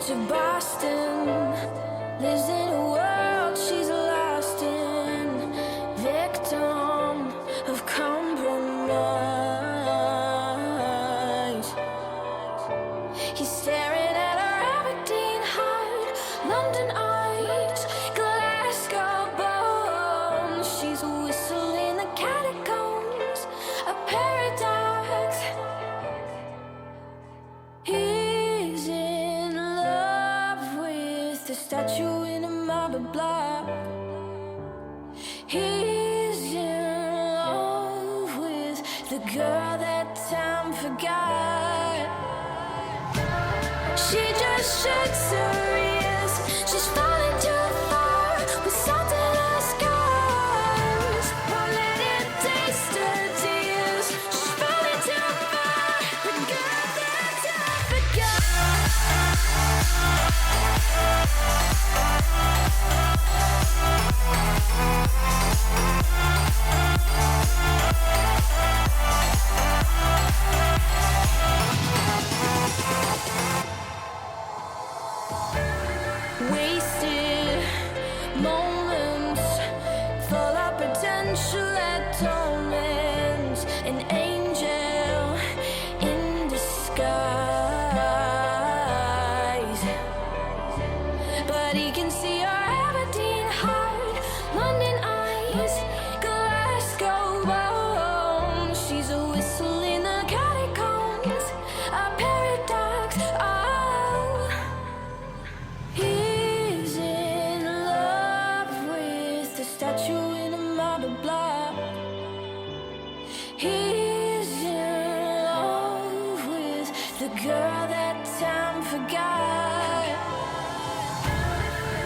to Boston, lives in a world she's lost in, victim of compromise. He's staring at her Aberdeen heart, London eyes, Glasgow bones. She's whistling the catacombs, a paradox. He's in love with the statue in a marble block. He's in love with the girl that time forgot. She just shakes her ears. She's falling too far with salt in her scars. Won't let him taste her tears. She's falling too far. The girl that time forgot. Wasted moments full of potential atonement. An angel in disguise, but he can see her Aberdeen heart, London eyes, Glasgow bones. She's a whistle in the catacombs, a paradox. Oh, he's in love with the statue in a marble block. He's in love with the girl that time forgot.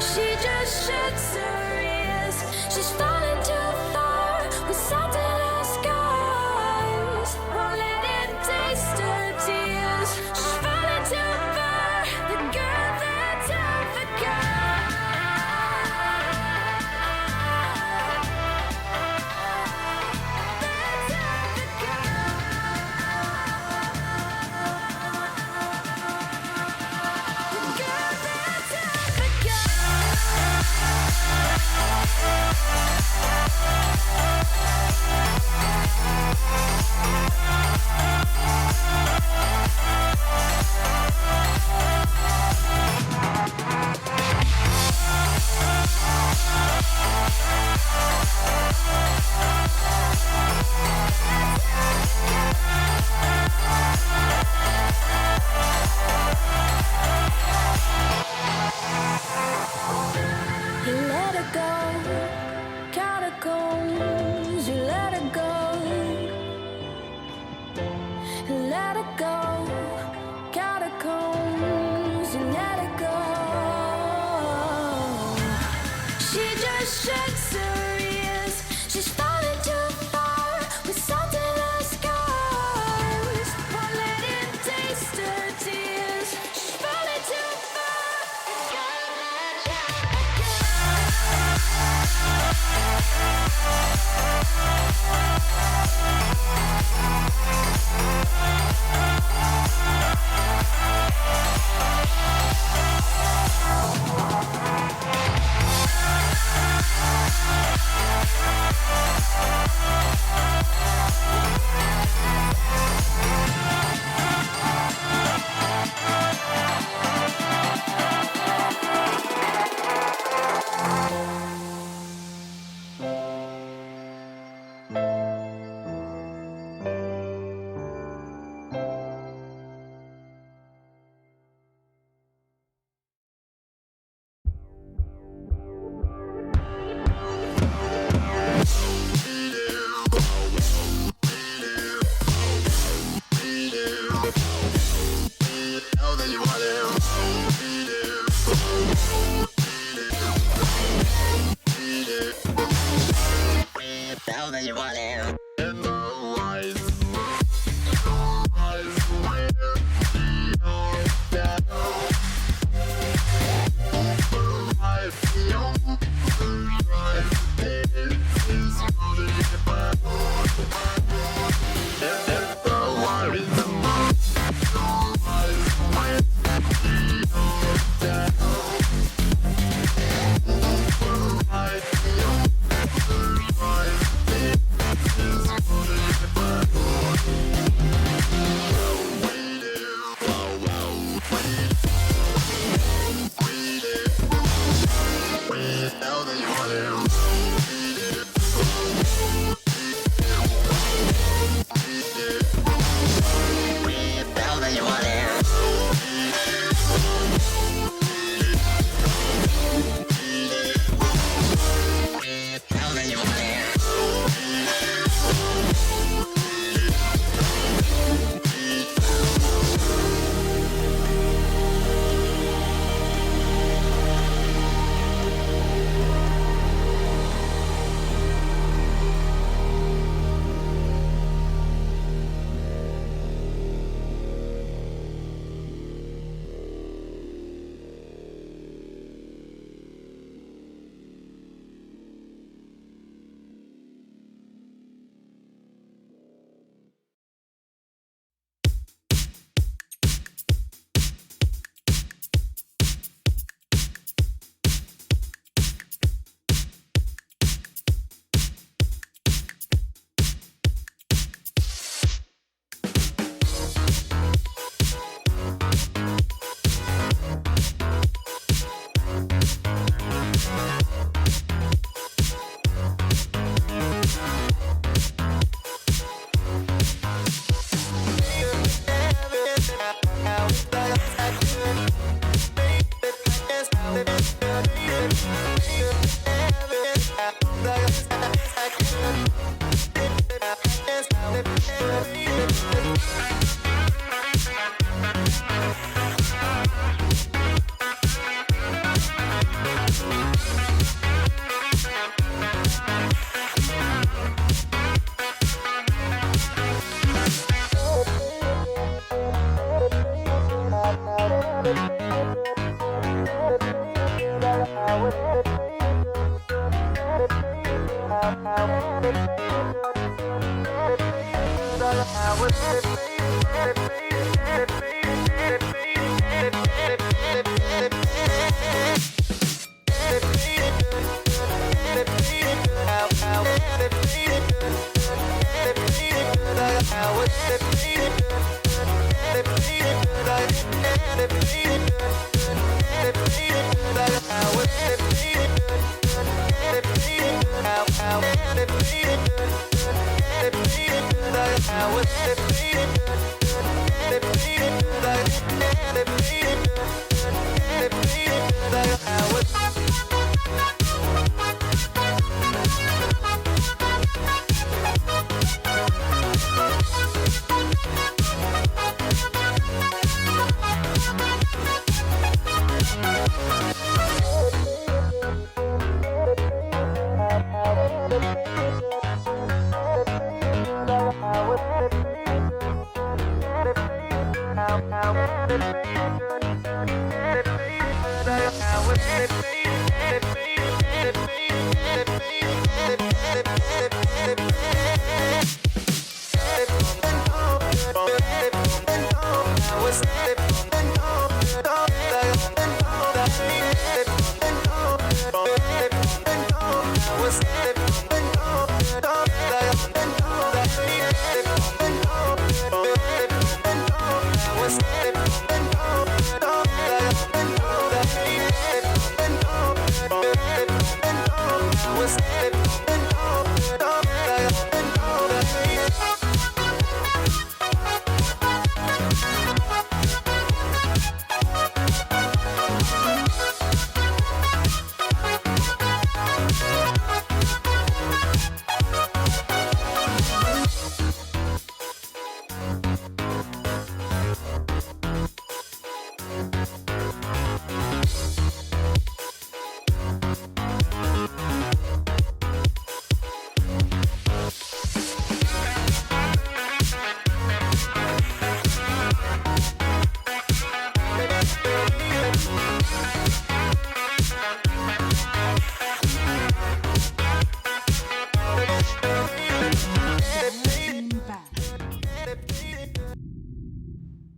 She just shuts her ears. She's falling too far with salt in her scars. Won't let him taste her tears. She's falling too far. The girl that time forgot. You let her go, catacombs. You let her go, let her go, catacombs. You let her go. She just shuts her ears. She's falling too far with salt in her scars. Won't let him taste her tears. She's falling too far. Now that you want him. In the lights. If the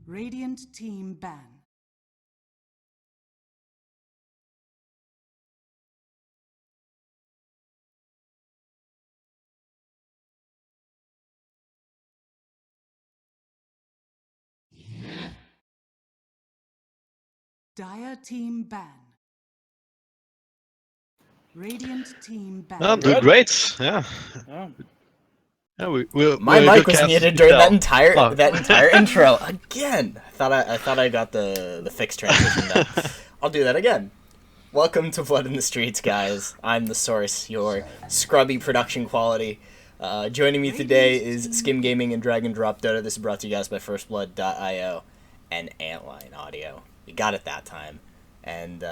Radiant team ban. Dire team ban. Radiant team ban. I'm doing great. Yeah. Yeah. Yeah, My we're mic good was cast, muted you during can that tell. entire intro again. I thought I got the fixed transition down. I'll do that again. Welcome to Blood in the Streets, guys. I'm the source, your scrubby production quality. Joining me today is Skim Gaming and Drag and Drop Dota. This is brought to you guys by FirstBlood.io and Antline Audio. We got it that time, and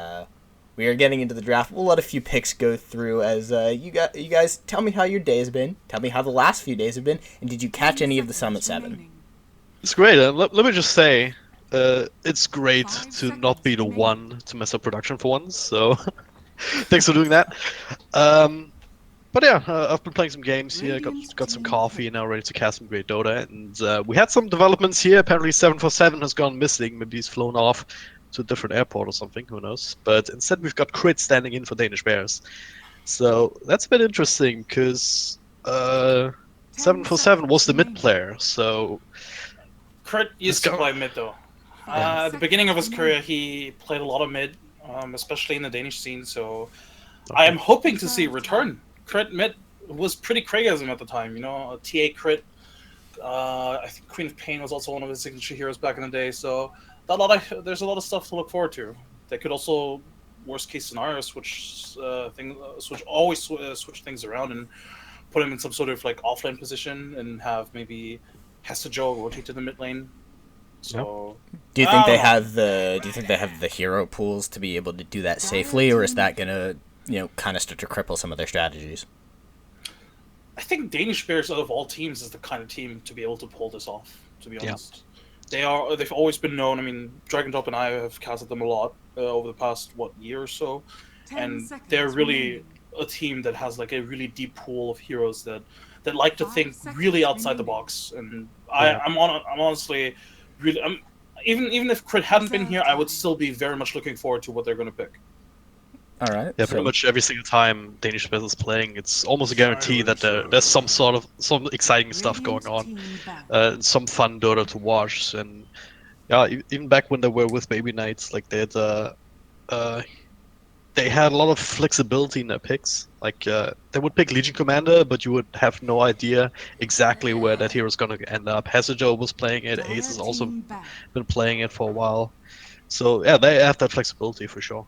we are getting into the draft. We'll let a few picks go through as you guys tell me how your day has been. Tell me how the last few days have been, and did you catch any of the Summit 7? It's great. Let me just say, it's great to not be the one to mess up production for once. So, thanks for doing that. But yeah, I've been playing some games here. Got some coffee, and now ready to cast some great Dota. And we had some developments here. Apparently, 747 has gone missing. Maybe he's flown off to a different airport or something. Who knows? But instead, we've got Crit standing in for Danish Bears. So that's a bit interesting because 747 was the mid player. So Kurt used to play mid though. At the beginning of his career, he played a lot of mid, especially in the Danish scene. So I am hoping to see a return. Crit mid was pretty Craigism at the time, you know, a TA Crit. I think Queen of Pain was also one of his signature heroes back in the day. So there's a lot of stuff to look forward to. They could also, worst case scenario, switch things around and put him in some sort of like offlane position and have maybe Hester Joe rotate to the mid lane. So do you think they have the hero pools to be able to do that safely, or is that gonna kind of start to cripple some of their strategies? I think Danish Bears out of all teams is the kind of team to be able to pull this off, to be honest. They've always been known. I mean, Dragon Top and I have casted them a lot over the past year or so, and they're really a team that has like a really deep pool of heroes that like to think really outside the box. And I'm honestly really even if Crit hadn't been here, I would still be very much looking forward to what they're going to pick. All right. Yeah, pretty much every single time Danish Best is playing, it's almost a guarantee that there's some exciting stuff going on, and some fun Dota to watch. And yeah, even back when they were with Baby Knights, like they had a lot of flexibility in their picks. Like they would pick Legion Commander, but you would have no idea exactly where that hero is going to end up. Hasajo was playing it. Ace has also been playing it for a while. So yeah, they have that flexibility for sure.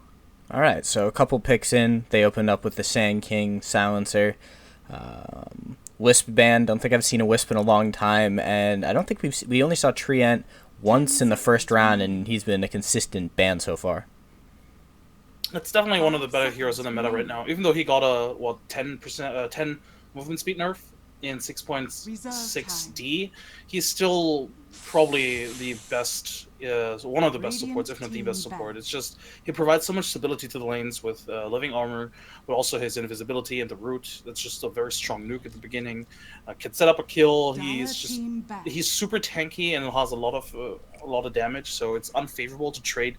All right, so a couple picks in, they opened up with the Sand King Silencer. Wisp ban, don't think I've seen a Wisp in a long time, and I don't think we only saw Treant once in the first round, and he's been a consistent ban so far. It's definitely one of the better heroes in the meta right now, even though he got a 10 movement speed nerf in 6.6D. He's still probably the best, one of the best supports, if not the best support. It's just he provides so much stability to the lanes with living armor, but also his invisibility and the root. That's just a very strong nuke at the beginning. Can set up a kill. He's super tanky and has a lot of damage, so it's unfavorable to trade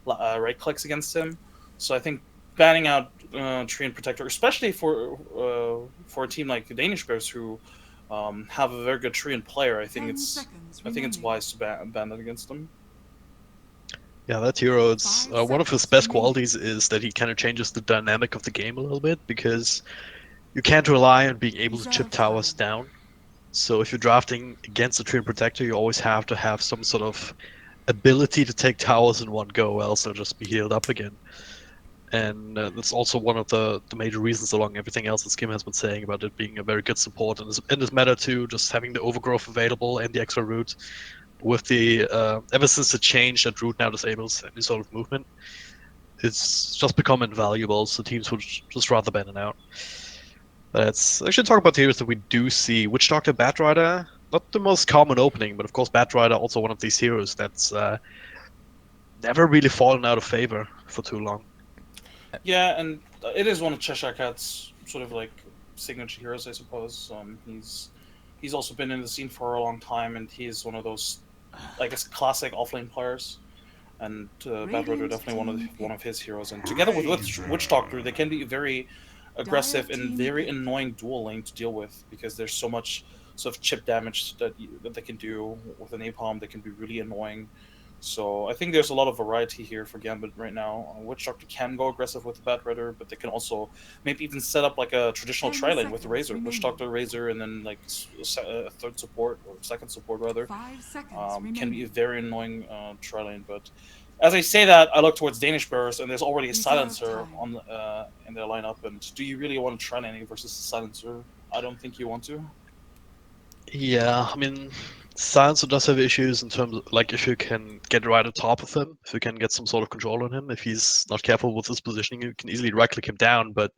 right clicks against him. So I think banning out Treant Protector, especially for a team like the Danish Bears, who have a very good Treant player, I think it's wise to ban that against them. Yeah, that hero, it's one of his best qualities is that he kind of changes the dynamic of the game a little bit, because you can't rely on being able to chip towers down. So if you're drafting against a Treant Protector, you always have to have some sort of ability to take towers in one go, else they'll just be healed up again. And that's also one of the major reasons along everything else that Skim has been saying about it being a very good support in this meta too, just having the overgrowth available and the extra root. With the ever since the change that root now disables any sort of movement, it's just become invaluable, so teams would just rather ban it out. Let's actually talk about the heroes that we do see. Witch Doctor, Batrider, not the most common opening, but of course Batrider also one of these heroes that's never really fallen out of favor for too long. Yeah, and it is one of Cheshire Cat's sort of like signature heroes, I suppose. He's also been in the scene for a long time, and he's one of those, I guess, classic offlane players. And Batrider definitely one of his heroes. And together with Witch Doctor, they can be very aggressive and very annoying dual lane to deal with, because there's so much sort of chip damage that they can do with an napalm. They can be really annoying. So I think there's a lot of variety here for Gambit right now. Witch Doctor can go aggressive with the Batrider, but they can also maybe even set up like a traditional tri-lane with the Razor. Witch Doctor, Razor, and then like a third support, or second support rather. Can be a very annoying tri-lane. But as I say that, I look towards Danish Bears, and there's already a Silencer on in their lineup. And do you really want to tri-lane versus a Silencer? I don't think you want to. Yeah, I mean, Silencer does have issues in terms of, like, if you can get right on top of him, if you can get some sort of control on him. If he's not careful with his positioning, you can easily right-click him down. But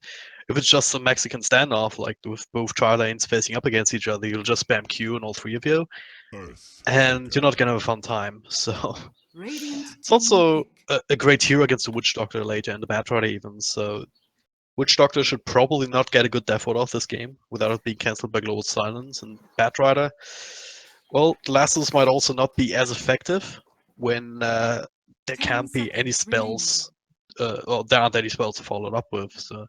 if it's just a Mexican standoff, like with both tri-lanes facing up against each other, you'll just spam Q on all three of you, and you're not gonna have a fun time. So it's also a great hero against the Witch Doctor later, and the Batrider even. So Witch Doctor should probably not get a good death order off this game without it being cancelled by Global Silence. And Batrider, well, the Lassos might also not be as effective when there can't be any spells. Well, there aren't any spells to follow it up with. So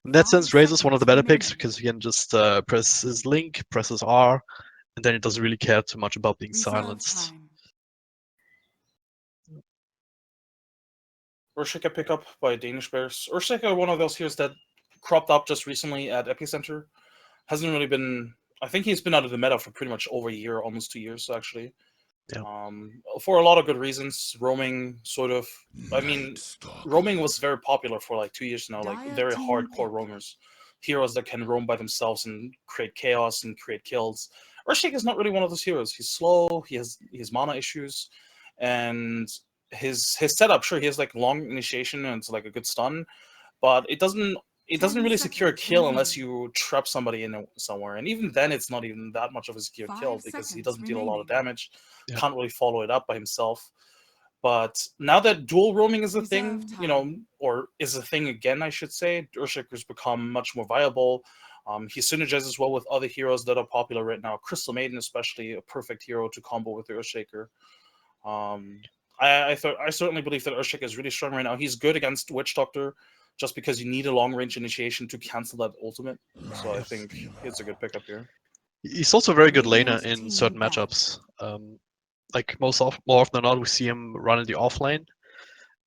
in that sense, Razor's one of the better picks, because he can just press his link, press his R, and then he doesn't really care too much about being silenced. Urshika pickup by Danish Bears. Urshika, one of those heroes that cropped up just recently at Epicenter. Hasn't really been... I think he's been out of the meta for pretty much over a year, almost 2 years, actually. Yeah. For a lot of good reasons. Roaming, sort of... I mean, roaming was very popular for like 2 years now, like very hardcore roamers. Heroes that can roam by themselves and create chaos and create kills. Urshika is not really one of those heroes. He's slow, he has mana issues, and his setup, sure, he has like long initiation and it's like a good stun, but it doesn't really secure a kill unless you trap somebody in somewhere, and even then it's not even that much of a secure kill, because he doesn't deal a lot of damage, can't really follow it up by himself. But now that dual roaming is a Reserve thing, time. or is a thing again, I should say, Earthshaker's become much more viable. He synergizes well with other heroes that are popular right now. Crystal Maiden, especially, a perfect hero to combo with the Earthshaker. I certainly believe that Earthshaker is really strong right now. He's good against Witch Doctor, just because you need a long range initiation to cancel that ultimate. So I think it's a good pickup here. He's also a very good Radiant laner in team certain ban. matchups. Like more often than not, we see him run in the offlane,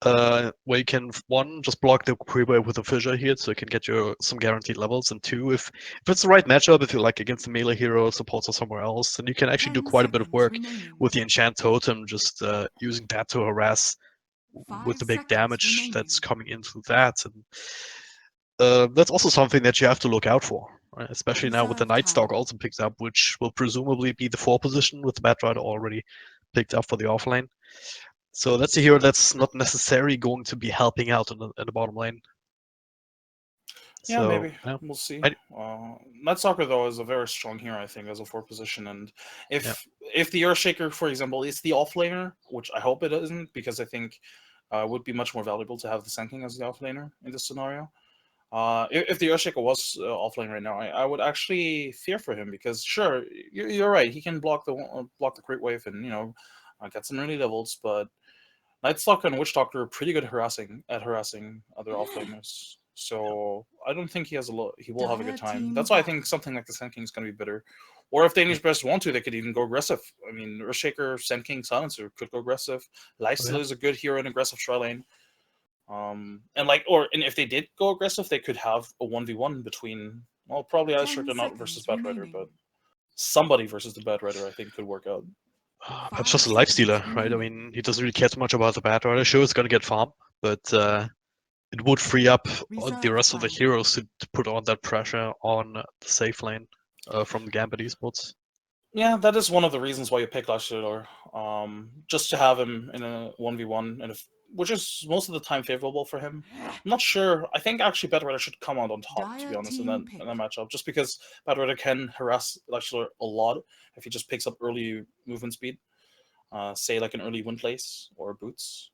where you can one just block the creep wave with a fissure here, so you can get your some guaranteed levels. And two, if it's the right matchup, if you're like against the melee hero supports or somewhere else, then you can actually do 10 quite a bit of seconds work remaining. with the enchant totem, just using that to harass 5 with the big seconds damage remaining. that's coming into that. And that's also something that you have to look out for, right? Especially now with the Reserve Night Stalk time. also picked up, which will presumably be the 4 position with the Batrider already picked up for the offlane. So that's a hero that's not necessarily going to be helping out in the bottom lane. Yeah, So maybe. yeah, We'll see. I, Nightstalker, though, is a very strong hero, I think, as a 4 position. And yeah. if the Earthshaker, for example, is the offlaner, which I hope it isn't, because I think it would be much more valuable to have the Sand King as the offlaner in this scenario. If the Earthshaker was offlane right now, I would actually fear for him, because sure, you're right, he can block the Great Wave and get some early levels, but Nightstalker and Witch Doctor are pretty good harassing other offlaners. So I don't think he will have a good Dire time. team That's why I ban. think something like the Sand King is going to be better. Or if Danish Best want to, they could even go aggressive. I mean, Earthshaker, Sand King, Silencer could go aggressive. Oh, yeah. Lifesteal is a good hero in aggressive tri lane. And if they did go aggressive, they could have a 1v1 between, well, probably 10 Ice not versus seconds Batrider, remaining. but somebody versus the Batrider, I think, could work out. Perhaps 5 just a seconds lifestealer, right? I remaining. mean, he doesn't really care too much about the Batrider. Sure, it's going to get farm, but it would free up the Reserve rest of the time. heroes to put on that pressure on the safe lane from the Gambit esports. Yeah, that is one of the reasons why you pick Lashidor. Just to have him in a 1v1, which is most of the time favorable for him. I'm not sure. I think actually Batrider should come out on top, to be Dire honest, in team that pick. matchup, just because Batrider can harass Lashidor a lot if he just picks up early movement speed, say like an early wind place or boots.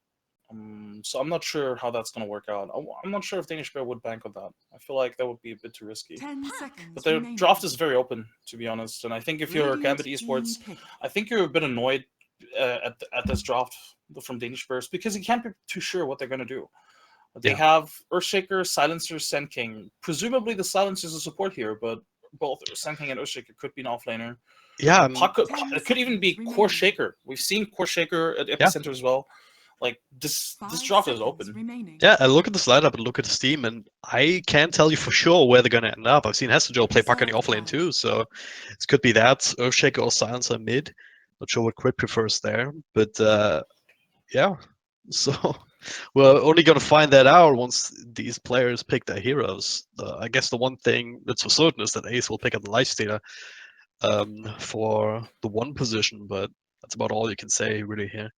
So I'm not sure how that's going to work out. I'm not sure if Danish Bear would bank on that. I feel like that would be a bit too risky. 10 But seconds the remaining. draft is very open, to be honest. And I think if you're Radiant Gambit team Esports, pick. I think you're a bit annoyed at this draft from Danish Bears, because you can't be too sure what they're going to do. They Yeah. have Earthshaker, Silencer, Sand King. Presumably the Silencer is a support here, but both Sand King and Earthshaker could be an offlaner. Yeah, It could even be Core Shaker. We've seen Core Shaker at yeah. Epicenter as well. Like this 5 draft is seconds open. remaining. Yeah, I look at the lineup and look at the team, and I can't tell you for sure where they're going to end up. I've seen Hestajol play Puck in the Reserve offlane time. too, so it could be that Earthshaker or Silencer mid. Not sure what Crit prefers there, but yeah. So we're only going to find that out once these players pick their heroes. I guess the one thing that's for certain is that Ace will pick up the Lifestealer for the 1 position, but that's about all you can say really here.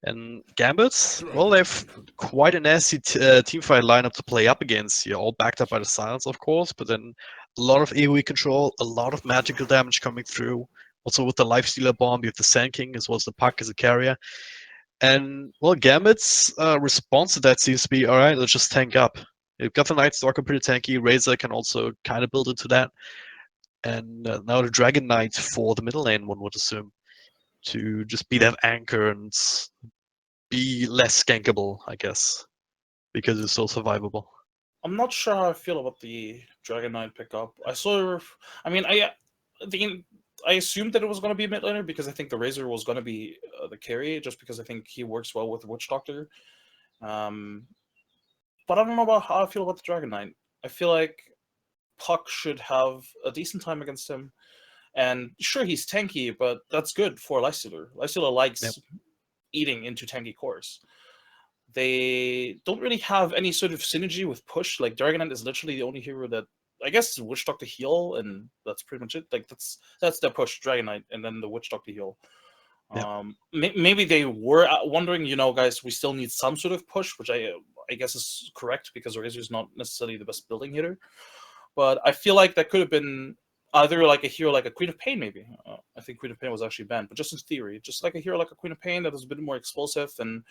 And Gambits, well, they have quite a nasty teamfight lineup to play up against here, all backed up by the Silence, of course, but then a lot of AoE control, a lot of magical damage coming through. Also with the Lifestealer Bomb, you have the Sand King as well as the Puck as a carrier. And, well, Gambit's response to that seems to be, alright, let's just tank up. You've got the Night Stalker pretty tanky, Razor can also kind of build into that. And now the Dragon Knight for the middle lane, one would assume, to just be that anchor and be less gankable, I guess, because it's so survivable. I'm not sure how I feel about the Dragon Knight pickup. I assumed that it was going to be a mid laner, because I think the Razor was going to be the carry, just because I think he works well with the Witch Doctor. But I don't know about how I feel about the Dragon Knight. I feel like Puck should have a decent time against him. And sure, he's tanky, but that's good for Lysila. Lysila likes Yep. eating into tanky cores. They don't really have any sort of synergy with push. Like Dragon Knight is literally the only hero that, I guess, Witch Doctor heal, and that's pretty much it. Like that's their push, Dragon Knight, and then the Witch Doctor heal. Yep. Maybe they were wondering, guys, we still need some sort of push, which I guess is correct, because Razor is not necessarily the best building hitter. But I feel like that could have been Either like a hero like a Queen of Pain, maybe. I think Queen of Pain was actually banned, but just in theory, just like a hero like a Queen of Pain that is a bit more explosive and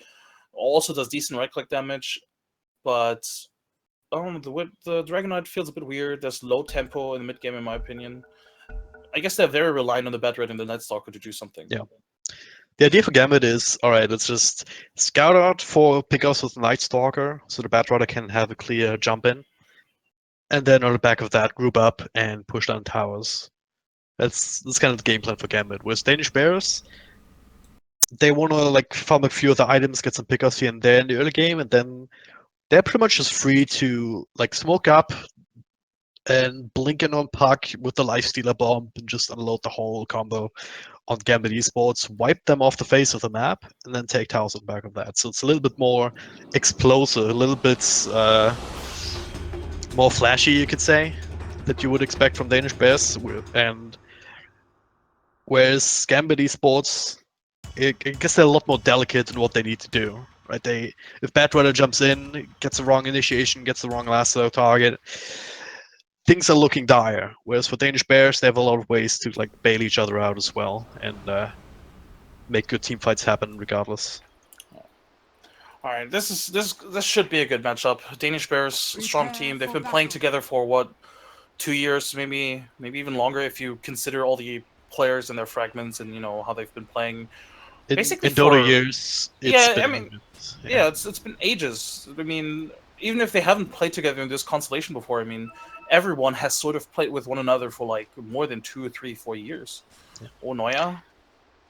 also does decent right-click damage. But I don't know, the Dragon Knight feels a bit weird. There's low tempo in the mid game, in my opinion. I guess they're very reliant on the Bat Red and the Night Stalker to do something. Yeah. The idea for Gambit is, alright, let's just scout out for pickups with Night Stalker, so the Batrider can have a clear jump in. And then on the back of that, group up and push down towers. That's kind of the game plan for Gambit. With Danish Bears, they want to like farm a few of the items, get some pickups here and there in the early game, and then they're pretty much just free to like smoke up and blink in on puck with the Lifestealer Bomb and just unload the whole combo on Gambit Esports, wipe them off the face of the map, and then take towers on the back of that. So it's a little bit more explosive, a little bit more flashy, you could say, that you would expect from Danish Bears. And whereas Gambit Esports, I guess they're a lot more delicate in what they need to do. Right? If Batrider jumps in, gets the wrong initiation, gets the wrong lasso target, things are looking dire. Whereas for Danish Bears, they have a lot of ways to like bail each other out as well and make good team fights happen regardless. All right, this should be a good matchup. Danish Bears, strong team. They've been playing together for what, 2 years, maybe even longer if you consider all the players and their fragments and how they've been playing. Basically, in Dota years, it's been ages. I mean, even if they haven't played together in this constellation before, I mean, everyone has sort of played with one another for like more than 2 or 3, 4 years. Yeah. Oh, Neuer.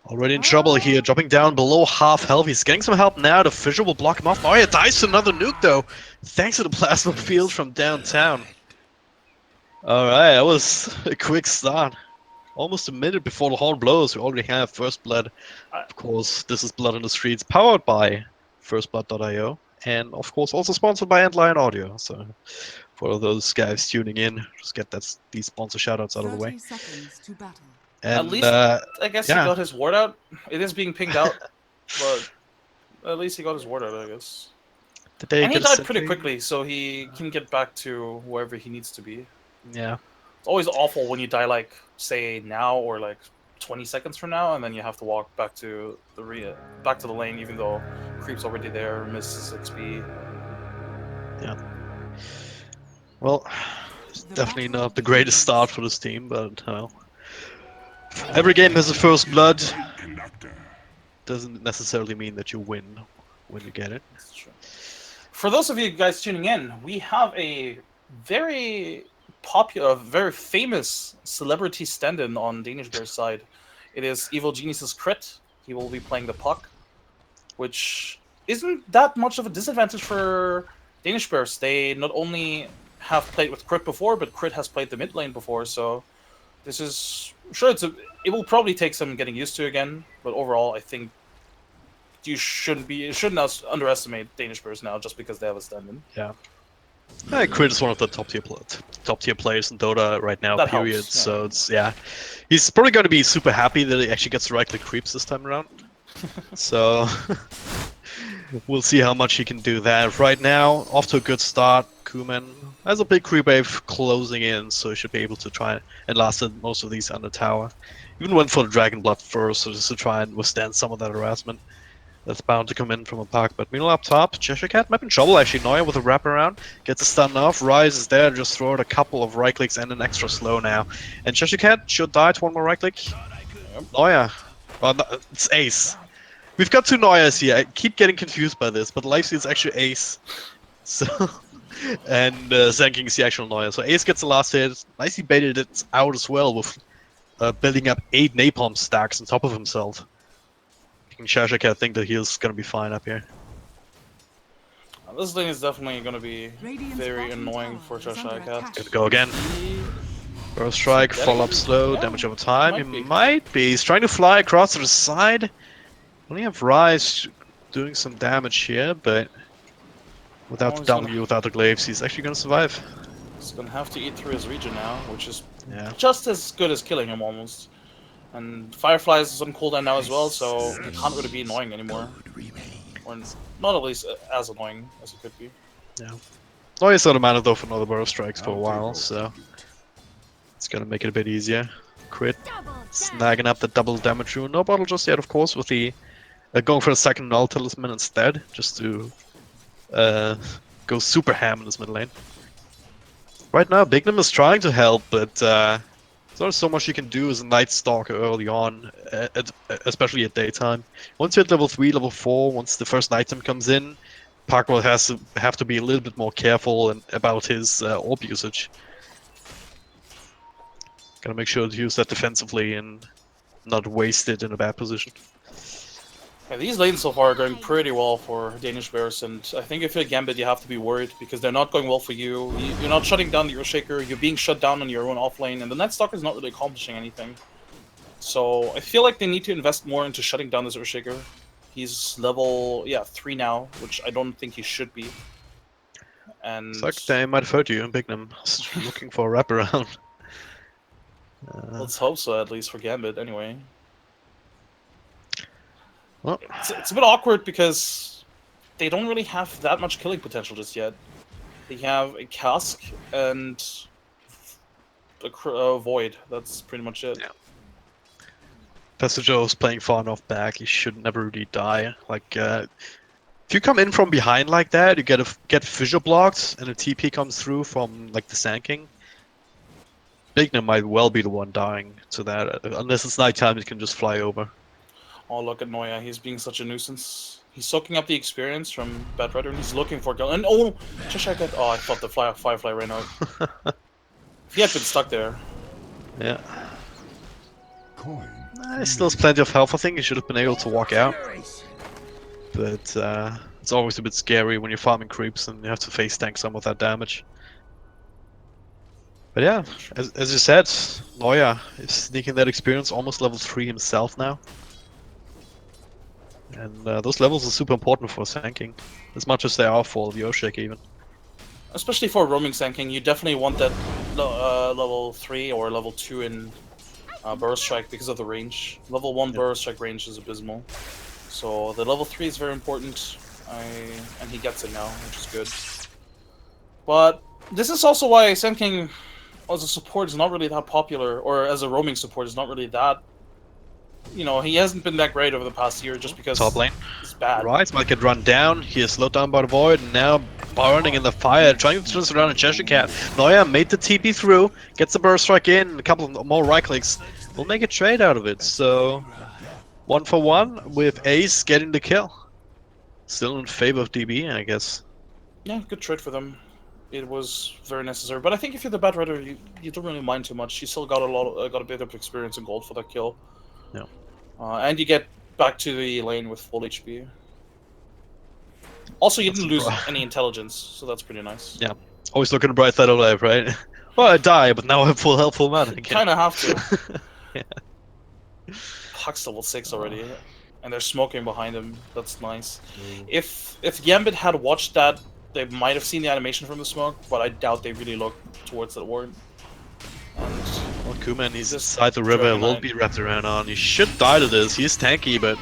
Already in trouble here, dropping down below half health. He's getting some help now. The Fissure will block him off. Neuer dies to another nuke though, thanks to the plasma field from downtown. Alright, that was a quick start. Almost a minute before the horn blows, we already have First Blood. Of course, this is Blood in the Streets, powered by firstblood.io, and of course also sponsored by Antlion Audio. So for those guys tuning in, just get these sponsor shoutouts out of the way. 30 seconds to battle. And, at least, I guess he got his ward out. It is being pinged out, but at least he got his ward out, I guess. And he died pretty quickly, so he can get back to wherever he needs to be. Yeah. It's always awful when you die, like, say, now or, like, 20 seconds from now, and then you have to walk back to the lane, even though Creep's already there, misses XP. Yeah. Well, definitely not the greatest start for this team, but, well. Every game has a First Blood. Doesn't necessarily mean that you win when you get it. That's true. For those of you guys tuning in, we have a very popular, very famous celebrity stand-in on Danish Bears side. It is Evil Genius's Crit. He will be playing the puck, which isn't that much of a disadvantage for Danish Bears. They not only have played with Crit before, but Crit has played the mid lane before, so this is sure it will probably take some getting used to again, but overall I think you shouldn't underestimate Danish Bears now just because they have a stand-in. Yeah. Crit is one of the top tier players in Dota right now, that period. Helps, yeah. So it's he's probably going to be super happy that he actually gets the right-click creeps this time around. So we'll see how much he can do that. Right now, off to a good start. Kuman has a big creep wave closing in, so he should be able to try and last most of these on the tower. Even went for the Dragon Blood first, so just to try and withstand some of that harassment that's bound to come in from a puck. But meanwhile up top, Cheshire Cat might be in trouble actually. Neuer with a wraparound, gets a stun off, Rise is there, just throw out a couple of right clicks and an extra slow now. And Cheshire Cat should die to one more right click. Neuer. Well, no, it's Ace. We've got 2 Neuers here. I keep getting confused by this, but Lifesteal is actually Ace. So, and Zenking is the actual Neuer. So Ace gets the last hit. Nicely baited it out as well with building up 8 napalm stacks on top of himself. Cheshire Cat think that he's gonna be fine up here. This thing is definitely gonna be very annoying for Cheshire Cat. Gonna go again. First strike, follow up slow, damage over time. He might be. He's trying to fly across to the side. Only have Rise doing some damage here, but without the W, without the glaives, he's actually gonna survive. He's gonna have to eat through his regen now, which is just as good as killing him almost. And Firefly is on cooldown now as well, so it can't really be annoying anymore. Or not at least as annoying as it could be. Yeah. Neuer's not a mana though for another burrow strikes for a while, so It's gonna make it a bit easier. Crit, snagging up the double damage rune. No bottle just yet, of course, with the going for a second null talisman instead, just to go super ham in this mid lane. Right now, Bignum is trying to help, but there's not so much you can do as a Night Stalker early on, especially at daytime. Once you hit level 3, level 4, once the first item comes in, Park will have to be a little bit more careful about his orb usage. Gotta make sure to use that defensively and not waste it in a bad position. Yeah, these lanes so far are going pretty well for Danish Bears, and I think if you're Gambit, you have to be worried because they're not going well for you. You're not shutting down the Earthshaker, you're being shut down on your own offlane, and the Night Stalker is not really accomplishing anything. So I feel like they need to invest more into shutting down this Earthshaker. He's level 3 now, which I don't think he should be. And it's like they might have heard you in Bignum, looking for a wraparound. Let's hope so, at least for Gambit, anyway. Well, It's a bit awkward because they don't really have that much killing potential just yet. They have a Cask and a Void. That's pretty much it. Yeah. Pastor Joe's playing far enough back. He should never really die. Like, if you come in from behind like that, you get fissure blocked, and a TP comes through from like the Sand King. Bignum might well be the one dying to that. Unless it's nighttime, it can just fly over. Oh, look at Noya. He's being such a nuisance. He's soaking up the experience from Bad Rider, and he's looking for kill. And oh, just check that. Oh, I thought the Firefly ran out. If he had been stuck there. Yeah. He still has plenty of health. I think he should have been able to walk out. But it's always a bit scary when you're farming creeps and you have to face tank some of that damage. But yeah, as you said, Noya is sneaking that experience, almost level 3 himself now. And those levels are super important for Sand King, as much as they are for the Earthshaker even. Especially for roaming Sand King, you definitely want that level 3 or level 2 in Burst Strike because of the range. Level 1 Burst Strike range is abysmal. So the level 3 is very important, and he gets it now, which is good. But this is also why Sand King as a support is not really that popular, or as a roaming support is not really that... You know, he hasn't been that great over the past year just because Top lane. he's bad. Right, might get run down. He is slowed down by the Void, and now burning in the fire, trying to twist around a Cheshire Cat. Noya made the TP through, gets the Burst Strike in, a couple of more right clicks. We'll make a trade out of it, so 1 for 1 with Ace getting the kill. Still in favor of DB, I guess. Yeah, good trade for them. It was very necessary, but I think if you're the Bad Rider, you don't really mind too much. You still got a bit of experience and gold for that kill. Yeah. And you get back to the lane with full HP. Also, you didn't lose any intelligence, so that's pretty nice. Yeah, always looking at the bright side of life, right? Well, I die, but now I'm full health, full mana again. Kind of have to. Yeah. Puck's level 6 already, and they're smoking behind him. That's nice. If Gambit had watched that, they might have seen the animation from the smoke, but I doubt they really looked towards that ward. Well, Kuman, he's inside the river, won't be wrapped around on. He should die to this. He's tanky, but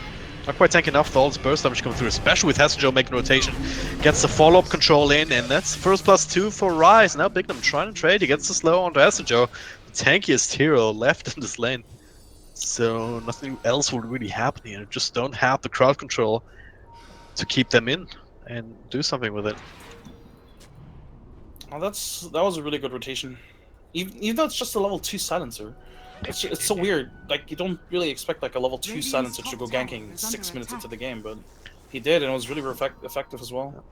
not quite tanky enough with all this burst damage coming through, especially with Hessenjo making rotation. Gets the follow-up control in, and that's first +2 for Rise. Now Bignum trying to trade. He gets the slow onto Hessenjo. The tankiest hero left in this lane. So nothing else will really happen here. Just don't have the crowd control to keep them in and do something with it. Well, that was a really good rotation. Even though it's just a level 2 silencer. It's so weird. Like, you don't really expect like a level 2 silencer to go ganking 6 minutes into the game, but he did, and it was really effective as well.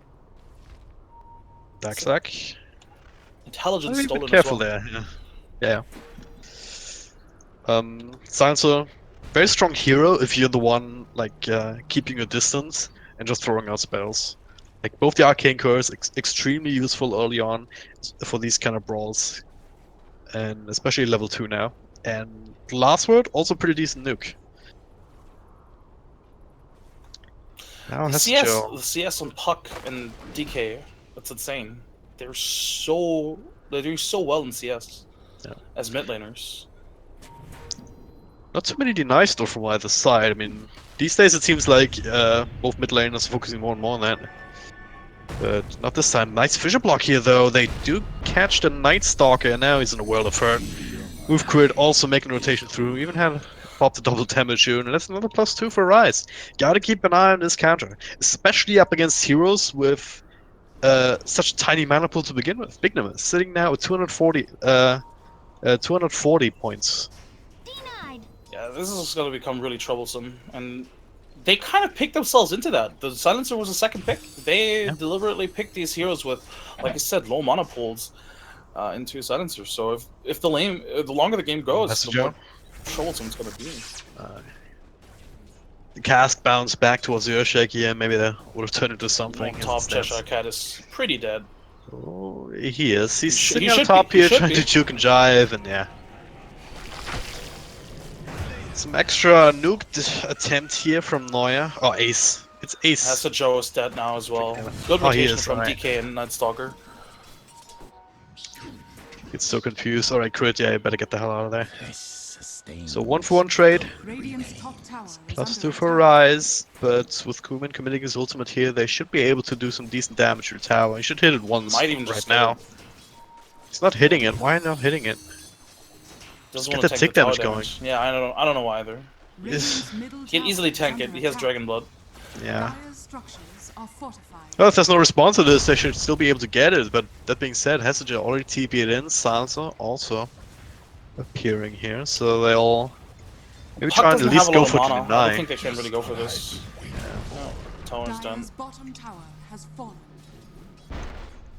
Backsack. Intelligence stolen as careful well. there, yeah. Silencer, very strong hero if you're the one like keeping your distance and just throwing out spells. Like both the Arcane Curse, extremely useful early on for these kind of brawls. And especially level 2 now. And Last Word, also pretty decent nuke. Now the CS on Puck and DK, that's insane. They're doing so well in CS as mid laners. Not too many denies though from either side. I mean, these days it seems like both mid laners are focusing more and more on that. But not this time. Nice fissure block here though. They do catch the Night Stalker, and now he's in a world of hurt. Move crit, also making rotation through. Even had popped a double damage here, and that's another +2 for Rise. Gotta keep an eye on this counter, especially up against heroes with such a tiny mana pool to begin with. Bignum is sitting now at 240 points. Yeah, this is going to become really troublesome, and they kind of picked themselves into that. The Silencer was the second pick. They deliberately picked these heroes with, like I said, low mana pools into Silencer. So if the longer the game goes, the more troublesome it's going to be. The cast bounced back towards the Earthshake here. Maybe that would have turned into something. Top Cheshire Cat is pretty dead. Oh, he is. He's sitting he on should top be. He here, should trying be. to juke and jive, and yeah. Some extra nuke attempt here from Neuer. Oh, Ace. It's Ace. That's a Joe is dead now as well. Good Oh, he rotation is, from alright. DK and Nightstalker. It's so confused. Alright, crit, yeah, you better get the hell out of there. So 1-for-1 trade. Radiant's top tower is +2 under for attack. Rise, but with Kuman committing his ultimate here, they should be able to do some decent damage to the tower. He should hit it once Might even right just now. hit He's not hitting it. Why not hitting it? Doesn't Get want to the take tick the tower damage going. damage. Yeah, I don't know why either. Radiant's middle He can tower easily is tank it. under He has attack. Dragon Blood. Yeah. Dire's structures are fortified. Well, if there's no response to this, they should still be able to get it. But that being said, Hessager already TP'd in. Silencer also appearing here, so they'll maybe Puck try and doesn't at least have a go lot of for mana. I 29. don't think they can really go for this. No, tower's done. Dire's bottom tower has fallen.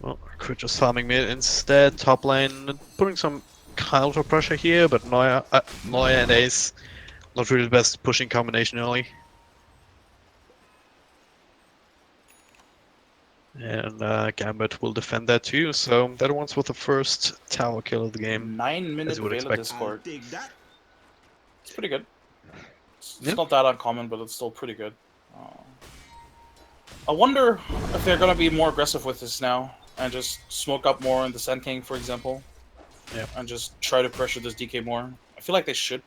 Well, Crit just farming mid instead. Top lane putting some counter pressure here, but Neuer and Ace not really the best pushing combination early. And Gambit will defend that too, so that one's with the first tower kill of the game. 9-minute As you would Veil of expect. Discord. It's pretty good. It's Yep. not that uncommon, but it's still pretty good. I wonder if they're gonna be more aggressive with this now and just smoke up more in the Sand King, for example. Yeah. And just try to pressure this DK more. I feel like they should,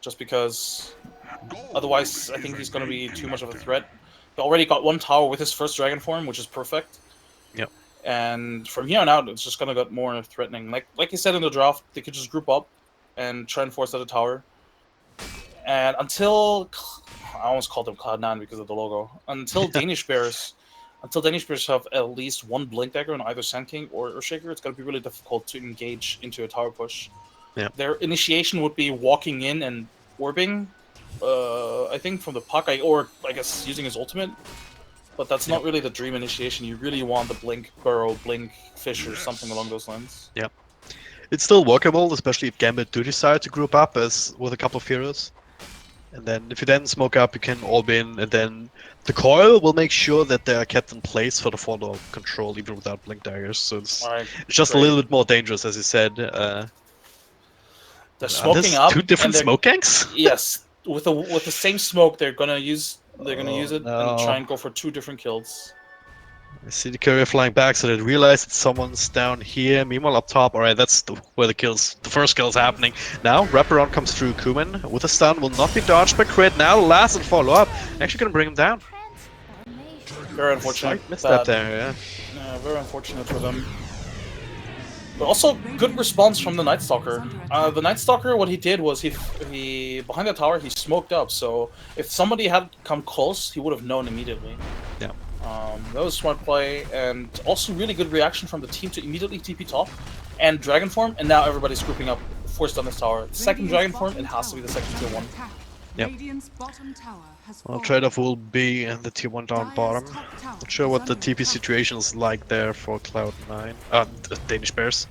just because otherwise I think he's gonna be too much of a threat. He already got one tower with his first dragon form, which is perfect. Yep. And from here on out, it's just gonna get more threatening. Like you said in the draft, they could just group up and try and force out a tower. And until I almost called them Cloud9 because of the logo. Until Danish Bears have at least one Blink Dagger on either Sand King or Earthshaker, it's gonna be really difficult to engage into a tower push. Yeah. Their initiation would be walking in and orbing. I think from the puck, or I guess using his ultimate, but that's not really the dream initiation. You really want the Blink Burrow, Blink Fish, or something along those lines. Yeah. It's still workable, especially if Gambit do decide to group up as with a couple of heroes. And then if you then smoke up, you can orb in, and then the coil will make sure that they are kept in place for the follow control, even without Blink Daggers. So it's just a little bit more dangerous, as you said. They're Are smoking this up. two different and they're- smoke ganks? Yes, with the same smoke, they're gonna use it no. and try and go for 2 different kills. I see the courier flying back, so they realize that someone's down here. Meanwhile, up top, alright, that's where the first kill is happening. Now, wraparound comes through. Kuman with a stun will not be dodged by Crit. Now, last and follow up. Actually, gonna bring him down. Very unfortunate. Slight misstep there, yeah. Very unfortunate for them. But also, good response from the Nightstalker. The Nightstalker, what he did was he behind the tower, he smoked up. So if somebody had come close, he would have known immediately. Yeah. That was a smart play, and also really good reaction from the team to immediately TP top and Dragon Form, and now everybody's grouping up, forced on this tower. Second Dragon Form, it has to be the second tier 1. Yep. Radiant's bottom tower has Well, fallen. trade-off will be the tier 1 down bottom. Not sure what the TP situation is like there for Cloud9. The Danish Bears.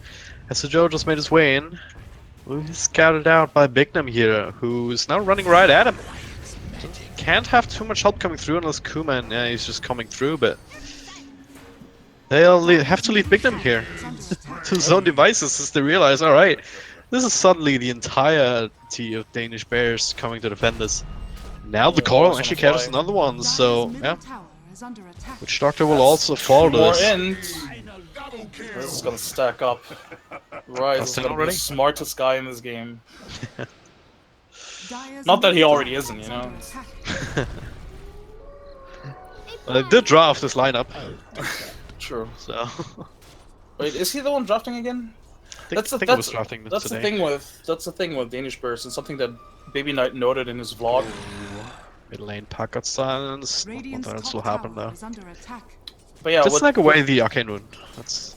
As Joe just made his way in, he's scouted out by Bignum here, who's now running right at him. Can't have too much help coming through unless Kuman, yeah, he's just coming through, but they'll have to leave Bignum here to his own devices as they realize, alright, this is suddenly the entirety of Danish Bears coming to defend us. Now the coral actually catches another one, so yeah. Witch Doctor will also follow More this. in. This is gonna stack up. Right, this is gonna be the smartest guy in this game. Not that he already isn't, you know. They did draft this lineup, True. so... Wait, is he the one drafting again? That's the think I was drafting this that's today. the thing with Danish burst, and something that Baby Knight noted in his vlog. Mid lane pack got silenced. Not Radiant's that else will top happen tower though. is under attack. But yeah, Just snag away the arcane rune. That's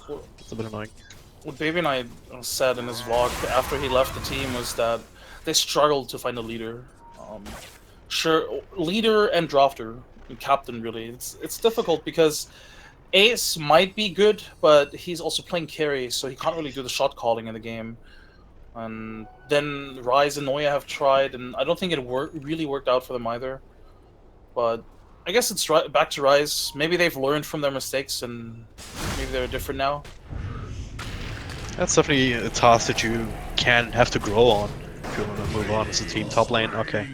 a bit annoying. what Baby Knight said in his vlog after he left the team was that they struggled to find a leader. Sure, leader and drafter, and captain really. It's difficult because Ace might be good, but he's also playing carry, so he can't really do the shot calling in the game. And then Ryze and Noya have tried, and I don't think it really worked out for them either. But I guess it's back to Ryze. Maybe they've learned from their mistakes, and maybe they're different now. That's definitely a task that you can have to grow on if you want to move on as a team. Top lane, okay.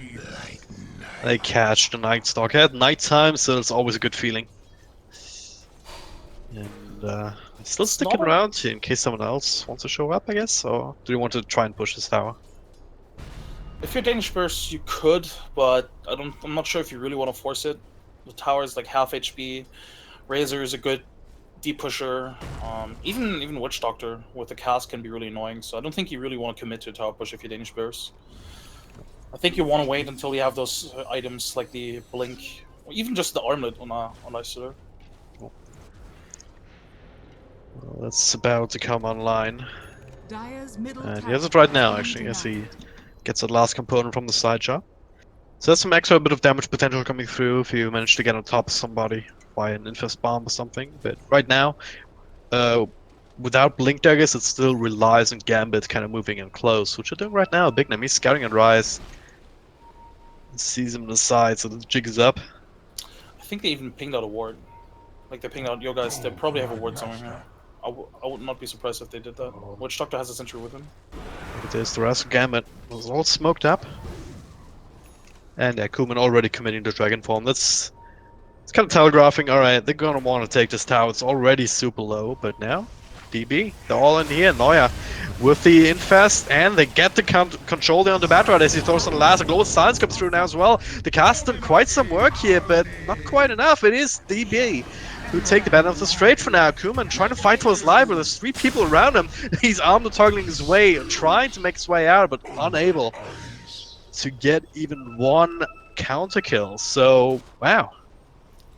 They catch the Night Stalker at nighttime, so it's always a good feeling. And still sticking around in case someone else wants to show up, I guess? Or do you want to try and push this tower? If you're Danish burst, you could, but I'm not sure if you really want to force it. The tower is like half HP. Razor is a good deep pusher. Even Witch Doctor with the cast can be really annoying. So I don't think you really want to commit to a tower push if you're Danish burst. I think you want to wait until you have those items like the blink, or even just the armlet on Iceler. Well, that's about to come online. Dire's middle And he tower has it right has now, been actually, as denied. he gets that last component from the side shot. So that's some extra bit of damage potential coming through if you manage to get on top of somebody by an infest bomb or something. But right now, without blink daggers, it still relies on Gambit kind of moving in close, which you're doing right now. Bignum, he's scouting at Ryze. Sees him on the side, so the jig is up. I think they even pinged out a ward. Like they pinged out your guys. They probably have a ward somewhere here. I would not be surprised if they did that. Witch Doctor has a sentry with him. It is the rest of Gambit was all smoked up. And Kuman already committing to Dragon Form. It's kind of telegraphing, alright, they're gonna want to take this tower. It's already super low, but now, DB, they're all in here. Noya with the infest, and they get the control there on the Batroid as he throws on the last. A Global Silence comes through now as well. The cast done quite some work here, but not quite enough. It is DB who take the battle of the straight for now. Kuman trying to fight for his life, but there's 3 people around him. He's armed toggling his way, trying to make his way out, but unable to get even one counter kill. So, wow.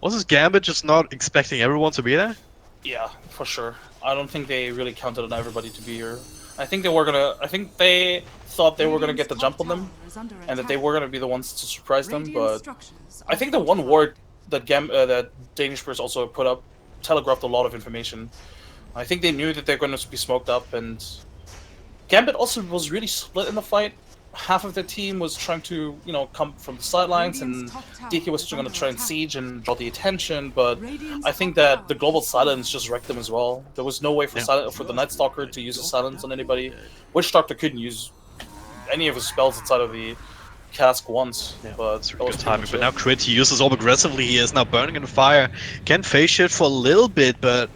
Was this Gambit just not expecting everyone to be there? Yeah, for sure. I don't think they really counted on everybody to be here. I think they thought they were gonna get the jump on them, and that they were gonna be the ones to surprise them. But I think the one ward that that Danish Burst also put up telegraphed a lot of information. I think they knew that they're going to be smoked up, and Gambit also was really split in the fight. Half of the team was trying to, come from the sidelines, and DK was going to try and siege and draw the attention, but I think that the global silence just wrecked them as well. There was no way for the Night Stalker to use a silence on anybody. Witch Doctor couldn't use any of his spells inside of the cask once, but It's really good timing. But now Crit, he uses orb aggressively. He is now burning in the fire. Can phase shift for a little bit, but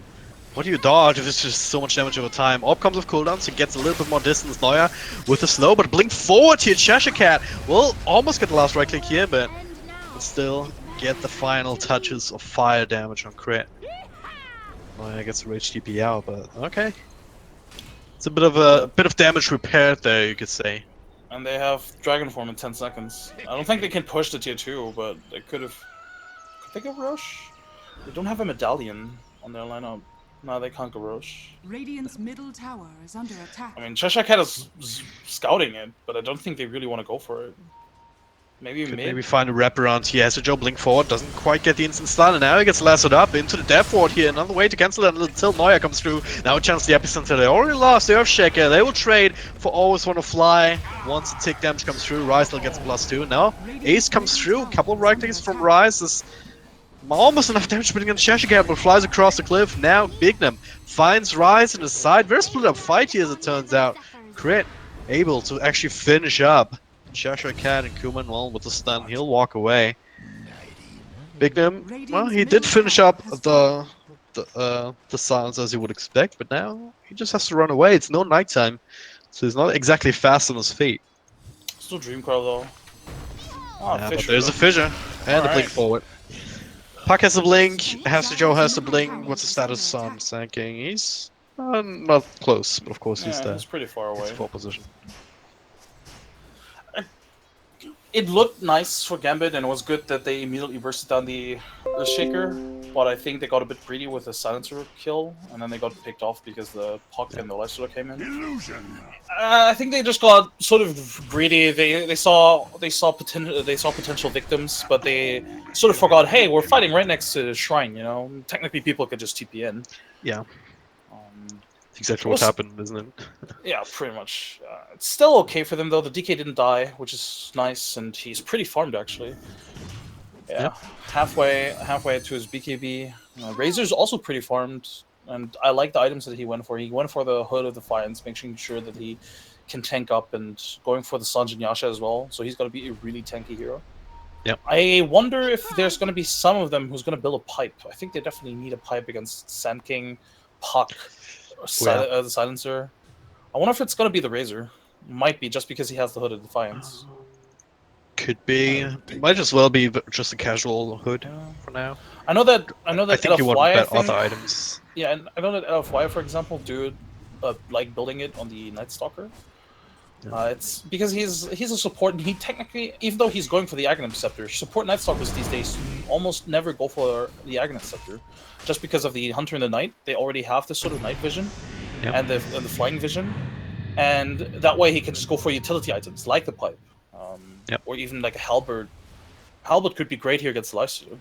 what do you dodge if it's just so much damage over time? Orb comes with cooldowns, he gets a little bit more distance. Noya with the slow, but blink forward here. Cheshire Cat will almost get the last right click here, but still get the final touches of fire damage on Crit. Noya gets the rage TP out, but okay. It's a bit of damage repaired there, you could say. And they have Dragon Form in 10 seconds. I don't think they can push the tier 2, but they could have. Could they go Roche? They don't have a medallion on their lineup. No, they can't go Roche. Radiant's middle tower is under attack. I mean, Cheshire Cat is scouting it, but I don't think they really want to go for it. Maybe Could mid? maybe find a wraparound here. Has a Joe blink forward, doesn't quite get the instant stun, and now he gets lassoed up into the death ward here. Another way to cancel that until Noya comes through. Now a chance the epicenter. They already lost the Earthshaker. They will trade for Always Wanna Fly. Once the tick damage comes through, Ryze still gets +2. Now Ace comes through. A couple of right clicks from Ryze. This almost enough damage putting on the Cheshire Cat, but flies across the cliff. Now Bignum finds Ryze in the side. Very split up fight here as it turns out. Crit able to actually finish up Cheshire Cat and Kuman, well, with the stun, he'll walk away. Bignum, well, he did finish up the silence as you would expect, but now he just has to run away. It's no nighttime, so he's not exactly fast on his feet. Still Dream Car though. Oh, Yeah, but there's a fissure and a blink forward. Puck has a blink, Joe has a blink. What's the status on Sand King? He's Not close, but of course he's Yeah, there. he's pretty far It's away. a poor position. It looked nice for Gambit, and it was good that they immediately bursted down the Earthshaker, but I think they got a bit greedy with the silencer kill, and then they got picked off because the Puck and the Lifestealer came in. I think they just got sort of greedy. They saw potential victims, but they sort of forgot. Hey, we're fighting right next to the shrine. You know, technically people could just TP in. Yeah, Um, that's exactly what happened, isn't it? Yeah, pretty much. It's still okay for them though. The DK didn't die, which is nice, and he's pretty farmed actually. Yeah, Yep. halfway to his BKB. Razor's also pretty farmed, and I like the items that he went for. He went for the Hood of Defiance, making sure that he can tank up, and going for the Sanjin Yasha as well. So he's going to be a really tanky hero. Yep. I wonder if there's going to be some of them who's going to build a pipe. I think they definitely need a pipe against Sand King, Puck, the Silencer. I wonder if it's going to be the Razor. Might be, just because he has the Hood of Defiance. Could be. Might as well be just a casual hood for now. I know that. I think you want to bet other items. Yeah, and I know that LFY, for example, do like building it on the Night Stalker. Yeah. It's because he's a support, and he technically, even though he's going for the Aghanim Scepter, support Night Stalkers these days almost never go for the Aghanim Scepter, just because of the Hunter in the Night. They already have this sort of night vision, Yep. and the flying vision, and that way he can just go for utility items like the pipe, Yep. or even like a halberd. Halberd could be great here against the Lifestealer.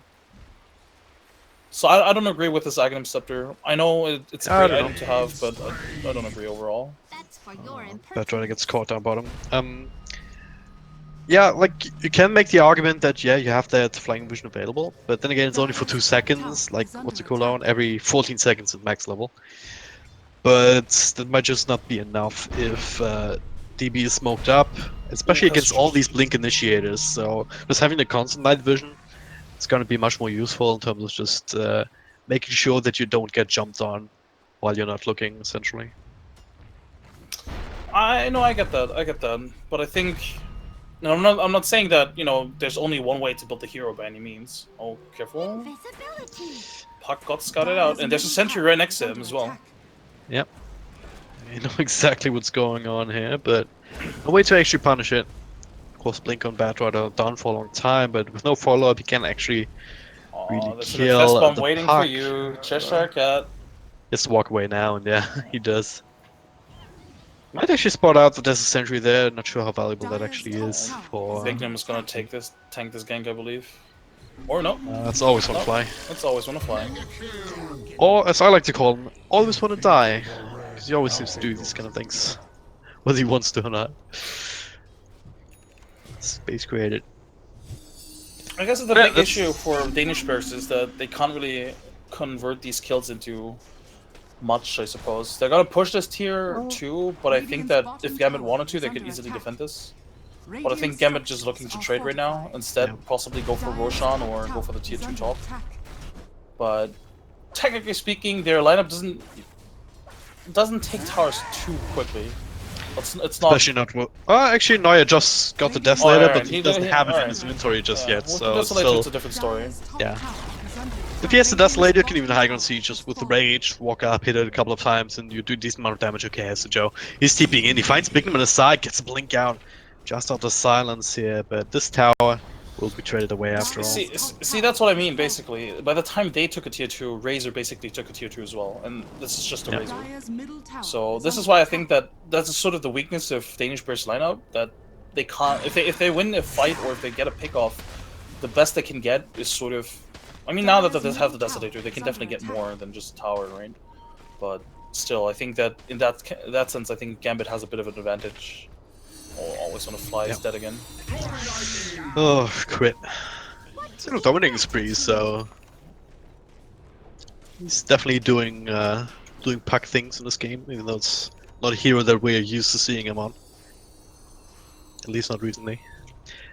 So I don't agree with this Aghanim Scepter. I know it's a great item to have, but I don't agree overall. That's for your Batroider gets caught down bottom. Yeah, like, you can make the argument that, yeah, you have that flying vision available, but then again, it's only for 2 seconds, like, what's the cooldown? Every 14 seconds at max level. But that might just not be enough if DB is smoked up, especially against all these blink initiators, so just having the constant night vision, it's gonna be much more useful in terms of just making sure that you don't get jumped on while you're not looking, essentially. I get that, but I think, no, I'm not saying that, you know, there's only one way to build the hero by any means. Oh, careful. Puck got scouted out, and there's a sentry right next to him as well. Yep. You know exactly what's going on here, but no way to actually punish it. Of course, blink on Batroider done for a long time, but with no follow-up, you can actually really There's an kill infest bomb the waiting Puck. for you, Cheshire Cat. Just walk away now, and yeah, he does. Might actually spot out that there's a sentry there. Not sure how valuable that actually is for. Vignum is gonna tank this gank, I believe. Or no. That's always want to fly. That's always wanna fly. Or, as I like to call him, always want to die. Because he always seems to do these kind of things. Whether he wants to or not. Space created. I guess the big issue for Danish players is that they can't really convert these kills into much, I suppose. They're gonna push this tier 2, but I think that if Gambit wanted to, they could easily defend this. But I think Gambit just looking to trade right now. Instead, possibly go for Roshan or go for the tier 2 top. But technically speaking, their lineup doesn't take towers too quickly. It's not. Especially not. Actually, Neuer just got the Desolator, but he doesn't have it in his inventory just yet. With So the it's Desolator, still, it's a different story. yeah. If he has the Desolator, you can even high ground siege just with the rage, walk up, hit it a couple of times, and you do a decent amount of damage. Okay, has to Joe. He's TPing in. He finds Bignum on the side, gets a blink out, just out the silence here. But this tower will be traded away after all. See, that's what I mean. Basically, by the time they took a tier 2, Razor basically took a tier 2 as well, and this is just a Razor. So this is why I think that that's sort of the weakness of Danish players lineup, that they can't, if they win a fight or if they get a pick off, the best they can get is sort of, I mean, now that they have the Desolator, they can definitely get more than just tower, right? But still, I think that in that sense, I think Gambit has a bit of an advantage. Always want to fly is dead again. Oh, crit. It's a dominating spree, so he's definitely doing Puck things in this game, even though it's not a hero that we're used to seeing him on. At least not recently.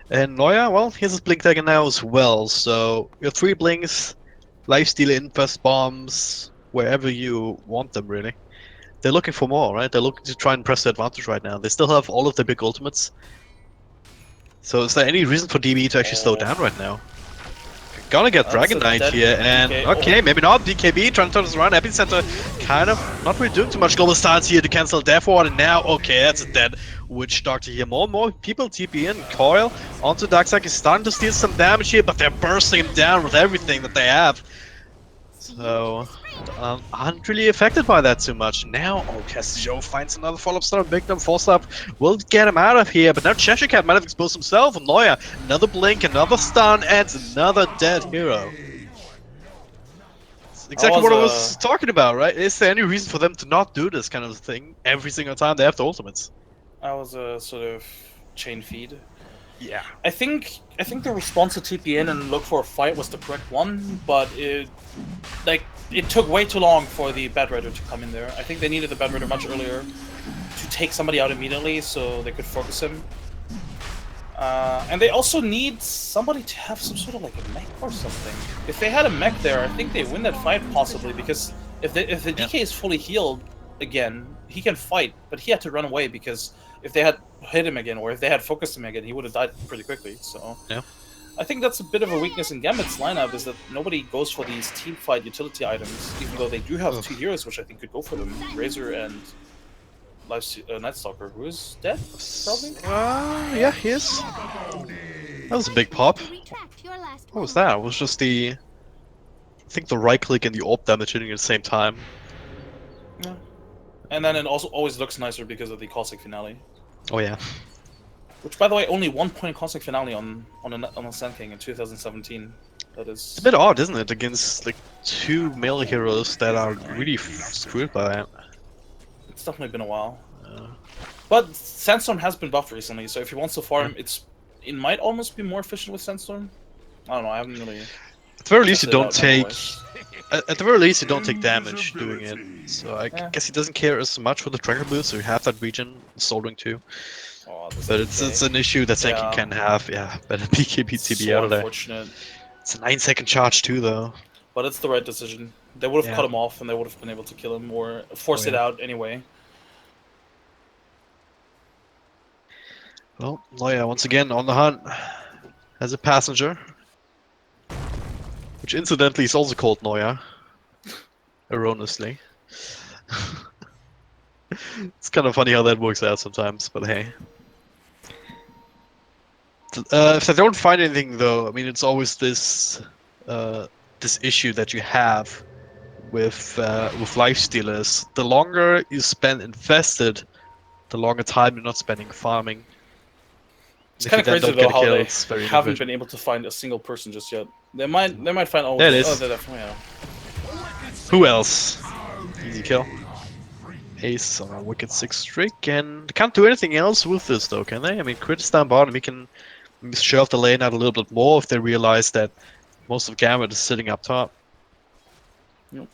And Neuer, well, he has his blink dagger now as well, so you have 3 blinks, lifesteal, infest bombs, wherever you want them, really. They're looking for more, right? They're looking to try and press the advantage right now. They still have all of their big ultimates. So is there any reason for DB to actually slow down right now? Gonna get That's Dragon a Knight dead here, and DK. okay, maybe not. BKB trying to turn this around. Epicenter kind of not really doing too much. Global stance here to cancel Death Ward, and now, okay, that's a dead Witch Doctor here. More and more people TP in. Coil onto Darkseid is starting to steal some damage here, but they're bursting him down with everything that they have. So, aren't really affected by that too much. Now, oh, Castillo finds another follow-up start. Big number 4-stop will get him out of here. But now Cheshire Cat might have exposed himself. And Neuer, another blink, another stun, and another dead hero. It's exactly what I was talking about, right? Is there any reason for them to not do this kind of thing every single time they have the ultimates? That was a sort of chain feed. Yeah. I think the response to TP in and look for a fight was the correct one, but it took way too long for the Bad Rider to come in there. I think they needed the Bad Rider much earlier to take somebody out immediately so they could focus him. And they also need somebody to have some sort of like a mech or something. If they had a mech there, I think they win that fight possibly, because if the DK is fully healed again, he can fight, but he had to run away because if they had hit him again, or if they had focused him again, he would have died pretty quickly. So yeah, I think that's a bit of a weakness in Gambit's lineup, is that nobody goes for these team fight utility items, even though they do have two heroes which I think could go for them, Razor and Night Stalker, who is dead, probably? Yeah, he is. That was a big pop. What was that? It was just the... I think the right click and the AWP damage hitting at the same time. Yeah. And then it also always looks nicer because of the Cossack Finale. Oh yeah. Which, by the way, only 1 point Cossack Finale on a Sand King in 2017. That is... It's a bit odd, isn't it, against like two melee heroes that are really screwed by that. It's definitely been a while. But Sandstorm has been buffed recently, so if he wants to farm, it might almost be more efficient with Sandstorm. I don't know, I haven't really... At the very least, you don't take... At the very least, you don't take damage doing it. So I guess he doesn't care as much for the tracker boost, so you have that regen soldering too. Oh, but it's an issue that Senki can have. Yeah, better BKB TB out of there. Unfortunate. It's a 9-second charge too, though. But it's the right decision. They would have cut him off, and they would have been able to kill him or force it out anyway. Well, Neuer once again on the hunt as a passenger, which incidentally is also called Neuer, erroneously. It's kind of funny how that works out sometimes, but hey. If they don't find anything, though, I mean, it's always this this issue that you have with lifestealers. The longer you spend infested, the longer time you're not spending farming. It's kind of crazy though how they haven't been able to find a single person just yet. They might find. Oh, there it is. Oh, they definitely have. Who else? Easy kill. Ace on a wicked 6 streak, and can't do anything else with this though, can they? I mean, Crit is down bottom. We can shove the lane out a little bit more if they realize that most of Gambit is sitting up top. Yep.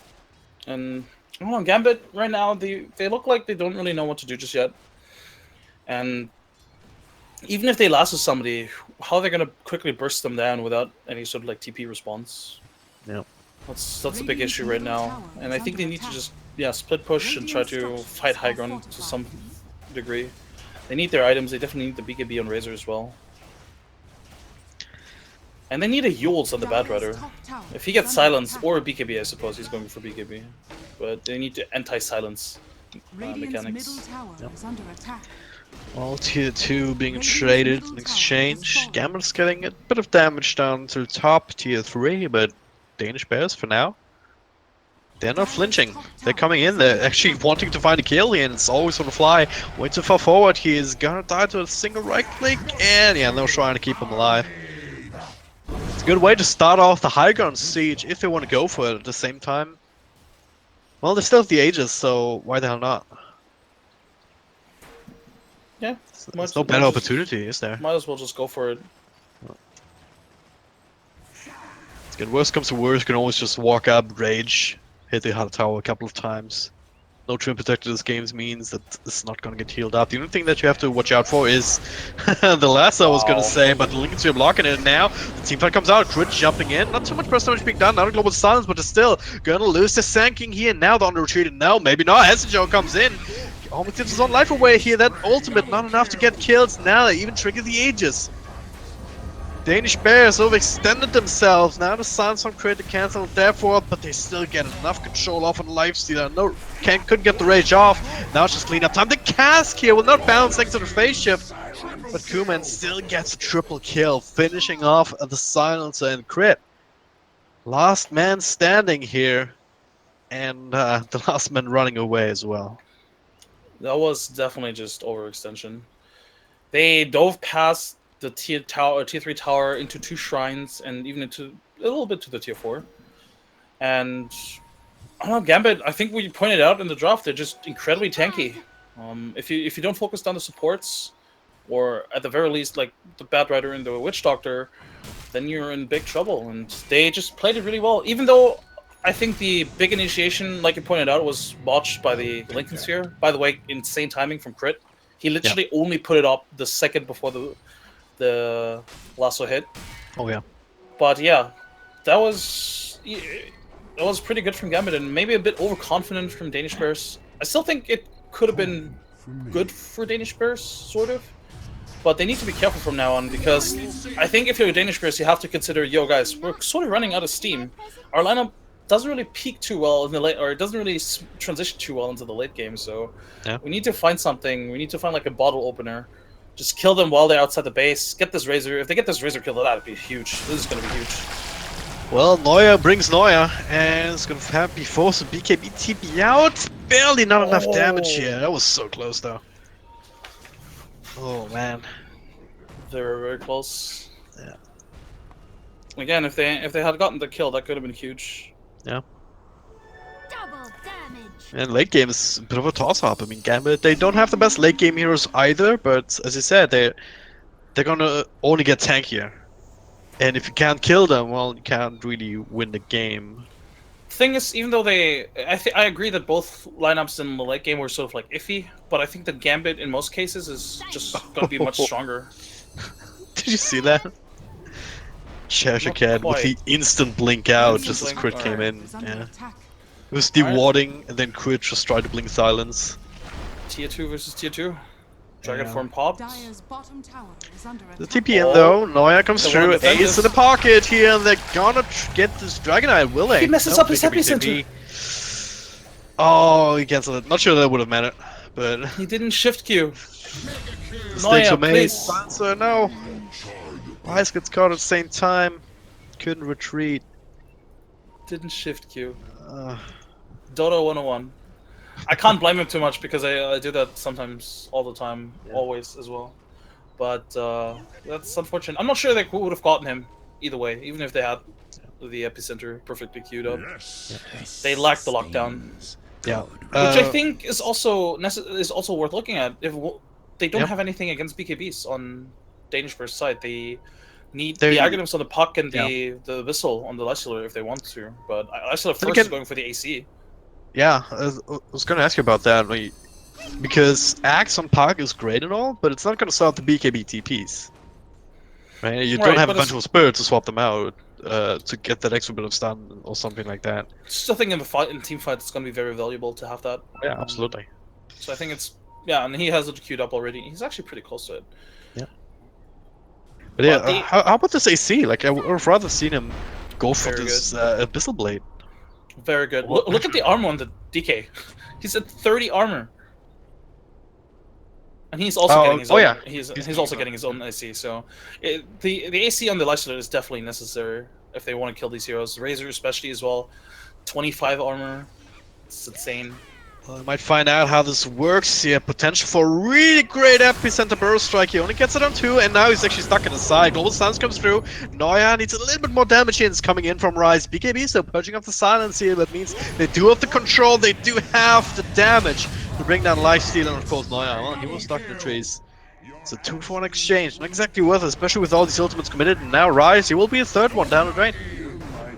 And I don't know, Gambit right now they look like they don't really know what to do just yet. And even if they last with somebody, how are they gonna quickly burst them down without any sort of like TP response? Yeah. That's a big issue right now, and I think they need to just split push and try to fight high ground to some degree. They need their items. They definitely need the BKB on Razor as well, and they need a Yules on the Bad Rider. If he gets silence or a BKB, I suppose he's going for BKB, but they need to anti-silence mechanics. Well, tier 2 being traded in exchange. Gambit's getting a bit of damage down to the top, tier 3, but Danish Bears for now. They're not flinching. They're coming in. They're actually wanting to find a kill here, and it's always on the fly. Way too far forward. He is gonna die to a single right click, and yeah, they're trying to keep him alive. It's a good way to start off the high ground siege if they want to go for it at the same time. Well, they still have the Aegis, so why the hell not? Yeah. There's no better opportunity, is there? Might as well just go for it. Again, worst comes to worst, you can always just walk up, rage, hit the hard tower a couple of times. No Trim Protector this game means that it's not going to get healed up. The only thing that you have to watch out for is the last I was going to say, but Lincoln's blocking it now. The team fight comes out, Crit jumping in. Not too much burst damage being done, not a global silence, but it's still going to lose the Sand King here. Now they're on the retreat, no, maybe not. Hesijo comes in. Almost gives his own life away here. That ultimate, not enough to get kills. Now they even trigger the Aegis. Danish Bears overextended themselves. Now the Silence on crit to cancel therefore, but they still get enough control off on the lifestealer. No, couldn't get the rage off. Now it's just clean up time. The cask here will not bounce thanks to the phase shift, but Kuman still gets a triple kill, finishing off the Silencer and crit. Last man standing here, and the last man running away as well. That was definitely just overextension. They dove past the tier 3 tower into 2 shrines and even into a little bit to the tier 4. And I don't know, Gambit, I think we pointed out in the draft, they're just incredibly tanky. If you don't focus on the supports, or at the very least like the Bad Rider and the Witch Doctor, then you're in big trouble. And they just played it really well, even though I think the big initiation, like you pointed out, was botched by the Lincoln Sphere. By the way, insane timing from Crit. He literally only put it up the second before the lasso hit. Oh yeah. But yeah, that was pretty good from Gambit, and maybe a bit overconfident from Danish Bears. I still think it could have been good for Danish Bears, sort of. But they need to be careful from now on, because I think if you're a Danish Bears, you have to consider, yo guys, we're sort of running out of steam. Our lineup doesn't really peak too well in the late, or it doesn't really transition too well into the late game. So we need to find something. We need to find like a bottle opener. Just kill them while they're outside the base. Get this Razor. If they get this Razor kill, that'd be huge. This is gonna be huge. Well, Neuer brings Neuer, and it's gonna be forced to BKB TP out. Barely not enough damage here. That was so close though. Oh man. They were very close. Yeah. Again, if they had gotten the kill, that could have been huge. Yeah. Double damage. And late game is a bit of a toss-up. I mean, Gambit, they don't have the best late game heroes either, but as you said, they're gonna only get tankier. And if you can't kill them, well, you can't really win the game. Thing is, even though I agree that both lineups in the late game were sort of like iffy, but I think that Gambit in most cases is just gonna be much stronger. Did you see that? Cheshire Cat with the instant blink out just as Crit came in. Yeah. It was dewarding, and then Crit just tried to blink silence. Tier 2 versus Tier 2. Dragon form popped. Dire's bottom tower is under The attack. TP in though, Neuer comes They through, wanna defend Ace this. in the pocket here, and they're gonna get this Dragonite, will they? He messes up his epicenter. Oh, he cancelled it. Not sure that would have mattered, but... He didn't shift Q. Mistakes Neuer, were made. please. Silencer, no. Rice gets caught at the same time. Couldn't retreat. Didn't shift Q. Dota 101. I can't blame him too much because I do that sometimes, all the time, always as well. But that's unfortunate. I'm not sure they would have gotten him either way, even if they had the epicenter perfectly queued up. They lacked the lockdown. Yeah. Which I think is also worth looking at. If they don't have anything against BKBs on Danish Bears side, they need the Aghanim's on the puck and the whistle on the Lysander if they want to. But Lysander first is going for the AC. Yeah, I was gonna ask you about that, because Axe on puck is great and all, but it's not gonna stop the BKB TPs. Right? You don't have a bunch of spirits to swap them out to get that extra bit of stun or something like that. Still think in team fight it's gonna be very valuable to have that. Yeah, absolutely. So I think it's and he has it queued up already. He's actually pretty close to it. Yeah. But yeah, how about this AC? Like I would have rather seen him go for this Abyssal Blade. Very good. Look at the armor on the DK. He's at 30 armor. And he's also getting his own. He's also getting his own AC. So the AC on the Lysander is definitely necessary if they want to kill these heroes. Razor especially as well. 25 armor. It's insane. Well, I might find out how this works here. Potential for a really great epicenter burst strike. He only gets it on 2, and now he's actually stuck in the side. Global Stance comes through. Neuer needs a little bit more damage here. It's coming in from Rise. BKB still purging off the silence here. That means they do have the control. They do have the damage to bring down Lifesteal, and of course Neuer. Well, he was stuck in the trees. It's a 2-for-1 exchange. Not exactly worth it, especially with all these ultimates committed. And now Rise, he will be a third one down the drain.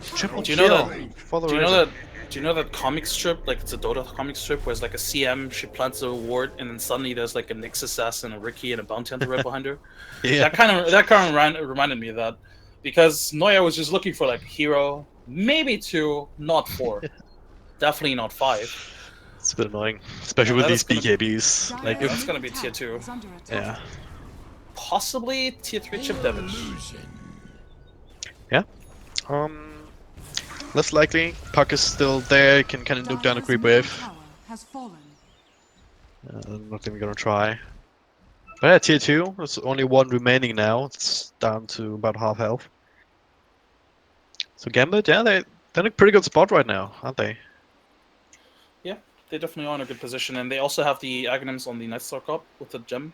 Triple kill for the Razor. Do you know that comic strip, like it's a Dota comic strip, where it's like a CM, she plants a ward, and then suddenly there's like a Nyx assassin, a Riki, and a bounty hunter right behind her? Yeah. That kind of reminded me of that, because Neuer was just looking for like hero, maybe 2, not 4, definitely not 5. It's a bit annoying, especially with these BKBs. Like That's gonna be tier 2. Yeah. Possibly tier 3 chip damage. Yeah. Less likely. Puck is still there. Can kind of nuke down a creep wave. Tower has fallen. Not even gonna try. But yeah, tier 2. There's only one remaining now. It's down to about half health. So Gambit, yeah, they're in a pretty good spot right now, aren't they? Yeah, they definitely are in a good position, and they also have the Aghanims on the Night Stalker up with the gem,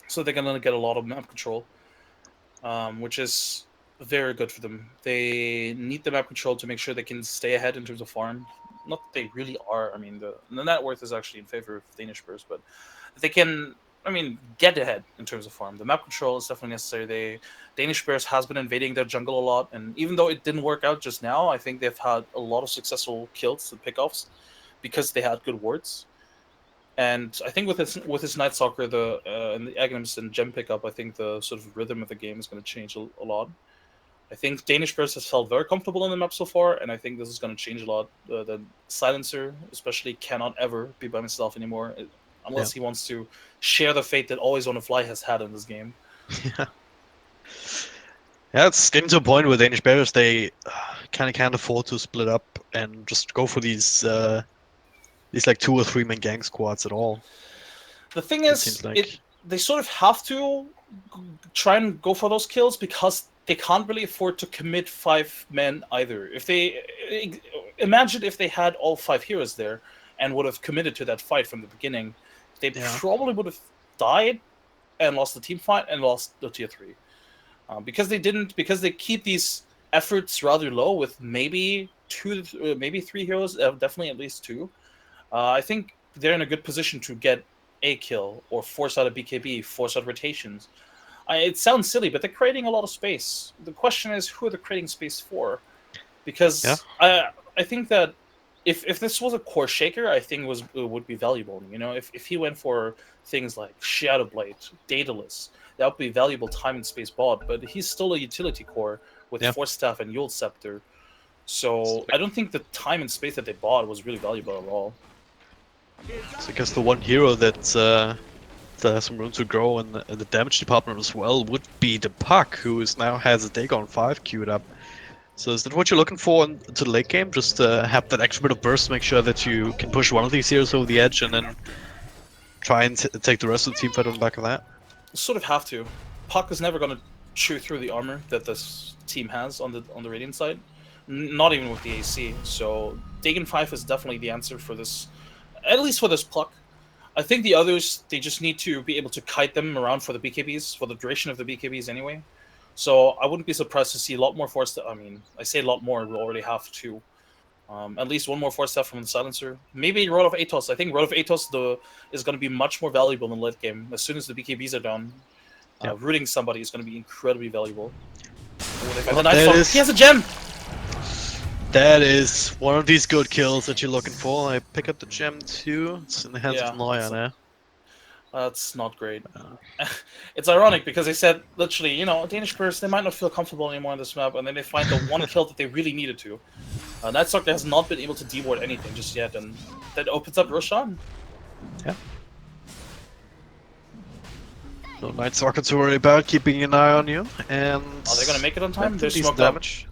so they're gonna get a lot of map control, which is very good for them. They need the map control to make sure they can stay ahead in terms of farm. Not that they really are. I mean, the net worth is actually in favor of Danish Spurs, but they can. I mean, get ahead in terms of farm. The map control is definitely necessary. Danish Bears has been invading their jungle a lot, and even though it didn't work out just now, I think they've had a lot of successful kills and pickoffs because they had good wards. And I think with his Night Stalker, and the Aghanims and gem pickup, I think the sort of rhythm of the game is going to change a lot. I think Danish Bears has felt very comfortable in the map so far, and I think this is going to change a lot. The Silencer, especially, cannot ever be by himself anymore, unless he wants to share the fate that Always Wanna Fly has had in this game. Yeah. Yeah, it's getting to a point where Danish Bears, they kind of can't afford to split up and just go for these like 2 or 3 man gang squads at all. The thing It is, seems like. they sort of have to try and go for those kills because they can't really afford to commit 5 men either. If they imagine if they had all 5 heroes there and would have committed to that fight from the beginning, they probably would have died and lost the team fight and lost the tier 3. Because they didn't, because they keep these efforts rather low with maybe 2, maybe 3 heroes, definitely at least 2. I think they're in a good position to get a kill or force out a BKB, force out rotations. It sounds silly, but they're creating a lot of space. The question is, who are they creating space for? Because I think that if this was a core shaker, I think it would be valuable. You know, if he went for things like Shadow Blade, Daedalus, that would be valuable time and space bot. But he's still a utility core with Force Staff and Yule Scepter. So I don't think the time and space that they bought was really valuable at all. So I guess the one hero that has some room to grow in the damage department as well would be the Puck, who now has a Dagon 5 queued up. So is that what you're looking for into the late game? Just have that extra bit of burst to make sure that you can push one of these heroes over the edge and then try and take the rest of the team fight on the back of that? Sort of have to. Puck is never going to chew through the armor that this team has on the Radiant side. Not even with the AC. So Dagon 5 is definitely the answer for this, at least for this Puck. I think the others, they just need to be able to kite them around for the BKBs, for the duration of the BKBs anyway. So I wouldn't be surprised to see a lot more Force Staff. I mean, I say a lot more, we already have 2. At least 1 more Force Staff from the Silencer. Maybe Rod of Atos. I think Rod of Atos is going to be much more valuable in late game. As soon as the BKBs are done, rooting somebody is going to be incredibly valuable. He has a gem! That is one of these good kills that you're looking for. I pick up the gem too. It's in the hands of Noya now. That's not great. It's ironic because they said, literally, you know, Danish Bears, they might not feel comfortable anymore on this map, and then they find the one kill that they really needed to. Night Stalker has not been able to deward anything just yet, and that opens up Roshan. Yeah. No Night Stalker to worry about, keeping an eye on you, and... Are they gonna make it on time? There's decent smoke damage.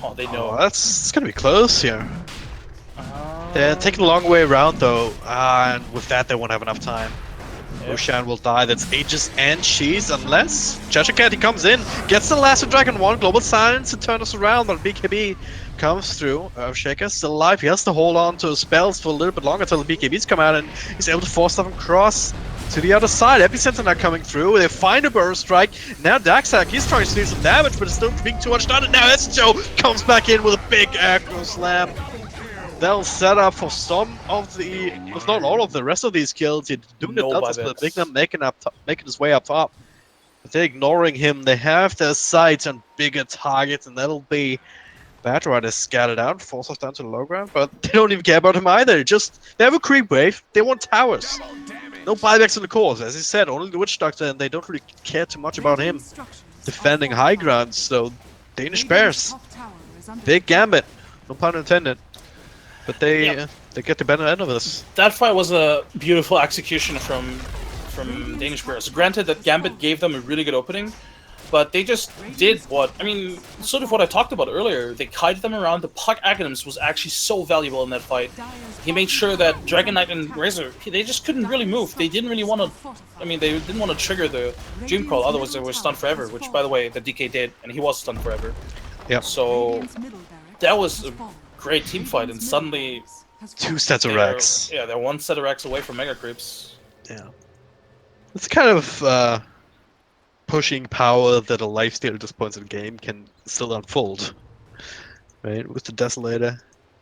Oh, they know. Oh, it's gonna be close here. They're taking a long way around though, and with that they won't have enough time. Roshan will die, that's Aegis and Cheese, unless Cheshire comes in, gets the last of Dragon 1, Global Silence to turn us around, but BKB comes through. Shaker's still alive, he has to hold on to his spells for a little bit longer until the BKBs come out, and he's able to force them across to the other side. Epicenter now coming through, they find a burst strike. Now Daxak, he's trying to do some damage, but it's still being too much done, and now Joe comes back in with a big aggro slam. They'll set up for some of the, if not all of the rest of these kills. He's doing the Delta split, Bigna making his way up top. But they're ignoring him. They have their sights on bigger targets, and that'll be Batrider scattered out, force us down to the low ground, but they don't even care about him either. They have a creep wave, they want towers. No buybacks in the cores, as he said, only the Witch Doctor, and they don't really care too much about him defending high ground. So Danish Bears, big Gambit, no pun intended. But they get the better end of this. That fight was a beautiful execution from Danish Bears. Granted that Gambit gave them a really good opening, But they just did what, I mean, sort of what I talked about earlier. They kited them around. The Puck Aghanims was actually so valuable in that fight. He made sure that Dragon Knight and Razor, they just couldn't really move. They didn't really want to, I mean, they didn't want to trigger the Dream Crawl, otherwise they were stunned forever, which, by the way, the DK did, and he was stunned forever. Yeah. So, that was a great team fight, and suddenly... 2 sets of racks. Yeah, they're 1 set of racks away from Mega Creeps. Yeah. It's kind of pushing power that a lifesteal at this point in the game can still unfold. Right? With the Desolator.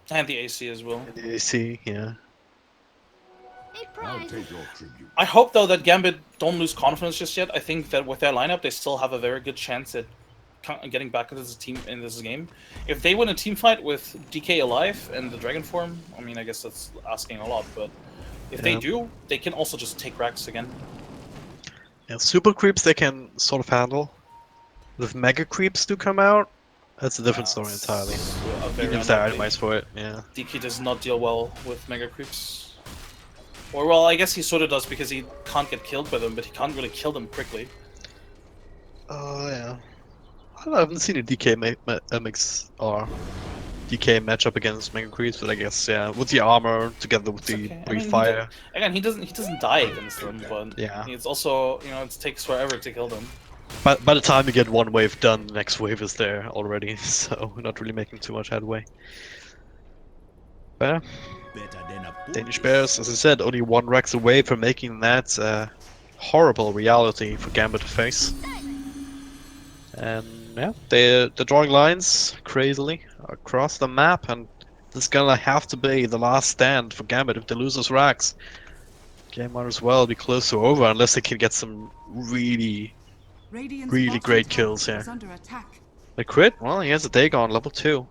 And the AC as well. And the AC, yeah. I'll take your tribute. I hope, though, that Gambit don't lose confidence just yet. I think that with their lineup, they still have a very good chance at getting back into this team in this game. If they win a team fight with DK alive and the Dragon form, I mean, I guess that's asking a lot, but if they do, they can also just take racks again. Yeah, super creeps they can sort of handle. If mega creeps do come out, that's a different story entirely. Even if they're itemized for it, yeah. DK does not deal well with mega creeps. Or, well, I guess he sort of does because he can't get killed by them, but he can't really kill them quickly. Oh, yeah. I haven't seen a DK mix or DK matchup against Mega Creeps, but I guess, yeah, with the armor together with the fire. Again, he doesn't die against them, but yeah, it's also, you know, it takes forever to kill them. But by the time you get one wave done, the next wave is there already, so we're not really making too much headway. But Danish Bears, as I said, only 1 Rex away from making that horrible reality for Gambit to face. And yeah, they're drawing lines crazily across the map, and this is gonna have to be the last stand for Gambit. If they lose those racks, game might as well be close to over unless they can get some really great kills here. The crit? Well, he has a Dagon, level 2.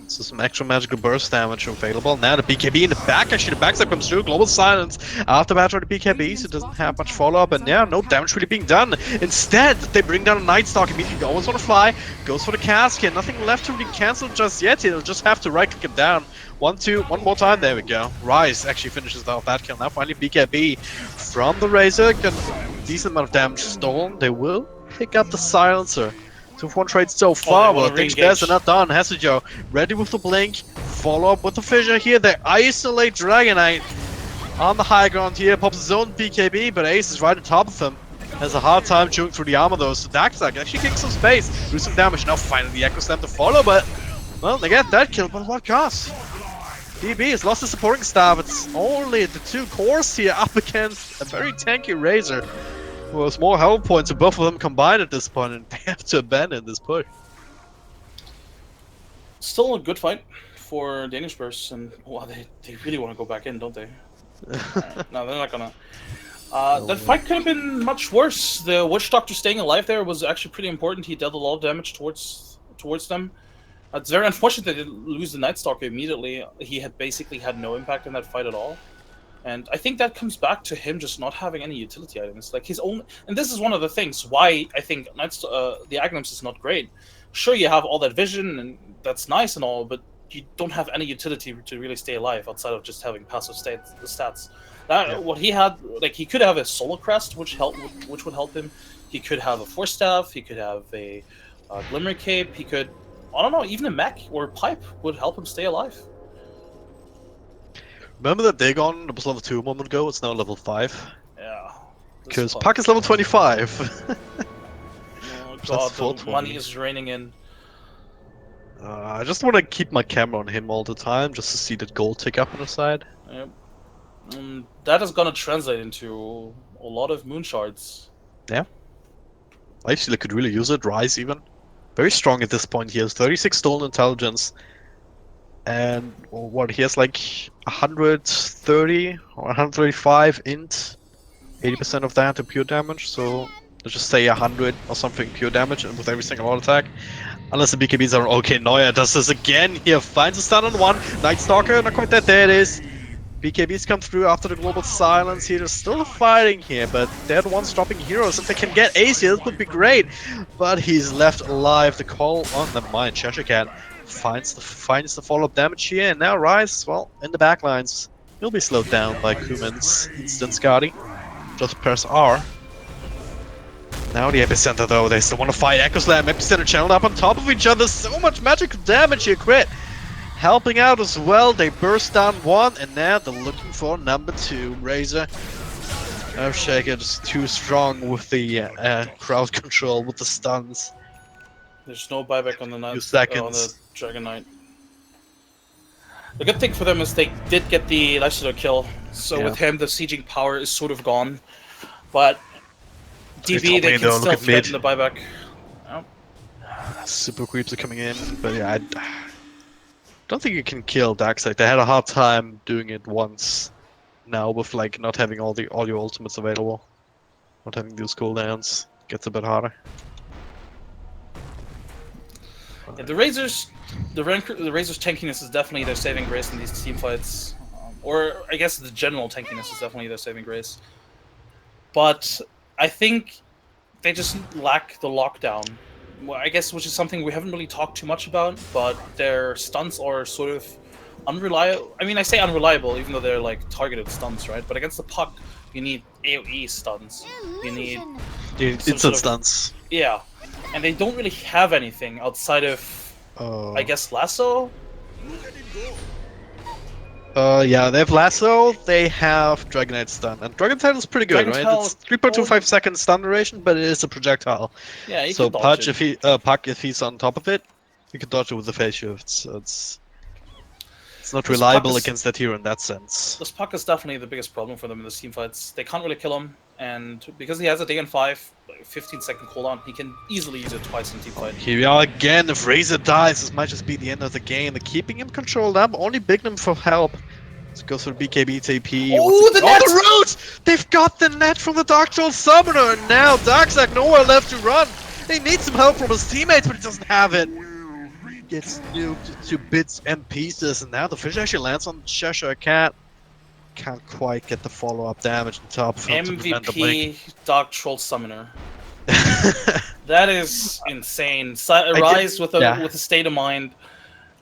So some extra magical burst damage available. Now the BKB in the back, actually the backside comes through. Global silence after battle the BKB, so it doesn't have much follow-up, and yeah, no damage really being done. Instead, they bring down a Night Stalker, immediately always want to fly, goes for the cask here. Nothing left to really cancel just yet, he'll just have to right-click him down. 1, 2, one more time, there we go. Rise actually finishes off that kill. Now finally BKB from the Razor, got a decent amount of damage stolen. They will pick up the silencer. 2-1 trade so far, but Danish Bears are not done. Hesijo ready with the blink, follow up with the fissure here. They isolate Dragon Knight on the high ground here, pops his own BKB, but Ace is right on top of him. Has a hard time chewing through the armor though, so Darkseid actually kicks some space, do some damage. Now finally the Echo Slam to follow, but well, they get that kill, but what cost? DB has lost his supporting staff. It's only the 2 cores here up against a very tanky Razor. Well, it's more health points and both of them combined at this point, and they have to abandon this push. Still a good fight for Danish Bears, and well, they really want to go back in, don't they? No, they're not gonna. That fight could have been much worse. The Witch Doctor staying alive there was actually pretty important. He dealt a lot of damage towards them. It's very unfortunate they didn't lose the Night Stalker immediately. He had basically had no impact in that fight at all. And I think that comes back to him just not having any utility items. Like his own, and this is one of the things why I think the Aghanims is not great. Sure, you have all that vision, and that's nice and all, but you don't have any utility to really stay alive outside of just having passive stats. What he had, like he could have a Solar Crest, which would help him. He could have a Force Staff. He could have a Glimmer Cape. He could, I don't know, even a mech or a pipe would help him stay alive. Remember that Dagon that was level 2 a moment ago? It's now level 5. Yeah. Because Puck is level 25. Oh god, the money is raining in. I just want to keep my camera on him all the time, just to see that gold tick up on the side. Yep. That is gonna translate into a lot of moon shards. Yeah. Actually, I could really use it. Rise even. Very strong at this point. He has 36 stolen intelligence. And what, he has like 130 or 135 int, 80% of that to pure damage, so let's just say 100 or something pure damage and with every single auto attack. Unless the BKBs are okay. Neuer does this again here, finds a stun on 1. Night Stalker, not quite that, there it is. BKBs come through after the global silence here. They're still fighting here, but they're the ones dropping heroes. If they can get Ace here, this would be great. But he's left alive. The call on the mind. Cheshire Cat finds the follow-up damage here, and now Rise, well, in the backlines. He'll be slowed down by Kuman's instant Scotty. Just press R. Now the epicenter though, they still want to fight. Echo Slam, epicenter channeled up on top of each other. So much magical damage here, Crit. Helping out as well. They burst down one, and now they're looking for number 2. Razor. Earthshaker just too strong with the crowd control, with the stuns. There's no buyback on the Few on seconds. the Dragon Knight. The good thing for them is they did get the lifestealer kill, so Yeah. with him the sieging power is sort of gone. But He's DB, they top lane, can though, still look at mid. threaten the buyback. Oh. Super creeps are coming in, but yeah, I don't think you can kill Darkseid. They had a hard time doing it once. Now with like not having all your ultimates available, not having those cooldowns, gets a bit harder. Yeah, the Razors tankiness is definitely their saving grace in these team fights, or I guess the general tankiness is definitely their saving grace. But I think they just lack the lockdown. Well, I guess which is something we haven't really talked too much about, but their stunts are sort of unreliable. I mean, I say unreliable, even though they're like targeted stunts, right? But against the puck, you need AoE stuns. You need Instant sort of- stunts. yeah, and they don't really have anything outside of I guess lasso. Yeah, they have Lasso, they have Dragonite Stun, and Dragonite is pretty good, right? Dragontail- It's 3.25 second stun duration, but it is a projectile. Yeah, you So can dodge Pudge, it. Puck, if he's on top of it, you can dodge it with the phase shift. So it's not This reliable Puck is- against that hero in that sense. This puck is definitely the biggest problem for them in the team fights. They can't really kill him, and because he has a DN5, 15-second cooldown, he can easily use it twice in team fight. Here we are again. If Razor dies, this might just be the end of the game. They're keeping him controlled up, only begging him for help. So goes for the BKB TP. Oh, the net! the root! They've got the net from the Dark Troll Summoner, and now Darkseid nowhere left to run. He needs some help from his teammates, but he doesn't have it. Gets nuked to bits and pieces, and now the fish actually lands on Cheshire Cat. Can't quite get the follow-up damage on top of him to prevent the blink. MVP Dark Troll Summoner. That is insane. Rise with a state of mind.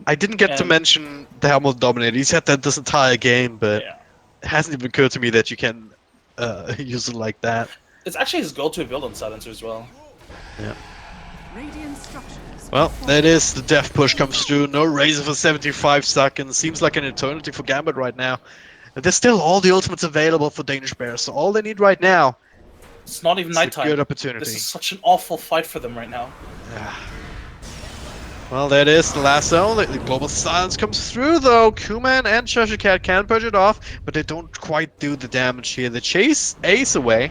I didn't get to And- mention the Helmut Dominator. He's had that this entire game, but Yeah. it hasn't even occurred to me that you can use it like that. It's actually his go-to build on Silencer as well. Radiant structures. Well, that is the death push comes through. No Razor for 75 seconds. Seems like an eternity for Gambit right now. And there's still all the ultimates available for Danish Bears, so all they need right now It's not even is a nighttime. good opportunity. This is such an awful fight for them right now. Well, that is the last zone. The global silence comes through, though. Kuman and Cheshire Cat can purge it off, but they don't quite do the damage here. They chase Ace away.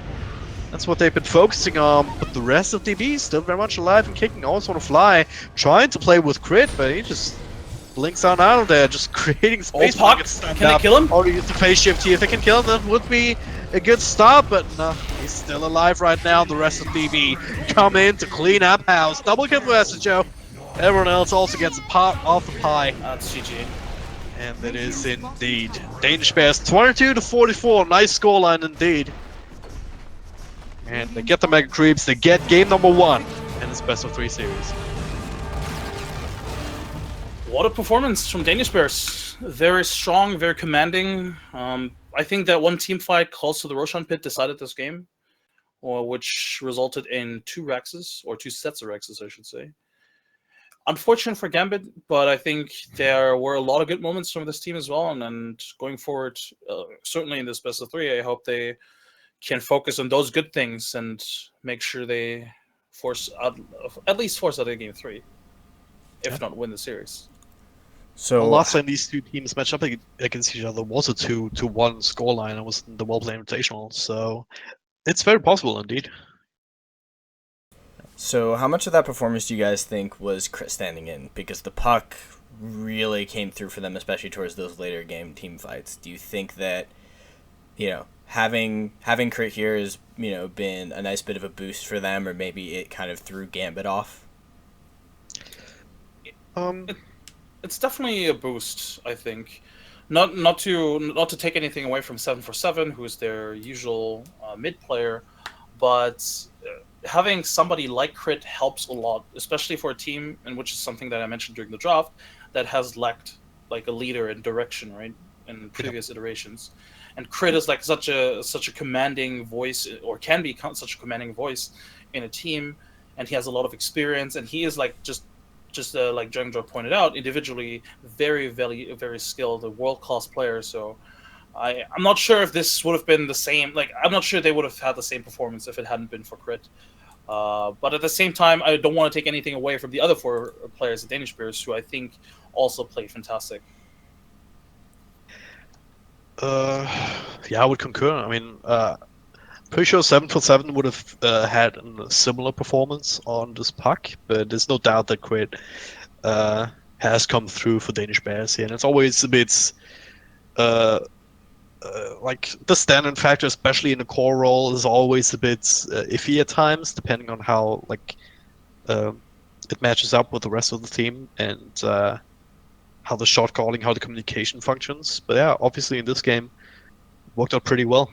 That's what they've been focusing on, but the rest of DB is still very much alive and kicking. Also on a fly, trying to play with Crit, but he just blinks on out of there, just creating space. Puck, Gets stunned can they up. kill him? Or use the phase shift here. If they can kill him, that would be a good start, but no, he's still alive right now. The rest of DB come in to clean up house. Double kill for SHO. Everyone else also gets a part of the pie. That's GG. And that is indeed Danish Bears 22-44. Nice scoreline indeed. And they get the Mega Creeps, they get game number 1 in this best of 3 series. What a performance from Danish Bears. Very strong, very commanding. I think that one team fight close to the Roshan pit decided this game, which resulted in 2 Rexes, or 2 sets of Rexes, I should say. Unfortunate for Gambit, but I think there were a lot of good moments from this team as well. And going forward, certainly in this best of 3, I hope they can focus on those good things and make sure they at least force out of game 3, if not win the series. So Last time these two teams matched up against each other was a 2-1 scoreline. It was the Well Play Invitational, so it's very possible indeed. So how much of that performance do you guys think was Crit standing in? Because the puck really came through for them, especially towards those later game team fights. Do you think that, having Crit here has, been a nice bit of a boost for them, or maybe it kind of threw Gambit off? It's definitely a boost, I think. Not to take anything away from 747, who is their usual mid player, but having somebody like Crit helps a lot, especially for a team, and which is something that I mentioned during the draft, that has lacked like a leader and direction, right, in previous iterations. and Crit is like such a commanding voice, or can be such a commanding voice in a team, and he has a lot of experience, and he is like just like Dragonjar pointed out, individually very skilled, a world-class player. So I'm not sure if this would have been the same. Like, I'm not sure they would have had the same performance if it hadn't been for Crit. But at the same time, I don't want to take anything away from the other 4 players, the Danish Bears, who I think also played fantastic. Yeah, I would concur. I mean, pretty sure 747 would have had a similar performance on this puck, but there's no doubt that Crit has come through for Danish Bears here, and it's always a bit like the standard factor, especially in the core role, is always a bit iffy at times, depending on how it matches up with the rest of the team and how the shot calling, how the communication functions. But yeah, obviously in this game, worked out pretty well.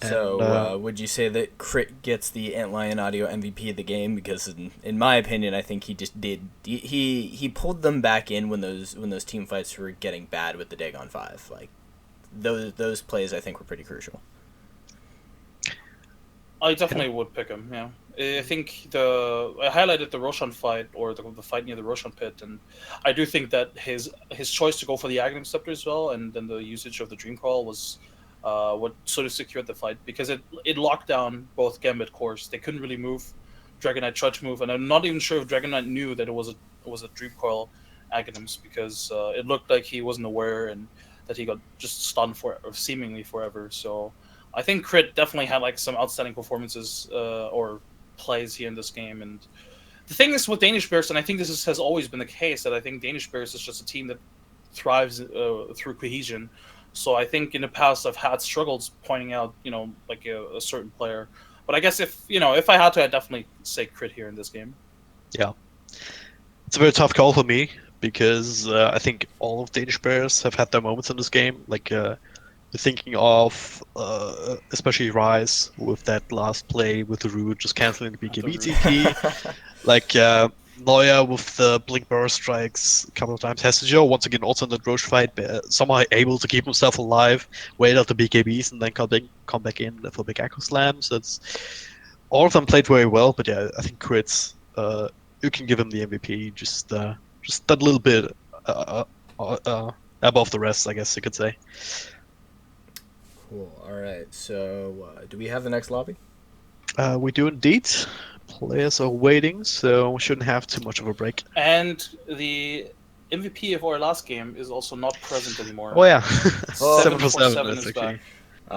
So, And, would you say that Crit gets the Antlion Audio MVP of the game? Because, in my opinion, I think he just did. He pulled them back in when those team fights were getting bad with the Dagon 5. Like, those plays, I think, were pretty crucial. I definitely would pick him. Yeah, I think I highlighted the Roshan fight, or the fight near the Roshan pit, and I do think that his choice to go for the Aghanim Scepter as well, and then the usage of the Dream Call was what sort of secured the fight, because it locked down both Gambit cores. They couldn't really move. Dragon Knight tried to move, and I'm not even sure if Dragon Knight knew that it was a Dream Coil Aghanims, because it looked like he wasn't aware, and that he got just stunned for seemingly forever. So I think Crit definitely had like some outstanding performances or plays here in this game. And the thing is with Danish Bears, and I think this has always been the case, that I think Danish Bears is just a team that thrives through cohesion. So I think in the past I've had struggles pointing out, like a certain player. But I guess if I had to, I'd definitely say Crit here in this game. Yeah, it's a very tough call for me, because I think all of Danish Bears have had their moments in this game. Like, thinking of especially Rise with that last play with the Root just canceling the BKB TP. Like, Neuer with the Blink Burst strikes a couple of times. Hesijo, once again, also in the Roche fight, somehow able to keep himself alive, wait out the BKBs, and then come back in for big Echo Slams. All of them played very well, but yeah, I think Crits, you can give him the MVP, just that little bit above the rest, I guess you could say. Cool. All right. So, do we have the next lobby? We do indeed. Players are waiting, so we shouldn't have too much of a break. And the MVP of our last game is also not present anymore. Oh yeah, 747 is back.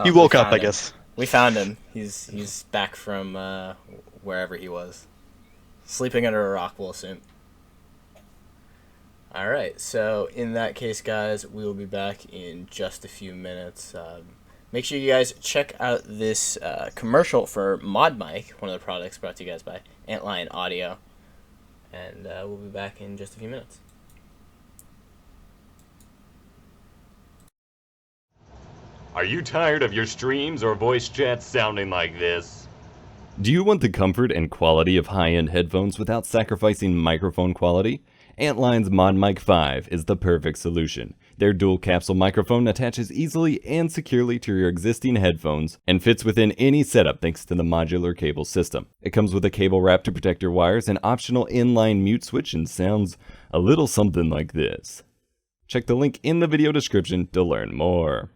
He woke up, I guess. We found him. He's back from wherever he was, sleeping under a rock, we'll assume. All right. So in that case, guys, we will be back in just a few minutes. Make sure you guys check out this commercial for Mod Mic, one of the products brought to you guys by Antlion Audio. And we'll be back in just a few minutes. Are you tired of your streams or voice chats sounding like this? Do you want the comfort and quality of high-end headphones without sacrificing microphone quality? Antlion's Mod Mic 5 is the perfect solution. Their dual capsule microphone attaches easily and securely to your existing headphones and fits within any setup thanks to the modular cable system. It comes with a cable wrap to protect your wires, an optional inline mute switch, and sounds a little something like this. Check the link in the video description to learn more.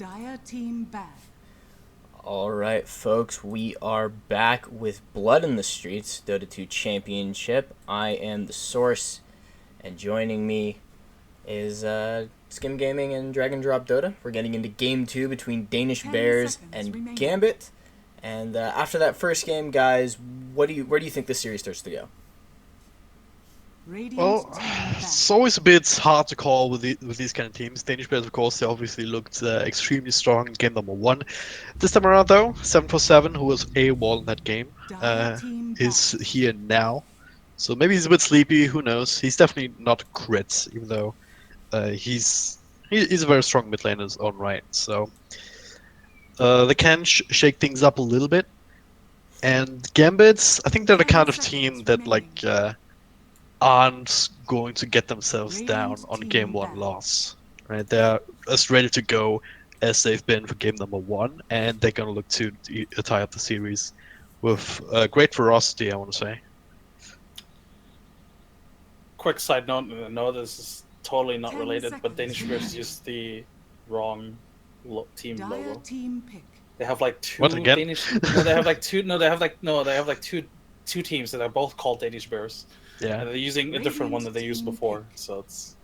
Dire team ban. Alright, folks, we are back with Blood in the Streets, Dota 2 Championship. I am the Source, and joining me is Skim Gaming and Drag and Drop Dota. We're getting into Game 2 between Danish 10 Bears seconds and remaining. Gambit. And after that first game, guys, where do you think this series starts to go? Radiant Well, team ban. it's always a bit hard to call with these kind of teams. Danish players, of course, they obviously looked extremely strong in game number 1. This time around, though, 747, who was AWOL in that game, Dire team is ban. here now. So maybe he's a bit sleepy. Who knows? He's definitely not crit, even though he's a very strong mid lane in his own right. So they can shake things up a little bit. And Gambits, I think they're the 10 kind of seconds team that like aren't going to get themselves down Radiant on team game 1 ban. loss. Right? They're as ready to go as they've been for game number 1, and they're gonna look to tie up the series with great ferocity, I want to say. Quick side note: no, this is totally not 10 related, but seconds Danish remaining. Bears used the wrong team Dire logo. team pick. They have like two What, again? Danish. No, they have like two. No, they have like two teams that are both called Danish Bears, Yeah. and they're using a different one that they used Radiant before. team So it's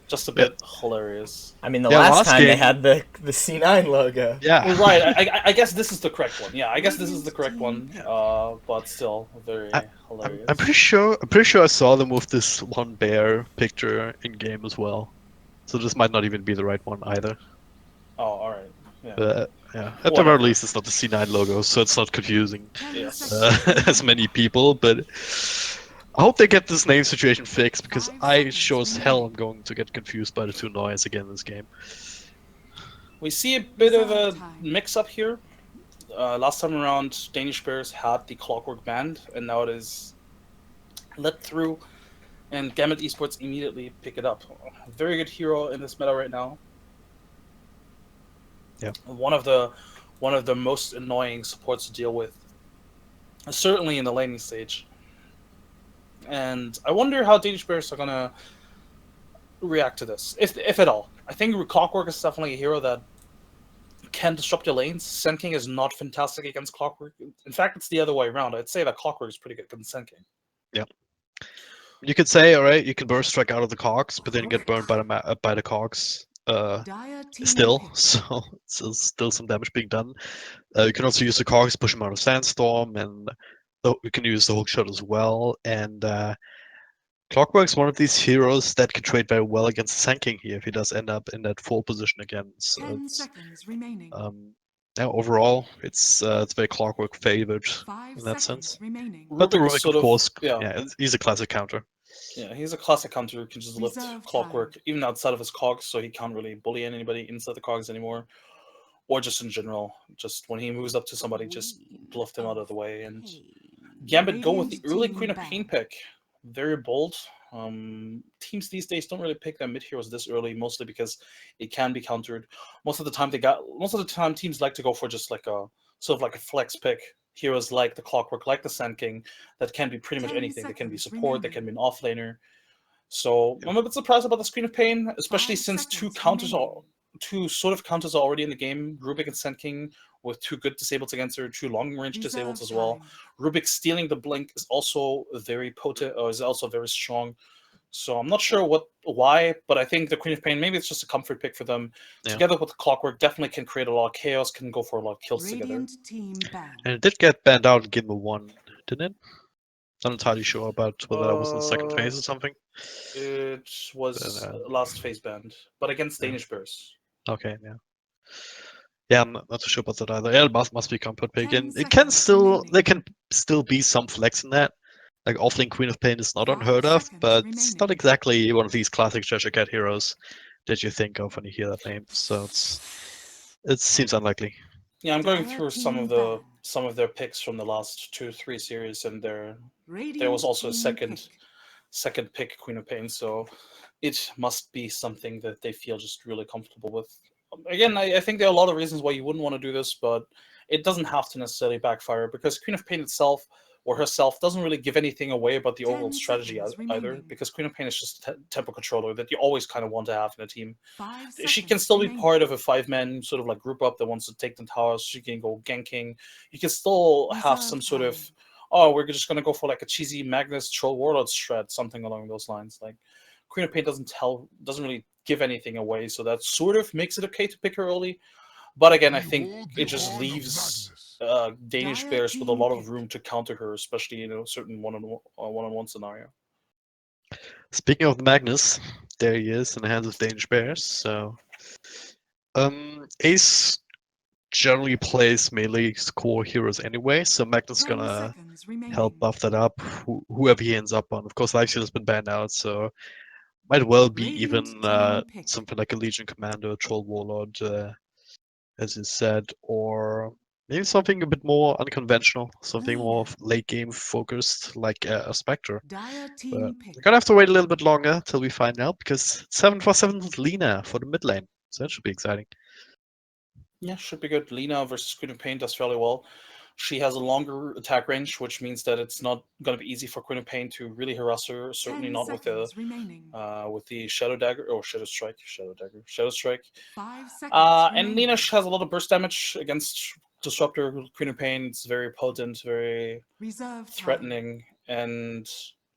just a bit hilarious. I mean, the Yeah, last last time they game- had the C9 logo. Yeah. Well, right. I guess this is the correct one. Yeah, I guess this is the correct one. But still very hilarious. I'm pretty sure I saw them with this one bear picture in game as well. So this might not even be the right one either. Oh, all right. Yeah. But yeah, at the Whatever. very least, it's not the C9 logo, so it's not confusing 10 Yes. seconds as many people. But I hope they get this name situation fixed, because 5 I seconds sure as hell remaining. am going to get confused by the two noise again in this game. We see a bit of a Reserve time. mix-up here. Last time around, Danish Bears had the Clockwork banned, and now it is let through, and Gambit Esports immediately pick it up. Very good hero in this meta right now. Yeah. One of the most annoying supports to deal with, certainly in the laning stage. And I wonder how Danish Bears are gonna react to this, if at all. I think Clockwork is definitely a hero that can disrupt your lanes. Sand King is not fantastic against Clockwork. In fact, it's the other way around. I'd say that Clockwork is pretty good against Sand King. You could say, all right, you can burst strike out of the cogs, but then you get burned by the cogs. Dire team Still, pick. so still some damage being done. You can also use the cogs to push him out of Sandstorm, and you can use the hook shot as well. And Clockwork's one of these heroes that can trade very well against Sand King here if he does end up in that 4 position again. So 10 it's, seconds remaining. yeah, overall, it's very Clockwork favored 5 in that seconds sense. remaining. But the Rubik is Rubik, sort of course, yeah. he's a classic counter. Yeah, he's a classic counter who can just lift Reserve Clockwork even outside of his cogs, so he can't really bully anybody inside the cogs anymore, or just in general. Just when he moves up to somebody, just lift him out of the way. And Gambit go with the Radiant early team Queen of ban. Pain pick. Very bold. Teams these days don't really pick their mid heroes this early, mostly because it can be countered. Most of the time teams like to go for just like a sort of like a flex pick. Heroes like the Clockwork, like the Sand King, that can be pretty much 10 anything. They can be seconds support, they remaining. can be an offlaner. So I'm a bit surprised about the Screen of Pain, especially 5 since seconds remaining. two sort of counters are already in the game. Rubik and Sand King with 2 good disables against her, 2 long range disables as well. Time. Rubik stealing the blink is also very potent, or is also very strong. So I'm not sure why, but I think the Queen of Pain, maybe it's just a comfort pick for them. Yeah. Together with the Clockwork, definitely can create a lot of chaos, can go for a lot of kills together. Radiant team ban. And it did get banned out in game 1, didn't it? Not entirely sure about whether that was in the second phase or something. It was last phase banned, but against Yeah. Danish Bears. Okay, yeah. Yeah, I'm not too sure about that either. Yeah, it must be comfort pick, 10 and it can seconds still remaining. there can still be some flex in that. Like offlane Queen of Pain is not 5 unheard of, seconds but it's not remaining. exactly one of these classic Cheshire Cat heroes that you think of when you hear that name. So it seems unlikely. Yeah, I'm going Dire through team ban. some of their picks from the last 2-3 series, and there Radiant was also a team second pick Queen of Pain, so it must be something that they feel just really comfortable with. Again, I think there are a lot of reasons why you wouldn't want to do this, but it doesn't have to necessarily backfire, because Queen of Pain itself, or herself doesn't really give anything away about the 10 overall strategy seconds either, remaining. because Queen of Pain is just a tempo controller that you always kind of want to have in a team. 5 She can seconds still be remaining. part of a 5-man sort of like group up that wants to take the towers. She can go ganking. You can still have some Reserve sort time. of, oh, we're just gonna go for like a cheesy Magnus Troll Warlord strat, something along those lines. Like Queen of Pain doesn't really give anything away, so that sort of makes it okay to pick her early. But again, I think Behold the it just horn of leaves Magnus. Danish Dire players with a team lot of pick. room to counter her, especially in a certain one-on-one scenario. Speaking of Magnus, there he is in the hands of Danish Bears. So, Ace generally plays melee core heroes anyway, so Magnus 10 gonna seconds remaining. help buff that up, whoever he ends up on. Of course, Life Shield has been banned out, so might well be Radiant even team pick. something like a Legion Commander, Troll Warlord, as you said, or maybe something a bit more unconventional, something more late game focused, like a Spectre. Dire But team pick. we're gonna have to wait a little bit longer till we find out, because 747 is Lina for the mid lane, so that should be exciting. Yeah, should be good. Lina versus Queen of Pain does fairly well. She has a longer attack range, which means that it's not going to be easy for Queen of Pain to really harass her. Certainly 10 not seconds remaining. with the Shadow Dagger or Shadow Strike, Shadow Strike. 5 seconds And remaining. Lina has a lot of burst damage against Disruptor. Queen of Pain. It's very potent, very Reserve time. threatening, and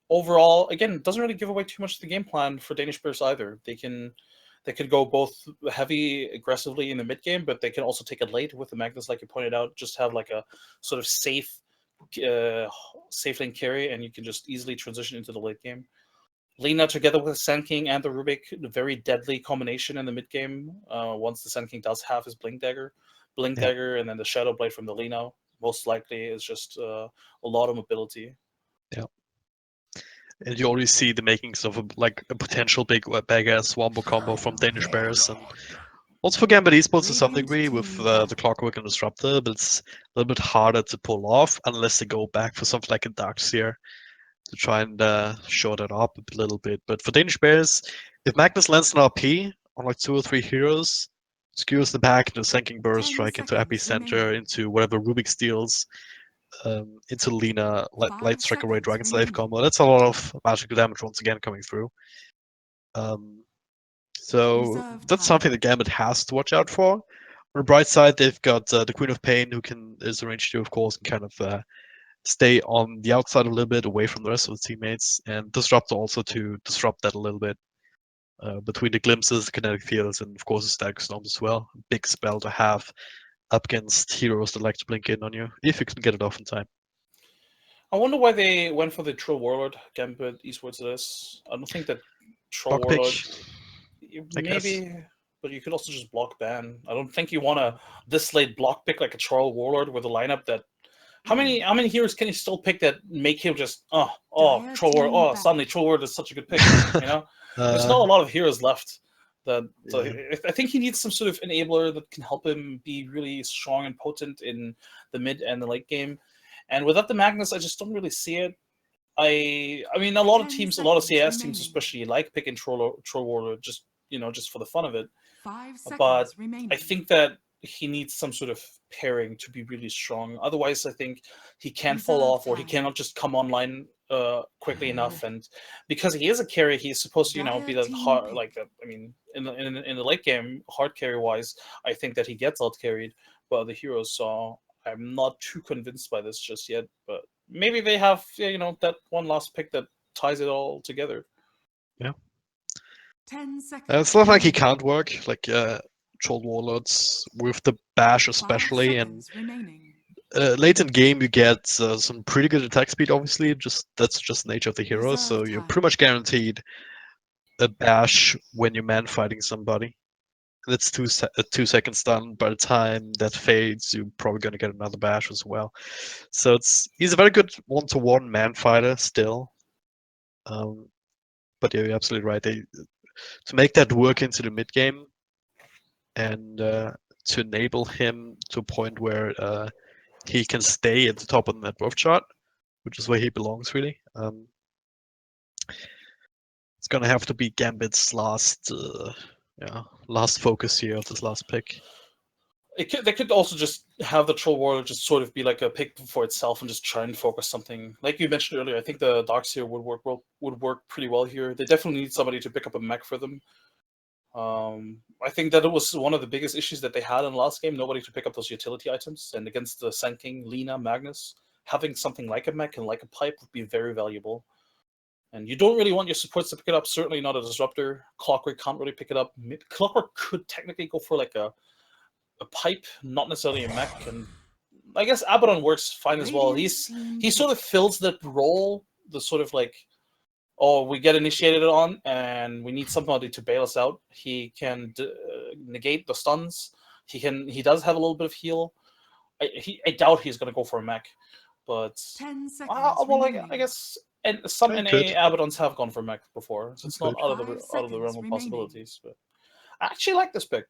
overall, again, it doesn't really give away too much of the game plan for Danish players either. They could go both heavy aggressively in the mid game, but they can also take it late with the Magnus, like you pointed out. Just have like a sort of safe lane carry, and you can just easily transition into the late game. Lina together with the Sand King and the Rubik, a very deadly combination in the mid game. Once the Sand King does have his Blink Dagger, and then the Shadow Blade from the Lina, most likely is just a lot of mobility. Yeah. And you already see the makings of a potential big ass Wombo combo from Danish Bears, and also for Gambit Esports to some Radiant degree with team the back. Clockwork and Disruptor, but it's a little bit harder to pull off unless they go back for something like a Darkseer to try and short it up a little bit. But for Danish Bears, if Magnus lands an RP on like 2 or 3 heroes, skews the back into Sinking Burst 10 Strike, into seconds Epicenter, remaining. into whatever Rubik steals, into Lina, Light 5 Strike Array seconds Dragon Slave remaining. combo. That's a lot of magical damage once again coming through. So Reserve that's time. something that Gambit has to watch out for. On the bright side, they've got the Queen of Pain, who is range 2, of course, and kind of stay on the outside a little bit, away from the rest of the teammates, and Disruptor also to disrupt that a little bit. Between the glimpses, the kinetic fields, and of course the Static Storm as well. Big spell to have up against heroes that like to blink in on you, if you can get it off in time. I wonder why they went for the Troll Warlord Gambit Esports this. I don't think that Troll Block pick, Warlord I guess. maybe, but you could also just block ban. I don't think you want to this late block pick like a Troll Warlord with a lineup that. How many heroes can you still pick that make him just Dire Troll Warlord? team Oh, back. suddenly Troll Warlord is such a good pick. You know, there's not a Uh, lot of heroes left. That so Yeah. I think he needs some sort of enabler that can help him be really strong and potent in the mid and the late game. And without the Magnus, I just don't really see it. I mean, a lot of 10 teams, a lot of CS seconds teams, remaining. especially like picking Troll Warlord just just for the fun of it. 5 But seconds remaining. I think that he needs some sort of pairing to be really strong. Otherwise, I think he can fall Reserve off, or he time. cannot just come online quickly enough. And because he is a carry, he's supposed to be Dire that team hard. pick. Like I mean, in the late game, hard carry wise, I think that he gets out carried by other heroes. So I'm not too convinced by this just yet. But maybe they have that one last pick that ties it all together. 10 seconds it's not like he remaining. can't work, like Troll Warlords with the bash 5 especially, and seconds remaining. late in game you get some pretty good attack speed. Obviously, that's just the nature of the hero. Reserve So you're time. pretty much guaranteed a bash when you're man fighting somebody. That's 2 second stun. By the time that fades, you're probably gonna get another bash as well. So he's a very good one-to-one man fighter still. But yeah, you're absolutely right. To make that work into the mid game and to enable him to a point where he can stay at the top of the net worth chart, which is where he belongs really. It's gonna have to be Gambit's last focus here of this last pick. They could also just have the Troll Warrior just sort of be like a pick for itself and just try and focus something. Like you mentioned earlier, I think the Darkseer would work pretty well here. They definitely need somebody to pick up a mech for them. I think that it was one of the biggest issues that they had in the last game. Nobody to pick up those utility items, and against the Sand King, Lina, Magnus, having something like a mech and like a pipe would be very valuable. And you don't really want your supports to pick it up. Certainly not a disruptor. Clockwork can't really pick it up. Clockwork could technically go for like a pipe, not necessarily a mech, and I guess Abaddon works fine as well. He sort of fills that role, the sort of like, oh, we get initiated on, and we need somebody to bail us out. He can negate the stuns. He does have a little bit of heal. I doubt he's gonna go for a mech, but 10 seconds. well, I remaining. guess and some I NA could. Abaddons have gone for mech before, so it's not Could. out of 5 the realm of seconds possibilities. But I actually like this pick.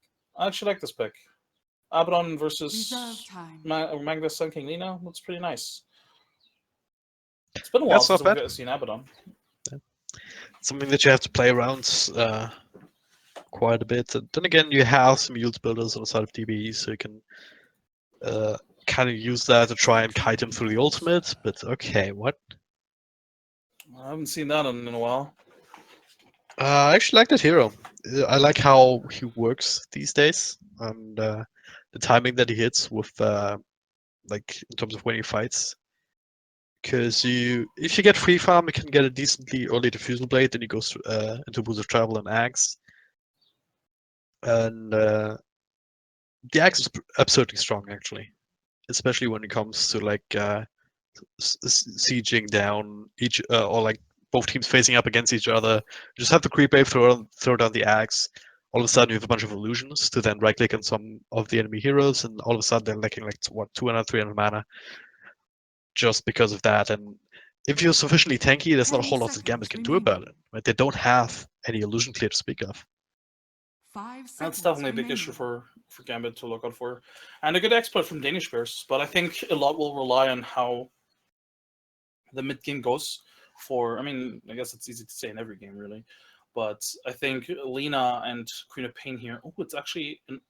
Abaddon versus Reserve time. Magnus Sun King Lina. That's pretty nice. It's been a while That's since not we've bad. seen Abaddon. Something that you have to play around quite a bit. And then again, you have some yield builders on the side of DB, so you can kind of use that to try and kite him through the ultimate. But okay, what? I haven't seen that in a while. I actually like that hero. I like how he works these days, and the timing that he hits with, like in terms of when he fights. Because if you get free farm, you can get a decently early diffusal blade, then he goes into Boots of Travel and Axe. And the Axe is absurdly strong, actually, especially when it comes to like sieging down each or like both teams facing up against each other. Just have the creep wave, throw down the Axe. All of a sudden, you have a bunch of illusions to then right click on some of the enemy heroes, and all of a sudden they're lacking like 200, 300 mana just because of that. And if you're sufficiently tanky, there's not a 10 whole lot that Gambit can do about it. Right? They don't have any illusion clear to speak of. 5 seconds. That's definitely a big issue for Gambit to look out for. And a good exploit from Danish Bears, but I think a lot will rely on how the mid game goes for, I mean, I guess it's easy to say in every game, really. But I think Lina and Queen of Pain here, oh, it's actually an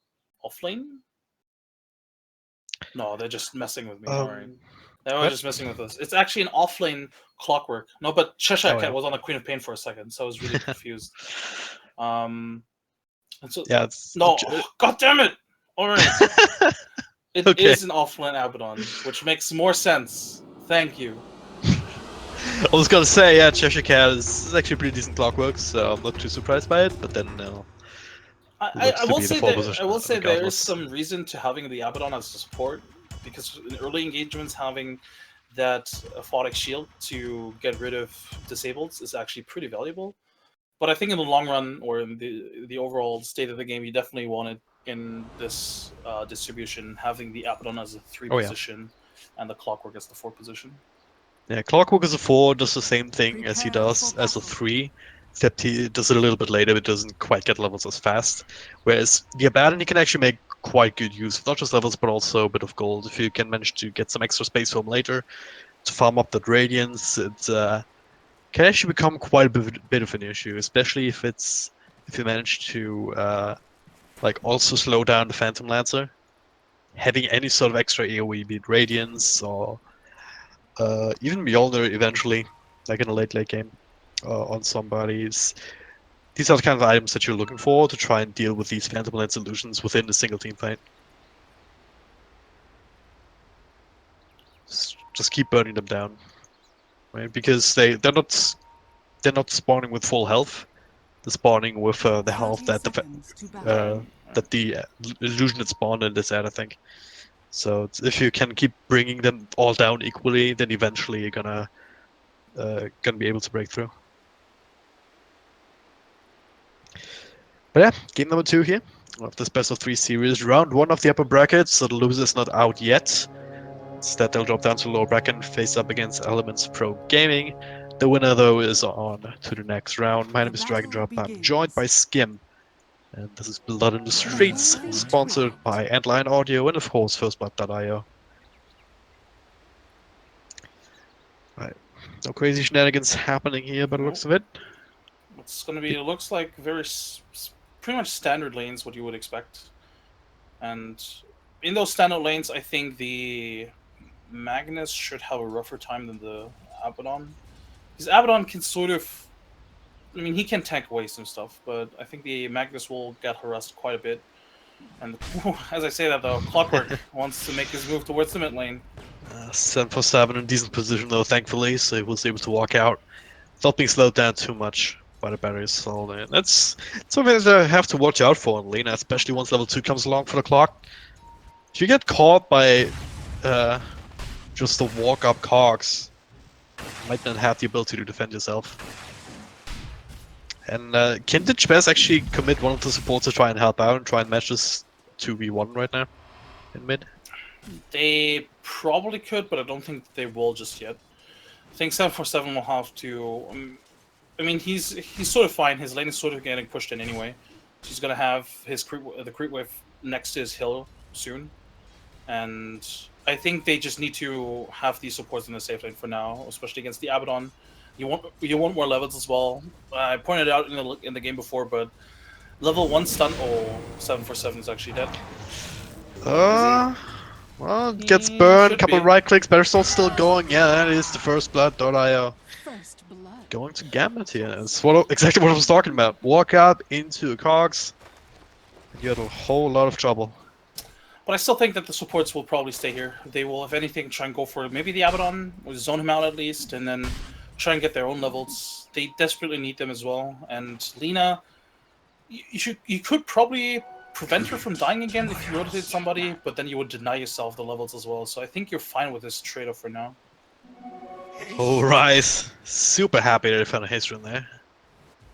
offlane? No, they're just messing with me, alright. They were just messing with us. It's actually an offlane Clockwork. No, but Cheshire Cat was on the Queen of Pain for a second, so I was really confused. And so, Yeah. no, god damn it! Alright. It Okay. is an offlane Abaddon, which makes more sense. Thank you. I was gonna say, yeah, Cheshire Cat is actually pretty decent Clockwork, so I'm not too surprised by it. But then, I will say there is regardless. some reason to having the Abaddon as a support, because in early engagements having that aphotic shield to get rid of disables is actually pretty valuable. But I think in the long run, or in the overall state of the game, you definitely want it in this distribution, having the Abaddon as a 3 position and the Clockwork as the 4 position. Yeah, Clockwork as a 4 does the same thing as he does as a 3, except he does it a little bit later, but doesn't quite get levels as fast. Whereas the Abaddon, you can actually make quite good use of not just levels, but also a bit of gold. If you can manage to get some extra space for him later to farm up that Radiance, it can actually become quite a bit of an issue, especially if you manage to like also slow down the Phantom Lancer. Having any sort of extra AoE, be it Radiance or even Mjolnir eventually, like in a late game, on somebody's. These are the kind of items that you're looking for to try and deal with these Phantom Lance illusions within the single team fight. Just keep burning them down, right? Because they're not spawning with full health. They're spawning with the health that the illusion had spawned in this ad, I think. So if you can keep bringing them all down equally, then eventually you're gonna be able to break through. But yeah, game number 2 here of this best of 3 series. Round 1 of the upper bracket, so the loser's not out yet. Instead, they'll drop down to the lower bracket and face up against Elements Pro Gaming. The winner, though, is on to the next round. My name is Dragon Drop. I'm joined by Skim. And this is Blood in the Streets, sponsored by Antlion Audio and, of course, FirstBlood.io. Right. No crazy shenanigans happening here by the looks of it. It's going to be, it looks like pretty much standard lanes, what you would expect. And in those standout lanes, I think the Magnus should have a rougher time than the Abaddon. Because Abaddon can sort of, I mean, he can tank away some stuff, but I think the Magnus will get harassed quite a bit. And as I say that though, Clockwork wants to make his move towards the mid lane. 747 in decent position though, thankfully, so he was able to walk out without being slowed down too much by the batteries. So that's something that I have to watch out for in Lena, especially once level 2 comes along for the clock. If you get caught by just the walk-up cogs, you might not have the ability to defend yourself. And can the Chess actually commit one of the supports to try and help out and try and match this 2v1 right now in mid? They probably could, but I don't think they will just yet. I think 747 will have to. I mean, he's sort of fine. His lane is sort of getting pushed in anyway. He's gonna have his the creep wave next to his hill soon, and I think they just need to have these supports in the safe lane for now, especially against the Abaddon. You want more levels as well. I pointed out in the game before, but level 1 stun. Oh, 747 is actually dead. Well, gets burned, couple right clicks, better still going. Yeah, that is the first blood.io. First blood. Going to Gambit here. That's exactly what I was talking about. Walk up into a cogs, and you had a whole lot of trouble. But I still think that the supports will probably stay here. They will, if anything, try and go for maybe the Abaddon, or zone him out at least, and then try and get their own levels. They desperately need them as well. And Lena, you could probably prevent her from dying again if you rotate somebody, but then you would deny yourself the levels as well. So I think you're fine with this trade-off for now. Oh, Rise. Super happy that I found a history in there.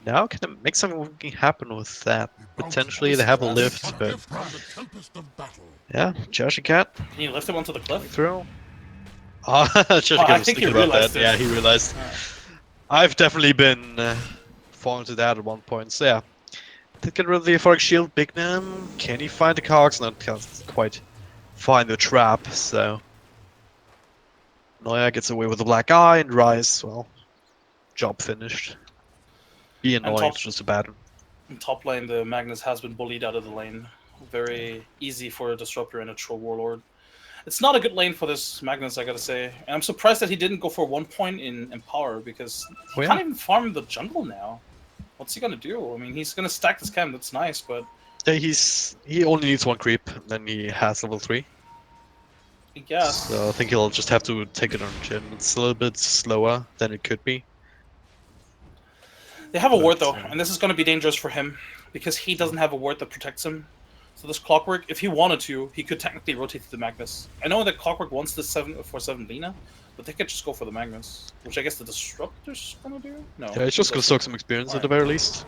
Now can I make something happen with that? Potentially they have a lift, but yeah, Josh Cat. Can you lift him onto the cliff? Through. Oh, I think he realized it. Yeah, he realized. I've definitely been falling to that at one point. So yeah, did get rid of the euphoric shield. Bignam. Can he find the cogs? Not quite find the trap. So Noya gets away with the black eye, and Rise, well, job finished. Be annoying, it's just a bad one. In top lane, the Magnus has been bullied out of the lane. Very easy for a Disruptor and a Troll Warlord. It's not a good lane for this Magnus, I gotta say. And I'm surprised that he didn't go for 1 point in Power, because he can't even farm the jungle now. What's he gonna do? I mean, he's gonna stack this camp, that's nice, but... Yeah, he only needs 1 creep, and then he has level 3. I guess. So I think he'll just have to take it on chin. It's a little bit slower than it could be. They have a ward though, and this is going to be dangerous for him, because he doesn't have a ward that protects him. So this Clockwork, if he wanted to, he could technically rotate to the Magnus. I know that Clockwork wants the 747 Lena, but they could just go for the Magnus, which I guess the Disruptor's going to do? No. Yeah, he's just going to soak some experience at the very least.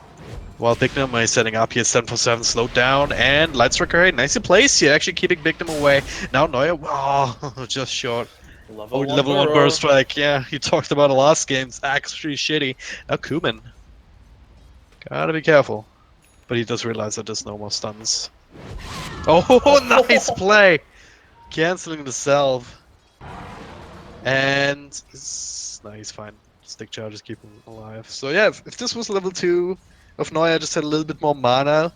While Bignam is setting up, he has 747 slowed down, and Lightstriker, nice in place here, actually keeping Bignam away. Now Noya, oh, just short. Level 1 burst strike, yeah, you talked about the last game, it's actually shitty. Now Kuman. Gotta be careful. But he does realize that there's no more stuns. Oh, nice play! Canceling the self. And... no, he's fine. Stick charges keep him alive. So yeah, if this was level 2 of Noya, just had a little bit more mana,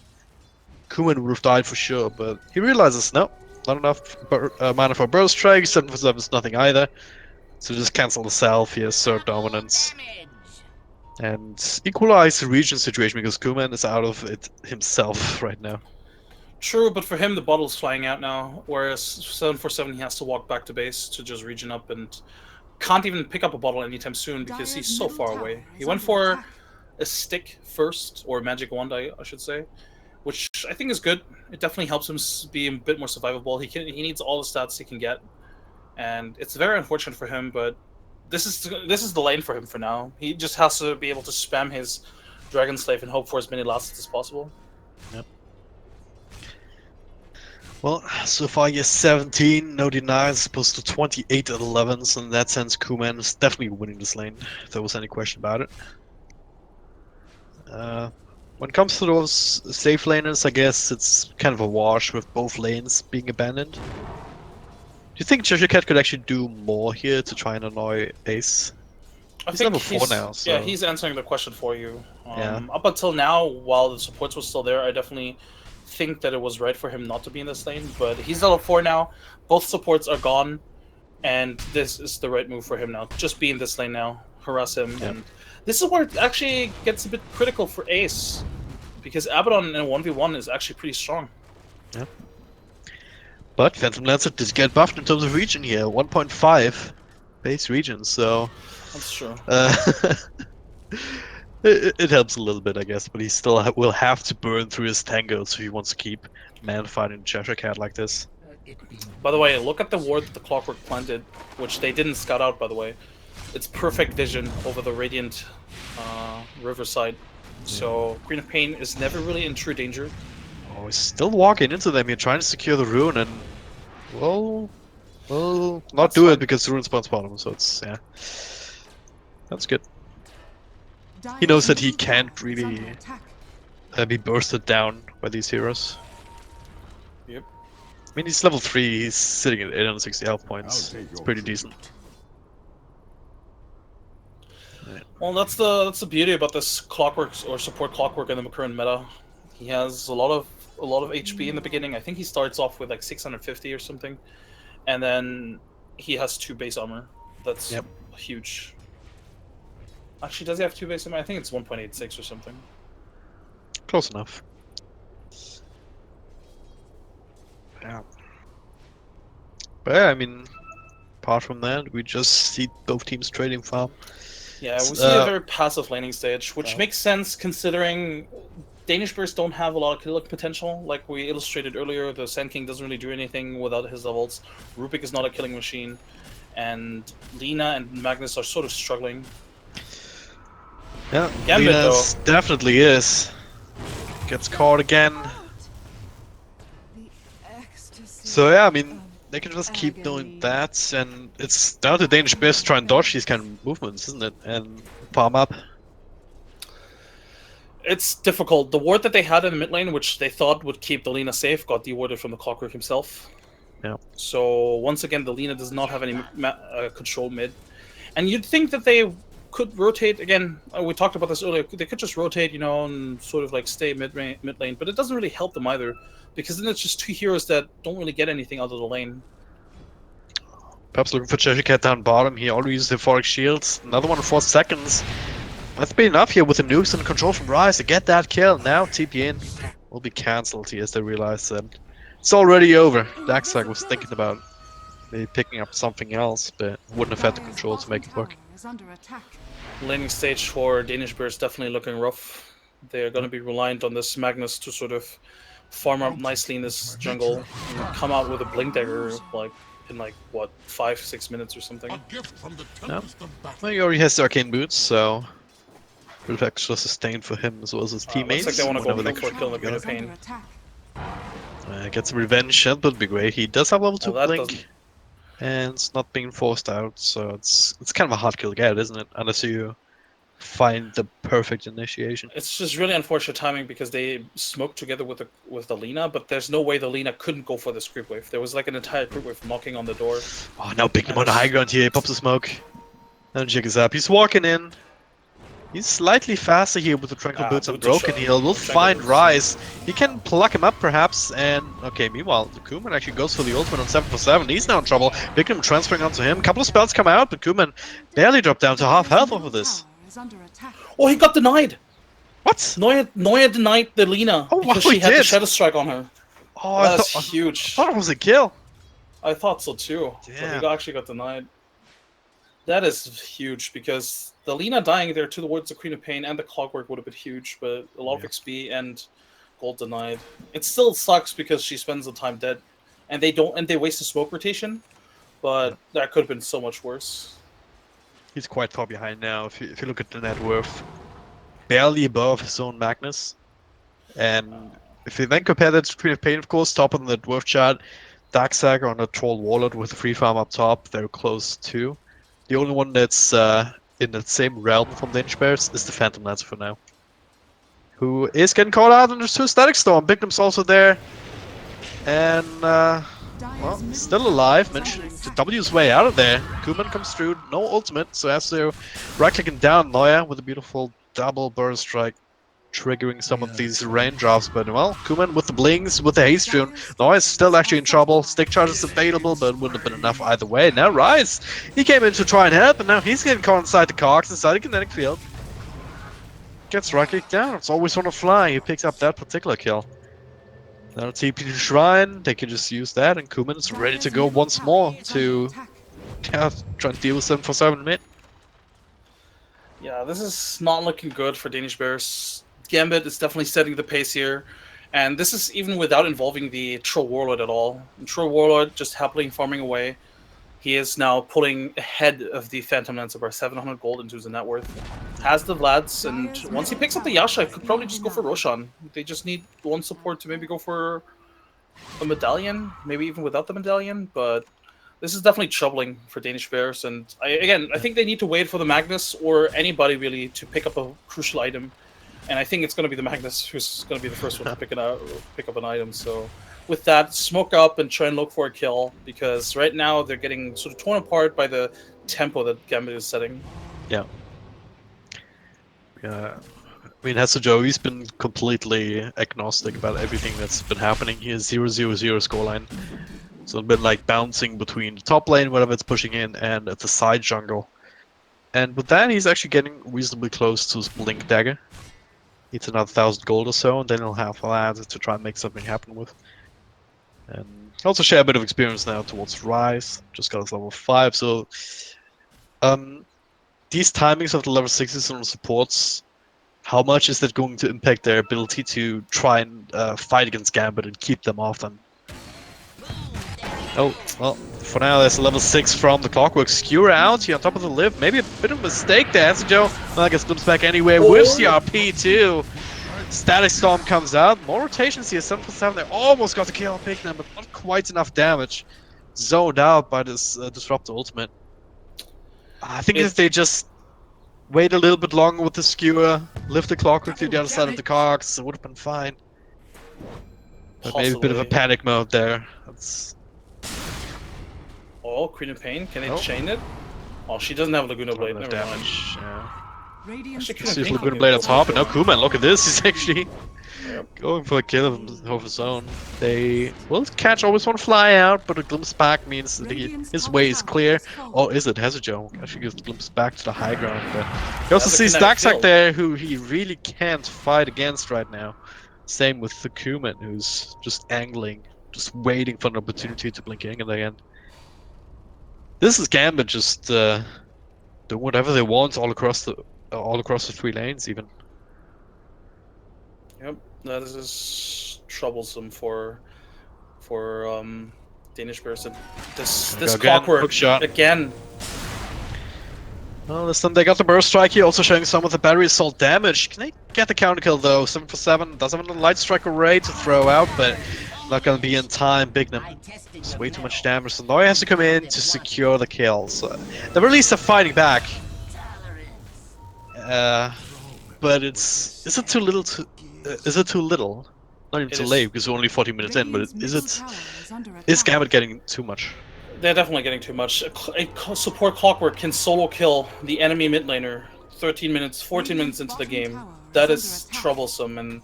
Kuman would have died for sure, but he realizes, no, not enough mana for burst strike, 747 is nothing either. So just cancel the self, he has Sword Dominance. And equalize the region situation because Kuman is out of it himself right now. True, but for him the bottle's flying out now, whereas 747 he has to walk back to base to just regen up and can't even pick up a bottle anytime soon because he's so far away. He went for a stick first, or a magic wand I should say, which I think is good. It definitely helps him be a bit more survivable. He needs all the stats he can get, and it's very unfortunate for him, but this is the lane for him for now. He just has to be able to spam his Dragon Slave and hope for as many lasts as possible. Yep. Well, so far he has 17, no denies, opposed to 28 at 11, so in that sense Kuman is definitely winning this lane, if there was any question about it. When it comes to those safe laners, I guess it's kind of a wash with both lanes being abandoned. Do you think Cheshire Cat could actually do more here to try and annoy Ace? I He's think level 4 now, so... Yeah, he's answering the question for you. Yeah. Up until now, while the supports were still there, I definitely think that it was right for him not to be in this lane, but he's level 4 now. Both supports are gone, and this is the right move for him now. Just be in this lane now, harass him, and this is where it actually gets a bit critical for Ace, because Abaddon in a 1v1 is actually pretty strong. Yeah. But Phantom Lancer did get buffed in terms of region here, 1.5 base region, so That's true. it helps a little bit, I guess, but he still will have to burn through his tangos if he wants to keep man fighting Cheshire Cat like this. By the way, look at the ward that the Clockwork planted, which they didn't scout out, by the way. It's perfect vision over the Radiant Riverside. So Queen of Pain is never really in true danger. Oh, he's still walking into them here, trying to secure the rune, and well, not That's do fine. it because the rune spawns bottom. So it's that's good. He knows that he can't really be bursted down by these heroes. Yep. I mean, he's level 3. He's sitting at 860 health I'll points. take It's your pretty tribute. decent. Well, that's the beauty about this Clockwork or support Clockwork in the current meta. He has a lot of HP in the beginning. I think he starts off with like 650 or something, and then he has 2 base armor. That's huge. Actually, does he have 2 base armor? I think it's 1.86 or something. Close enough. Yeah. But yeah, I mean, apart from that, we just see both teams trading farm. Yeah, we see a very passive laning stage, which makes sense considering Danish bursts don't have a lot of kill potential. Like we illustrated earlier, the Sand King doesn't really do anything without his levels. Rubik is not a killing machine, and Lina and Magnus are sort of struggling. Yeah, Gambit, Lena's definitely is. Gets caught again. So yeah, I mean, they can just keep doing that, and it's down to Danish Bears to try and dodge these kind of movements, isn't it? And farm up. It's difficult. The ward that they had in the mid lane, which they thought would keep the Lina safe, got dewarded from the Clockwork himself. Yeah. So once again, the Lina does not have any control mid. And you'd think that they could rotate again. We talked about this earlier. They could just rotate, you know, and sort of like stay mid lane, but it doesn't really help them either, because then it's just 2 heroes that don't really get anything out of the lane. Perhaps looking for Cheshire Cat down bottom. He already used the Euphoric Shields. Another one in 4 seconds. That's been enough here with the nukes and control from Rise to get that kill. Now TP in will be cancelled here as they realize that it's already over. Daxag was thinking about maybe picking up something else, but wouldn't have had the control to make it work. Laning stage for Danish Bears definitely looking rough. They're going to be reliant on this Magnus to sort of farm up nicely in this jungle and come out with a Blink Dagger like in like what 5-6 minutes or something. No. Well, he already has the arcane boots, so bit of extra sustain for him as well as his teammates. Looks like they want to whenever go for a kill in the Queen of Pain. Get some revenge, that would be great. He does have level 2 that blink, doesn't- and it's not being forced out, so it's kind of a hard kill to get, isn't it? Unless you find the perfect initiation. It's just really unfortunate timing because they smoked together with the Lina, but there's no way the Lina couldn't go for this creep wave. There was like an entire creep wave knocking on the door. Oh, now Big Nim on the high ground here. He pops the smoke. And Jig is up. He's walking in. He's slightly faster here with the Tranquil Boots and Boots are Broken shot. Heal. Will Tranquil find Boots. Rise. He can pluck him up perhaps, and okay, meanwhile, the Kuman actually goes for the ultimate on 7 for 7. He's now in trouble. Big Nim transferring onto him. A couple of spells come out, but Kuman barely dropped down to half health over this. Oh, he got denied! What? Noya denied the Lina Oh, because wow, she he had the did. Shadow Strike on her. Oh, That's I huge. thought it was a kill. I thought so too. But Damn. he actually got denied. That is huge because the Lina dying there towards the Queen of Pain and the Clockwork would have been huge, but a lot of XP and gold denied. It still sucks because she spends the time dead, and they waste the smoke rotation, but that could have been so much worse. He's quite far behind now. If you look at the net worth, barely above his own Magnus. And if you then compare that to Queen of Pain, of course, top on the dwarf chart, Darksager on a Troll Warlord with a free farm up top, they're close too. The only one that's in the same realm from Danish Bears is the Phantom Lancer for now. Who is getting caught out under 2 Static Storm. Big Nim's also there. And, well, still alive, managing to W his way out of there. Kuman comes through, no ultimate, so has to right-click him down Noya with a beautiful double burst strike. triggering some of these raindrops, but well, Kuman with the blings, with the haste rune. Noise still actually in trouble. Stick charge is available, but wouldn't have been enough either way. Now Rise, he came in to try and help, and now he's getting caught inside the cogs, inside the kinetic field. Gets right kicked down. It's always on the fly. He picks up that particular kill. Now TP to Shrine, they can just use that, and Kuman is ready to go once more to try and deal with 747 mid. Yeah, this is not looking good for Danish Bears. Gambit is definitely setting the pace here, and this is even without involving the Troll Warlord at all. And Troll Warlord just happily farming away. He is now pulling ahead of the Phantom Lancer by 700 gold into his net worth. Has the Vlads, and once he picks up the Yasha, could probably just go for Roshan. They just need one support to maybe go for a medallion, maybe even without the medallion, but this is definitely troubling for Danish Bears, and I think they need to wait for the Magnus or anybody really to pick up a crucial item, and I think it's going to be the Magnus who's going to be the first one to pick up an item. So with that, smoke up and try and look for a kill, because right now they're getting sort of torn apart by the tempo that Gambit is setting. Yeah. I mean, Joe, he's been completely agnostic about everything that's been happening. He has 0-0-0 scoreline. So it's been like bouncing between the top lane, whatever it's pushing in, and at the side jungle. And with that, he's actually getting reasonably close to his Blink Dagger. Needs another 1,000 gold or so, and then he'll have that to try and make something happen with. And also share a bit of experience now towards Rise. Just got his level 5, so these timings of the level 6s on supports, how much is that going to impact their ability to try and fight against Gambit and keep them off them? Oh, well, for now there's a level 6 from the Clockwork Skewer out here on top of the lift. Maybe a bit of a mistake there, Joe. Well, I guess glimpse back anyway with the RP too. Static Storm comes out. More rotations here, 7+7. They almost got the kill on Pigman, but not quite enough damage. Zoned out by this Disruptor ultimate. I think if they just wait a little bit longer with the Skewer, lift the Clockwork to the other side of the cogs, it would have been fine. But maybe a bit of a panic mode there. That's... Oh, Queen of Pain, can they chain it? Oh, she doesn't have Laguna Blade, never mind. Yeah. See if Laguna Blade on top, and now Kuman, look at this, he's actually going for a kill of his own. They will catch always one fly out, but a glimpse back means that his way is clear. Or is it? Hezujo actually gives a glimpse back to the high ground. But he also sees Darksack there, who he really can't fight against right now. Same with the Kuman, who's just angling, just waiting for an opportunity to blink in again. This is Gambit just doing whatever they want all across the 3 lanes even. Yep, that is troublesome for Danish Bears. This Clockwork again. Well, listen, they got the burst strike here, also showing some of the battery assault damage. Can they get the counter kill though? 7+7 does have a light strike array to throw out, but not gonna be in time. Bignum. It's way too much damage, so Noya has to come in to secure the kills. They're at least fighting back. But is it too little? Is it too little? Not even too late because we're only 40 minutes in. But is Gambit getting too much? They're definitely getting too much. A support Clockwork can solo kill the enemy mid laner 13 minutes, 14 minutes into the game. That is troublesome, and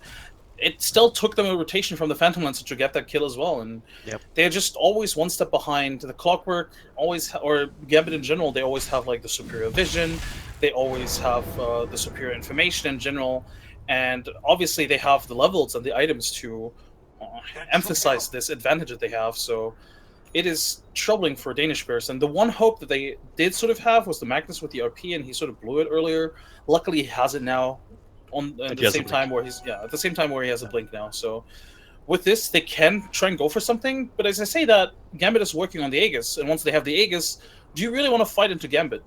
it still took them a rotation from the Phantom Lancer to get that kill as well. And they're just always one step behind. The Clockwork always, or Gambit in general, they always have like the superior vision. They always have the superior information in general, and obviously they have the levels and the items to emphasize this advantage that they have. So it is troubling for Danish Bears, and the one hope that they did sort of have was the Magnus with the RP, and he sort of blew it earlier. Luckily, he has it now at the same time where he has a blink now. So with this, they can try and go for something. But as I say that, Gambit is working on the Aegis, and once they have the Aegis, do you really want to fight into Gambit?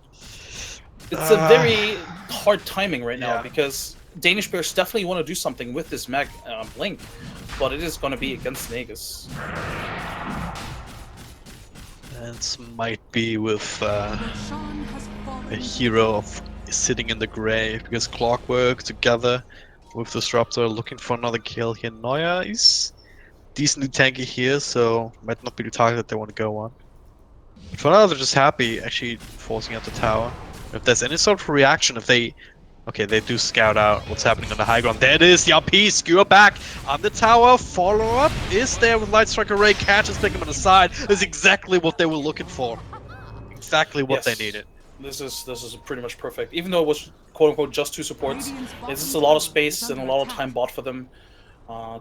It's a very hard timing right now because Danish Bears definitely want to do something with this blink, but it is going to be against Aegis. And might be with a hero of sitting in the grave, because Clockwork together with Disruptor looking for another kill here. Noya is decently tanky here, so might not be the target that they want to go on. But for now, they're just happy actually forcing out the tower. If there's any sort of reaction, if they Okay, they do scout out what's happening on the high ground. There it is, the RP, skewer back on the tower. Follow-up is there with Light Strike Array. Catches, pick him on the side. Is exactly what they were looking for. Exactly what they needed. This is pretty much perfect. Even though it was quote-unquote just 2 supports, it's just a lot of space and a lot of time bought for them.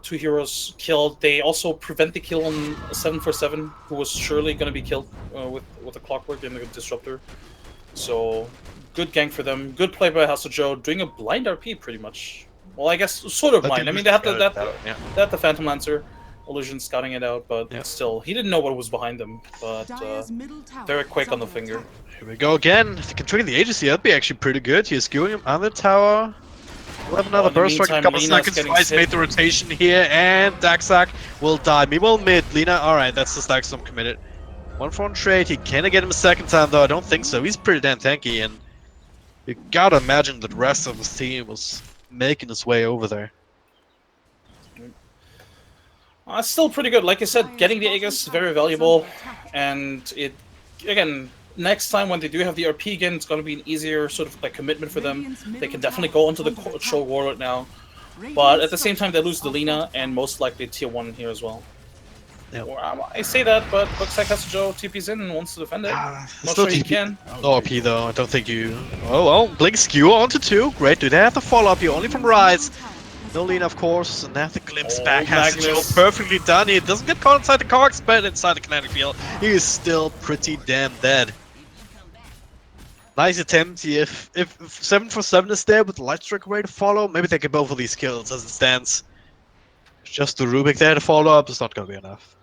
2 heroes killed. They also prevent the kill on 747, who was surely going to be killed with the Clockwork and the Disruptor. So, good gank for them. Good play by Hasajo, doing a blind RP pretty much. Well, I guess sort of blind. I mean, they had the Phantom Lancer illusion scouting it out, but still, he didn't know what was behind them. But very quick on the finger. Here we go again. If they can trigger the agency, that'd be actually pretty good. He's skewing him on the tower. We'll have another burst strike in a couple seconds. Twice made the rotation here, and Daxak will die. Meanwhile, mid. Lina, alright, that's the Stack Storm committed. 1-for-1 trade. He can't get him a second time, though. I don't think so. He's pretty damn tanky, and you gotta imagine that the rest of his team was making his way over there. It's still pretty good. Like I said, getting the Aegis is very valuable, and it, again, next time when they do have the RP again, it's going to be an easier sort of like commitment for them. They can definitely go into the show Warlord now, but at the same time they lose the Lina and most likely tier 1 here as well. Yep. Well, I say that, but looks like Hasajo TP's in and wants to defend it. Not still sure he can. No RP though, I don't think you... Oh well, Blink skewer onto 2. Great, do they have the follow-up here? Only from Rise. No Lina, of course, and they have the glimpse back. Hasajo perfectly done. He doesn't get caught inside the cogs, but inside the kinetic field, he is still pretty damn dead. Nice attempt. If 7-for-7 is there with the Light Strike Array to follow, maybe they get both of these kills as it stands. Just the Rubik there to follow up is not going to be enough.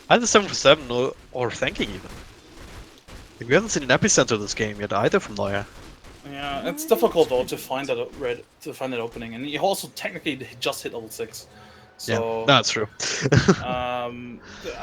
Either 7-for-7 or thanking even. We haven't seen an epicenter this game yet either from Neuer. Yeah, it's difficult though to find that opening, and he also technically just hit level 6. So, yeah, that's true. I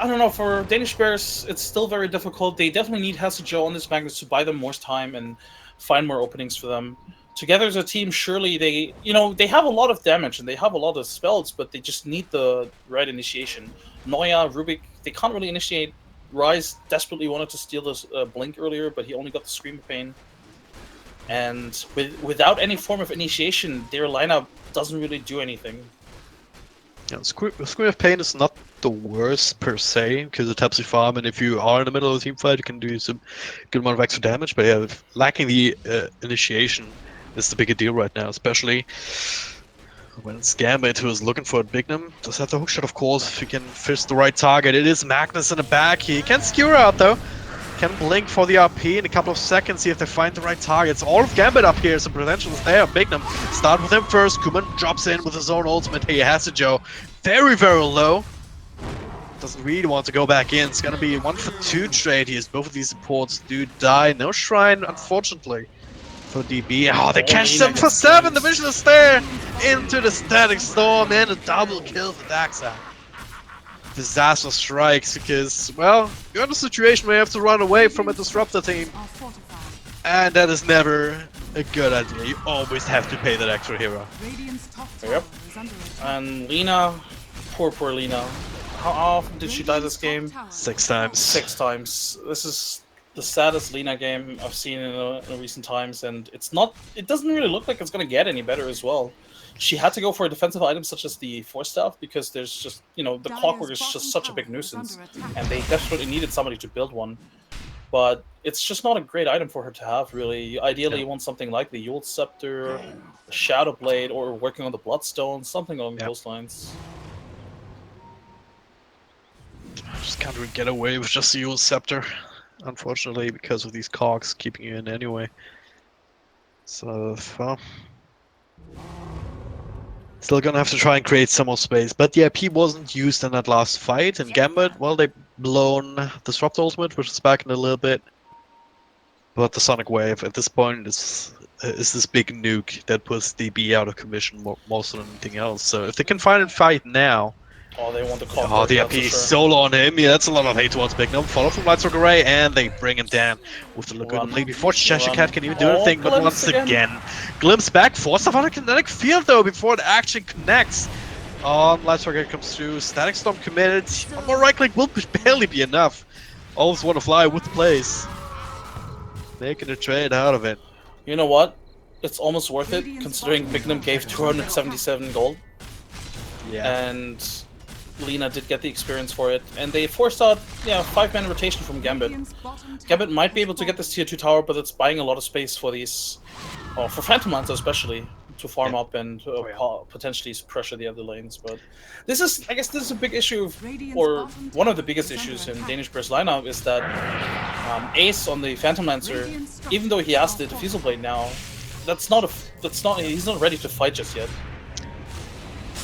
don't know, for Danish Bears, it's still very difficult. They definitely need Hasajo on this Magnus to buy them more time and find more openings for them. Together as a team, surely they, they have a lot of damage and they have a lot of spells, but they just need the right initiation. Neuer, Rubik, they can't really initiate. Rise desperately wanted to steal this Blink earlier, but he only got the Scream of Pain. And without any form of initiation, their lineup doesn't really do anything. Yeah, Scream of Pain is not the worst per se, because it taps your farm, and if you are in the middle of a team fight, you can do some good amount of extra damage. But yeah, lacking the initiation is the bigger deal right now, especially when it's Gambit who is looking for a Bignum. Does have the hookshot, of course, if he can fish the right target. It is Magnus in the back. He can skewer out though. Can blink for the RP in a couple of seconds, see if they find the right targets. All of Gambit up here, so potential is there. Bignum, start with him first. Kuman drops in with his own ultimate. Hey, Hasajo, very, very low. Doesn't really want to go back in. It's gonna be 1-for-2 trade here. Both of these supports do die. No Shrine, unfortunately, for DB. Oh, they catch 7-for-7. The vision is there. Into the Static Storm and a double kill for Daxa. Disaster strikes because, well, you're in a situation where you have to run away from a disruptor team. And that is never a good idea. You always have to pay that extra hero. Yep. And Lina, poor Lina. How often did she die this game? 6 times. 6 times. This is the saddest Lina game I've seen in recent times, and it doesn't really look like it's gonna get any better as well. She had to go for a defensive item such as the Force Staff because there's just, the Clockwork is just such a big nuisance, and they desperately needed somebody to build one. But it's just not a great item for her to have, really. Ideally, you want something like the Yule Scepter, Shadow Blade, or working on the Bloodstone, something along those lines. Just can't really get away with just the Yule Scepter, unfortunately, because of these cogs keeping you in anyway. So, well, still gonna have to try and create some more space. But the IP wasn't used in that last fight. And Gambit, well, they blown Disrupt Ultimate, which is back in a little bit. But the Sonic Wave at this point is this big nuke that puts DB out of commission more than anything else. So if they can find a fight now. Oh, they want the Clockwork. Oh, the IP solo on him. Yeah, that's a lot of hate towards Bignum. Follow from Light Strike Array, and they bring him down with the Lagoon Blade before Cheshire Cat can even do anything. But once again, glimpse back, force off on a kinetic field though before it actually connects. Light Strike Array comes through. Static Storm committed. One more right click will barely be enough. Always want to fly with the plays. Making a trade out of it. You know what? it's almost worth it, considering Bignum gave 277 gold. Yeah. And Lina did get the experience for it. And they forced out, 5-man rotation from Gambit. Gambit might be able to get this tier 2 tower, but it's buying a lot of space for these, for Phantom Lancer especially, to farm up and potentially pressure the other lanes. But this is, I guess, this is a big issue, or one of the biggest issues in Danish Burst lineup is that Ace on the Phantom Lancer, even though he has the Diffusal Blade now, he's not ready to fight just yet.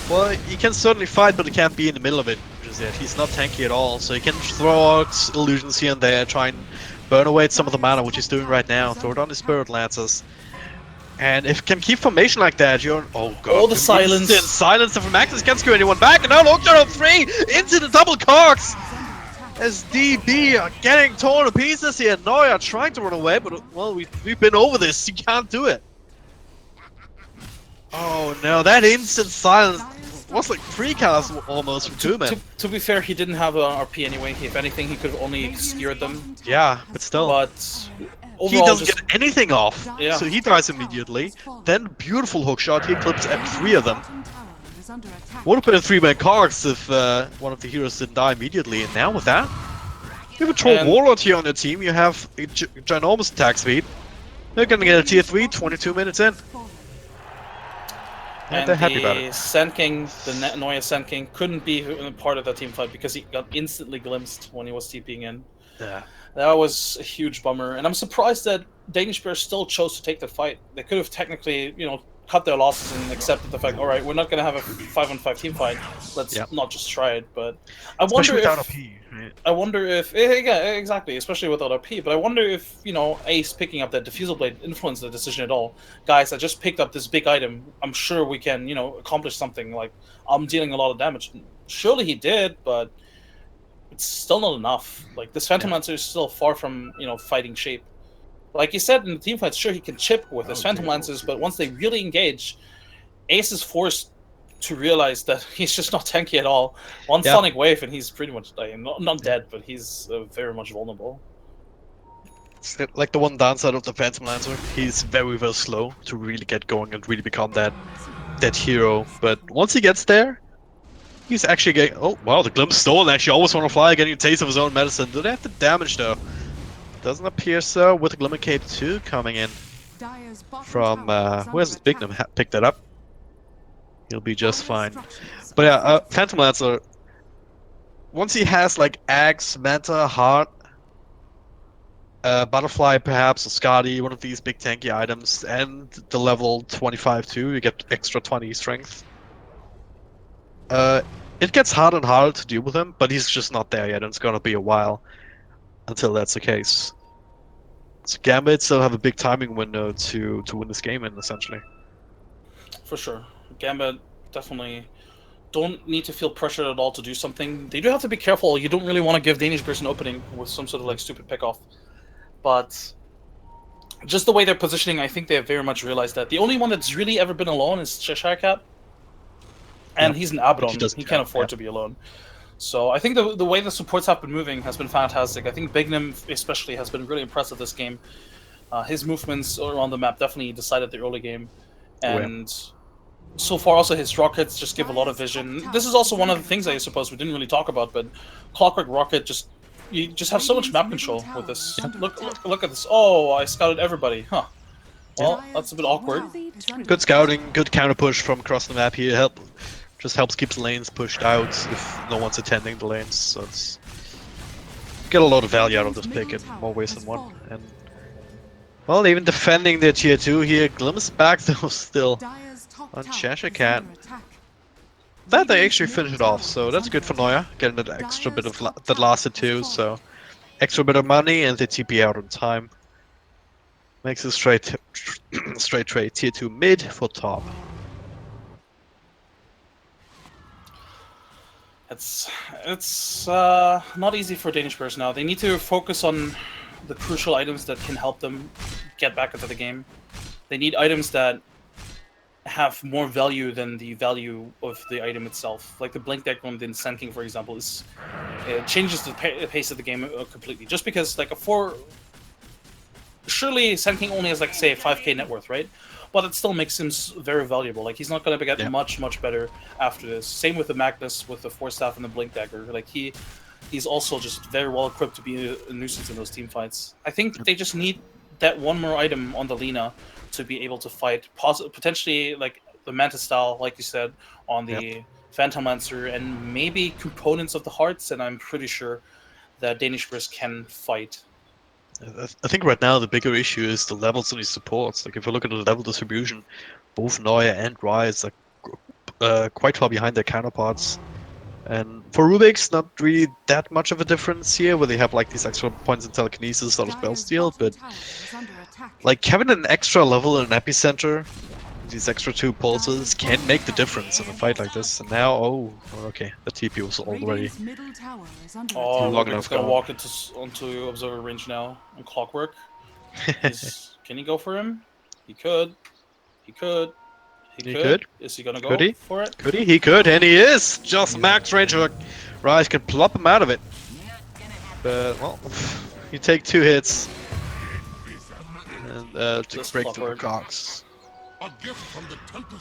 Well, he can certainly fight, but he can't be in the middle of it just yet. He's not tanky at all, so he can throw out illusions here and there, try and burn away some of the mana, which he's doing right now. Throw it on his Spirit Lancers. And if he can keep formation like that, you're... Oh god. Oh, the silence. Silence from Magnus can't screw anyone back, and now Lockdown on 3 into the double cogs! As DB are getting torn to pieces here. Neuer trying to run away, but well, we've been over this. You can't do it. Oh no, that instant silence was like pre-cast almost from Two-Man. To be fair, he didn't have an RP anyway. If anything, he could have only skewered them. Yeah, but still. But he doesn't get anything off, Yeah. so he dies immediately. Then beautiful hook shot, he clips three of them. Would have been a 3-man cogs if one of the heroes didn't die immediately, and now with that, you have a Troll Warlord here on your team, you have a ginormous attack speed. They're gonna get a tier 3, 22 minutes in. And they're happy about it. Sand King, the Neuer Sand King, couldn't be part of that team fight because he got instantly glimpsed when he was TPing in. Yeah. That was a huge bummer, and I'm surprised that Danish Bears still chose to take the fight. They could have technically, cut their losses and accepted the fact, alright, we're not going to have a 5-on-5 team fight, let's not just try it, but I wonder without if... a P, right? I wonder if... Yeah, exactly, especially without a P, but I wonder if, Ace picking up that Diffusal Blade influenced the decision at all. Guys, I just picked up this big item, I'm sure we can, accomplish something, like, I'm dealing a lot of damage. Surely he did, but it's still not enough. Like, this Phantom Lancer is still far from, fighting shape. Like you said in the team fight, sure, he can chip with his Phantom Lancers, but once they really engage, Ace is forced to realize that he's just not tanky at all. One Sonic Wave and he's pretty much dying. Not dead, but he's very much vulnerable. It's like the one downside of the Phantom Lancer, he's very, very slow to really get going and really become that hero. But once he gets there, he's actually getting... Oh, wow, the Glimpse stolen actually. Always want to fly, getting a taste of his own medicine. Do they have the damage though? Doesn't appear so, with the Glimmer Cape 2 coming in from, who has Bignum picked that up? He'll be just fine. But yeah, Phantom Lancer, once he has like Axe, Manta, Heart, Butterfly perhaps, or Skadi, one of these big tanky items, and the level 25 too, you get extra 20 strength. It gets harder and harder to deal with him, but he's just not there yet, and it's gonna be a while until that's the case. So Gambit still have a big timing window to win this game in, essentially. For sure. Gambit definitely don't need to feel pressured at all to do something. They do have to be careful. You don't really want to give Danish Bears an opening with some sort of like stupid pickoff. But just the way they're positioning, I think they have very much realized that. The only one that's really ever been alone is Cheshire Cat. And he's an Abaddon. He can't afford to be alone. So I think the way the supports have been moving has been fantastic. I think Bignum especially has been really impressive this game. His movements around the map definitely decided the early game. And so far also his rockets just give a lot of vision. This is also one of the things I suppose we didn't really talk about, but Clockwork Rocket you just have so much map control with this. Look at this. Oh, I scouted everybody. Huh. Well, that's a bit awkward. Good scouting, good counter push from across the map here. Just helps keep the lanes pushed out if no one's attending the lanes, so it's... Get a lot of value out of this pick in more ways than one. And well, even defending their tier 2 here, Glimpse back though still on Cheshire Cat. That they actually finish it off, so that's good for Neuer, getting that extra bit of that lasted too, so extra bit of money and they TP out on time. Makes a straight trade tier 2 mid for top. It's not easy for Danish Bears now. They need to focus on the crucial items that can help them get back into the game. They need items that have more value than the value of the item itself. Like the Blink deck from the Sand King, for example, it changes the pace of the game completely. Just because, like, surely Sand King only has, like, say, 5k net worth, right? but it still makes him very valuable. Like he's not going to get much better after this. Same with the Magnus, with the Force Staff and the Blink Dagger. Like he's also just very well equipped to be a nuisance in those team fights. I think they just need that one more item on the Lina to be able to fight, potentially like the Mantis style, like you said, on the Phantom Lancer, and maybe components of the Hearts, and I'm pretty sure that Danish Burst can fight. I think right now the bigger issue is the levels of these supports. Like if you look at the level distribution, both Neuer and Rise are quite far behind their counterparts. And for Rubik's, not really that much of a difference here, where they have like these extra points in telekinesis out of spell steal, but like having an extra level in Epicenter, these extra 2 pulses can make the difference in a fight like this. And now, okay, the TP was already long Rubik's enough gonna gone. walk onto observer range now on Clockwork. Can he go for him? He could. He could. He could. Is he gonna go Could he? for it? Could he? He could, and he is! Just max range hook. Rise can plop him out of it. But, well, you take 2 hits. And to Just break through the Clockwork. cogs.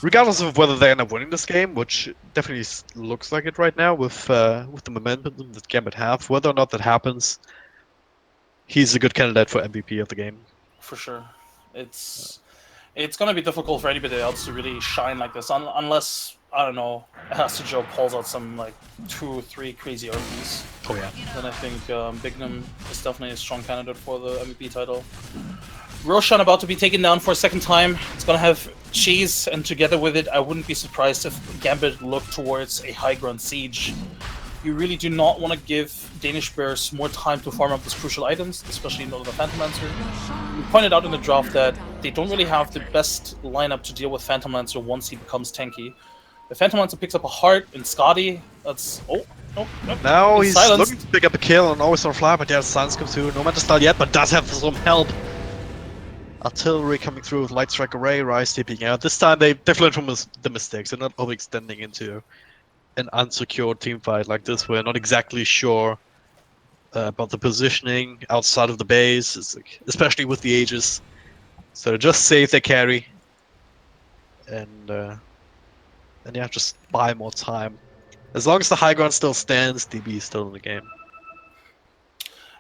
Regardless of whether they end up winning this game, which definitely looks like it right now with the momentum that Gambit have, whether or not that happens, he's a good candidate for MVP of the game. For sure. It's gonna be difficult for anybody else to really shine like this, unless, I don't know, Joe pulls out some like 2 or 3 crazy RPs. Oh yeah. Then I think Bignum is definitely a strong candidate for the MVP title. Roshan about to be taken down for a second time. It's gonna have cheese, and together with it, I wouldn't be surprised if Gambit looked towards a high ground siege. You really do not want to give Danish Bears more time to farm up these crucial items, especially in the Phantom Lancer. We pointed out in the draft that they don't really have the best lineup to deal with Phantom Lancer once he becomes tanky. The Phantom Lancer picks up a heart and Scotty. That's Now he's silenced. looking to pick up a kill and always on fly, but yeah, Silence comes through. No Mantis style yet, but does have some help. Artillery coming through with Light Strike Array, Rise tapping out. This time they've learned from the mistakes. They're not overextending into an unsecured team fight like this. We're not exactly sure about the positioning outside of the base, especially with the Aegis. So just save their carry and yeah, just buy more time. As long as the high ground still stands, DB is still in the game.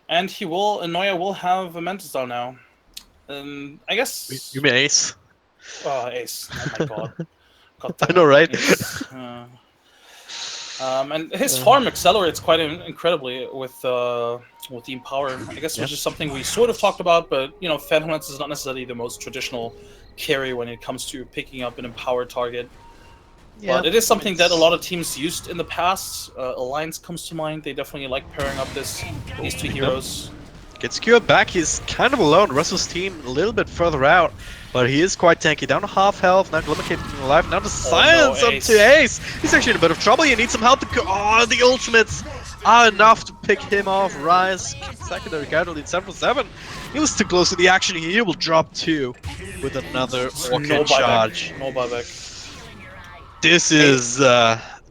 And Neuer will have a Mantis down now. I guess... You mean Ace? Ace. Oh my god. I know, right? Ace. And his farm accelerates quite incredibly with the Empower. I guess which is something we sort of talked about, but you know, Phantom Lance is not necessarily the most traditional carry when it comes to picking up an empowered target. Yeah, but it is something that a lot of teams used in the past. Alliance comes to mind. They definitely like pairing up these 2 heroes. Gets secured back. He's kind of alone. The rest of his team a little bit further out, but he is quite tanky. Down to half health. Now Glimmer keeping him alive. Now the silence up to Ace. He's actually in a bit of trouble. He needs some help. The ultimates are enough to pick him off. Rise, secondary casualty, 7-for-7. He was too close to the action. He will drop 2 with another Orchid charge. No buyback. This is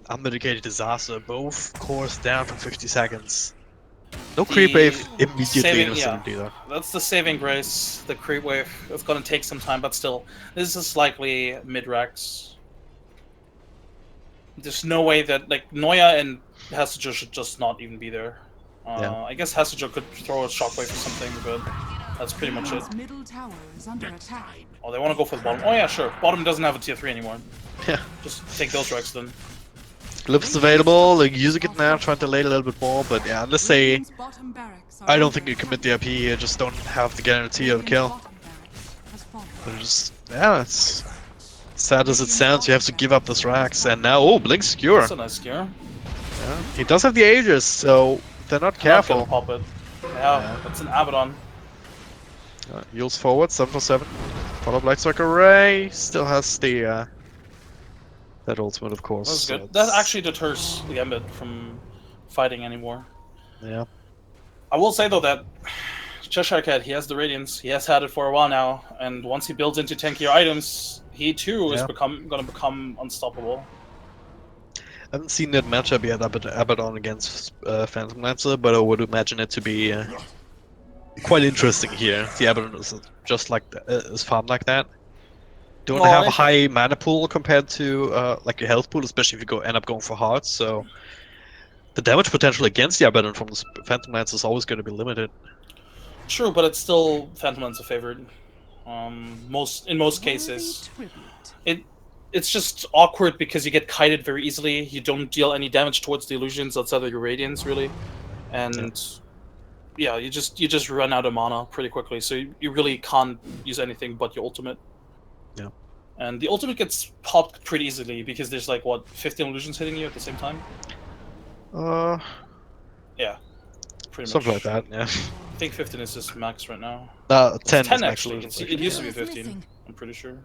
unmitigated disaster. Both cores down for 50 seconds. No creep wave immediately in vicinity though. That's the saving grace. The creep wave. It's gonna take some time, but still, this is likely mid-rax. There's no way that like Neuer and Hasajo should just not even be there. I guess Hasajo could throw a shockwave or something, but that's pretty much it. Middle tower is under attack. Oh, they want to go for the bottom. Oh yeah, sure. Bottom doesn't have a tier 3 anymore. Yeah. Just take those Rex then. Glyph's available, like using it now, trying to lay a little bit more, but yeah, unless they... I don't think you commit the IP here, just don't have the guarantee of a kill. But just, yeah, it's sad as it sounds, you have to give up this Rax, and now, oh, Blink Skewer. That's a nice Skewer. Yeah, he does have the Aegis, so if they're not careful. Not pop it. Yeah, that's an Abaddon. Yields forward, 7-for-7. Follow Black Strike Array, still has the that ultimate, of course. That's good. So that actually deters the Gambit from fighting anymore. Yeah. I will say though that Cheshire Cat, he has the Radiance. He has had it for a while now, and once he builds into tankier items, he too is gonna become unstoppable. I haven't seen that matchup yet, Abaddon against Phantom Lancer, but I would imagine it to be quite interesting here. The Abaddon is just like is farmed like that. don't Well, have a I- high mana pool compared to like your health pool, especially if you end up going for hearts. So the damage potential against the Abaddon from the Phantom Lance is always going to be limited. True, but it's still Phantom Lance a favorite. In most Worthy cases, tribute. it's just awkward because you get kited very easily. You don't deal any damage towards the illusions outside of your radiance, really, and yeah, you just run out of mana pretty quickly. So you really can't use anything but your ultimate. Yeah. And the ultimate gets popped pretty easily because there's like what 15 illusions hitting you at the same time. Uh, Yeah, pretty something much. like that. Yeah. I think 15 is just max right now. It's 10 10 is max actually. illusions. It used to be 15. I'm pretty sure.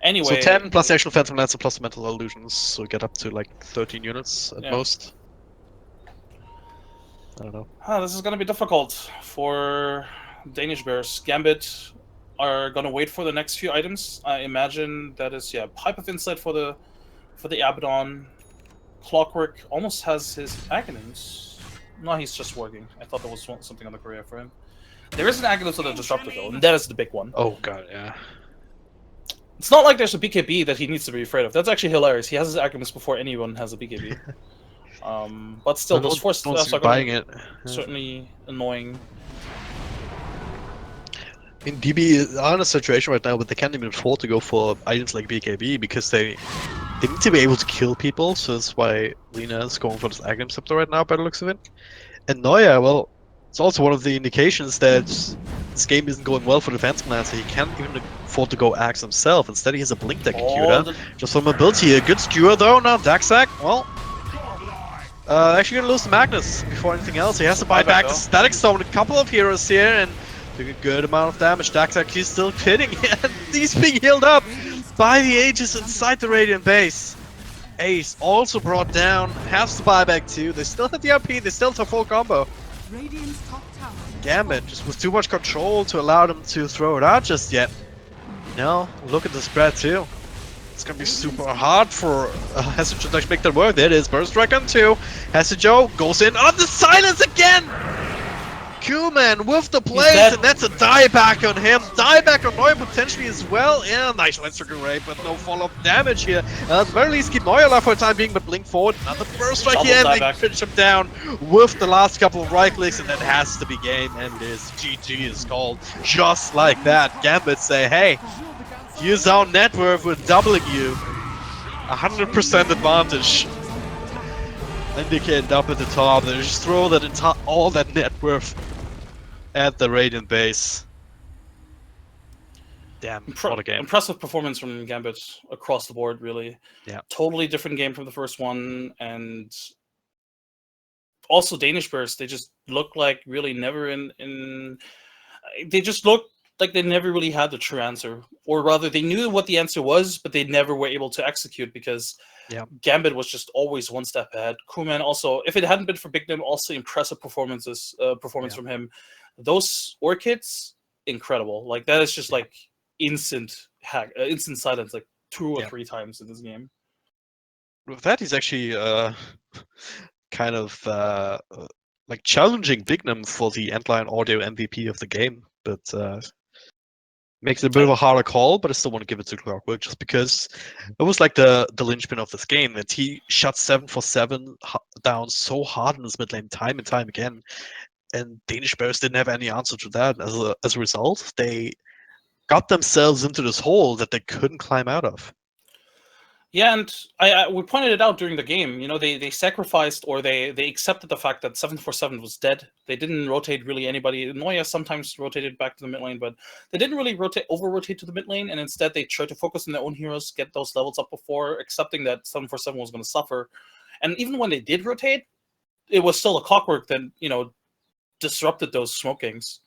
Anyway, So 10 plus the actual Phantom Lance plus the mental illusions, so get up to like 13 units at Yeah. most. I don't know. This is gonna be difficult for Danish Bears. Gambit are gonna wait for the next few items. I imagine that is Pipe of Insight for the Abaddon. Clockwork almost has his Aghanim's. No, he's just working. I thought there was something on the career for him. There is an Aghanim for the Disruptor though, and that is the big one. Oh god, yeah. It's not like there's a BKB that he needs to be afraid of. That's actually hilarious. He has his Aghanim's before anyone has a BKB. But still, those four stuffs are buying it. certainly annoying. I mean, DB are in a situation right now, but they can't even afford to go for items like BKB because they need to be able to kill people. So that's why Lina is going for this Aghanim Scepter right now, by the looks of it. And Noya, well, it's also one of the indications that this game isn't going well for the Phantom Lance. He can't even afford to go Axe himself. Instead, he has a Blink Executor. Just for mobility, a good skewer though. Now Daxac, well, actually gonna lose to Magnus before anything else. He has to buy back the Static Stone. A couple of heroes here and doing a good amount of damage. Daxac, he's still hitting and he's being healed up by the Aegis inside the Radiant base. Ace also brought down, has to buy back too. They still have the RP, they still have full combo. Radiant's top tower. Gambit just with too much control to allow them to throw it out just yet. No, look at the spread too. It's gonna be super hard for Hesijo to actually make that work. There it is, Burst Strike on 2. Hesijo goes in on the silence again! Q-Man with the plays, and that's a dieback on him. Dieback on Neuer potentially as well. Yeah, nice Land Circle Ray, but no follow-up damage here. At the very least, keep Neuer alive for the time being, but Blink forward. Another Burst Strike here, and they finish him down with the last couple of right clicks, and that has to be game, and this GG is called just like that. Gambit say, hey, use our net worth, we're doubling you. 100% advantage. Indicated up at the top, they just throw that all that net worth at the Radiant base. Damn, what a game. Impressive performance from Gambit across the board, really. Yeah. Totally different game from the first one, and also Danish Bears, they just look like really never they just look like they never really had the true answer. Or rather, they knew what the answer was, but they never were able to execute because Gambit was just always one step ahead. Kuman also, if it hadn't been for Big Nim, also impressive performance from him. Those Orchids, incredible. Like that is just like instant silence, like 2 or 3 times in this game. With that, he's actually kind of like challenging Big Nim for the Antlion Audio MVP of the game, but makes it a bit of a harder call, but I still want to give it to Clockwork just because it was like the linchpin of this game, and he shut 7 for 7 down so hard in his mid lane time and time again, and Danish Bears didn't have any answer to that. As a result, they got themselves into this hole that they couldn't climb out of. Yeah, and we pointed it out during the game. You know, they sacrificed, or they accepted the fact that 747 was dead. They didn't rotate really anybody. Noya sometimes rotated back to the mid lane, but they didn't really over-rotate to the mid lane, and instead they tried to focus on their own heroes, get those levels up before accepting that 747 was going to suffer. And even when they did rotate, it was still a Clockwork that, you know, disrupted those smokings.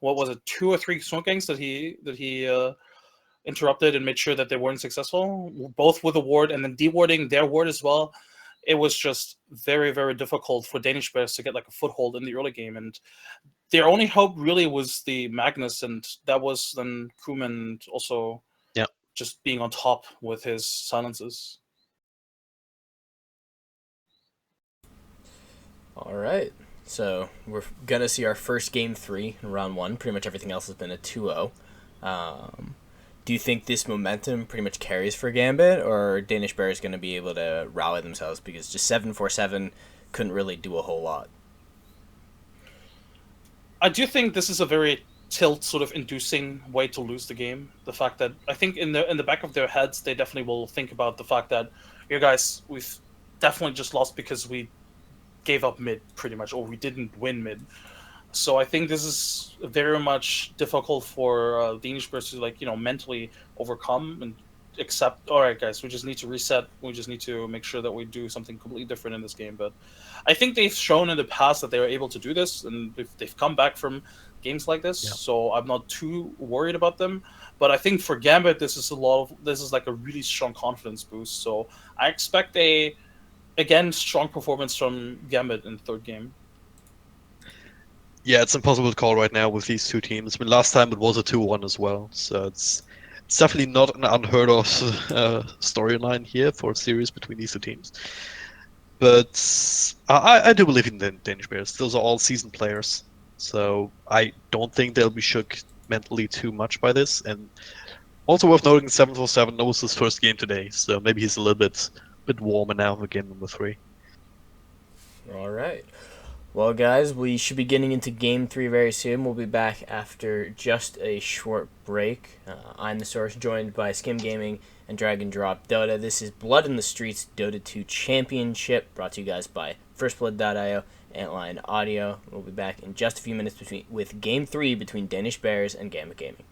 What was it, 2 or 3 smokings that he interrupted and made sure that they weren't successful, both with a ward and then dewarding their ward as well. It was just very, very difficult for Danish Bears to get like a foothold in the early game, and their only hope really was the Magnus, and that was then Kuman also just being on top with his silences. All right, so we're gonna see our first game 3 in round 1. Pretty much everything else has been a 2-0. Do you think this momentum pretty much carries for Gambit, or are Danish Bears going to be able to rally themselves? Because just 7-4-7 couldn't really do a whole lot. I do think this is a very tilt sort of inducing way to lose the game. The fact that I think in the back of their heads they definitely will think about the fact that, you guys, we've definitely just lost because we gave up mid pretty much, or we didn't win mid. So I think this is very much difficult for Danish Bears to mentally overcome and accept. All right, guys, we just need to reset. We just need to make sure that we do something completely different in this game. But I think they've shown in the past that they are able to do this, and they've come back from games like this. Yeah. So I'm not too worried about them. But I think for Gambit, this is like a really strong confidence boost. So I expect again strong performance from Gambit in the third game. Yeah, it's impossible to call right now with these two teams. I mean, last time it was a 2-1 as well, so it's definitely not an unheard of storyline here for a series between these two teams. But I do believe in the Danish Bears. Those are all seasoned players, so I don't think they'll be shook mentally too much by this. And also worth noting, 7-4-7 knows his first game today, so maybe he's a little bit warmer now for game number 3. All right. Well, guys, we should be getting into Game 3 very soon. We'll be back after just a short break. I'm the Source, joined by Skim Gaming and Drag & Drop Dota. This is Blood in the Streets Dota 2 Championship, brought to you guys by FirstBlood.io, Antlion Audio. We'll be back in just a few minutes with Game 3 between Danish Bears and Gambit Gaming.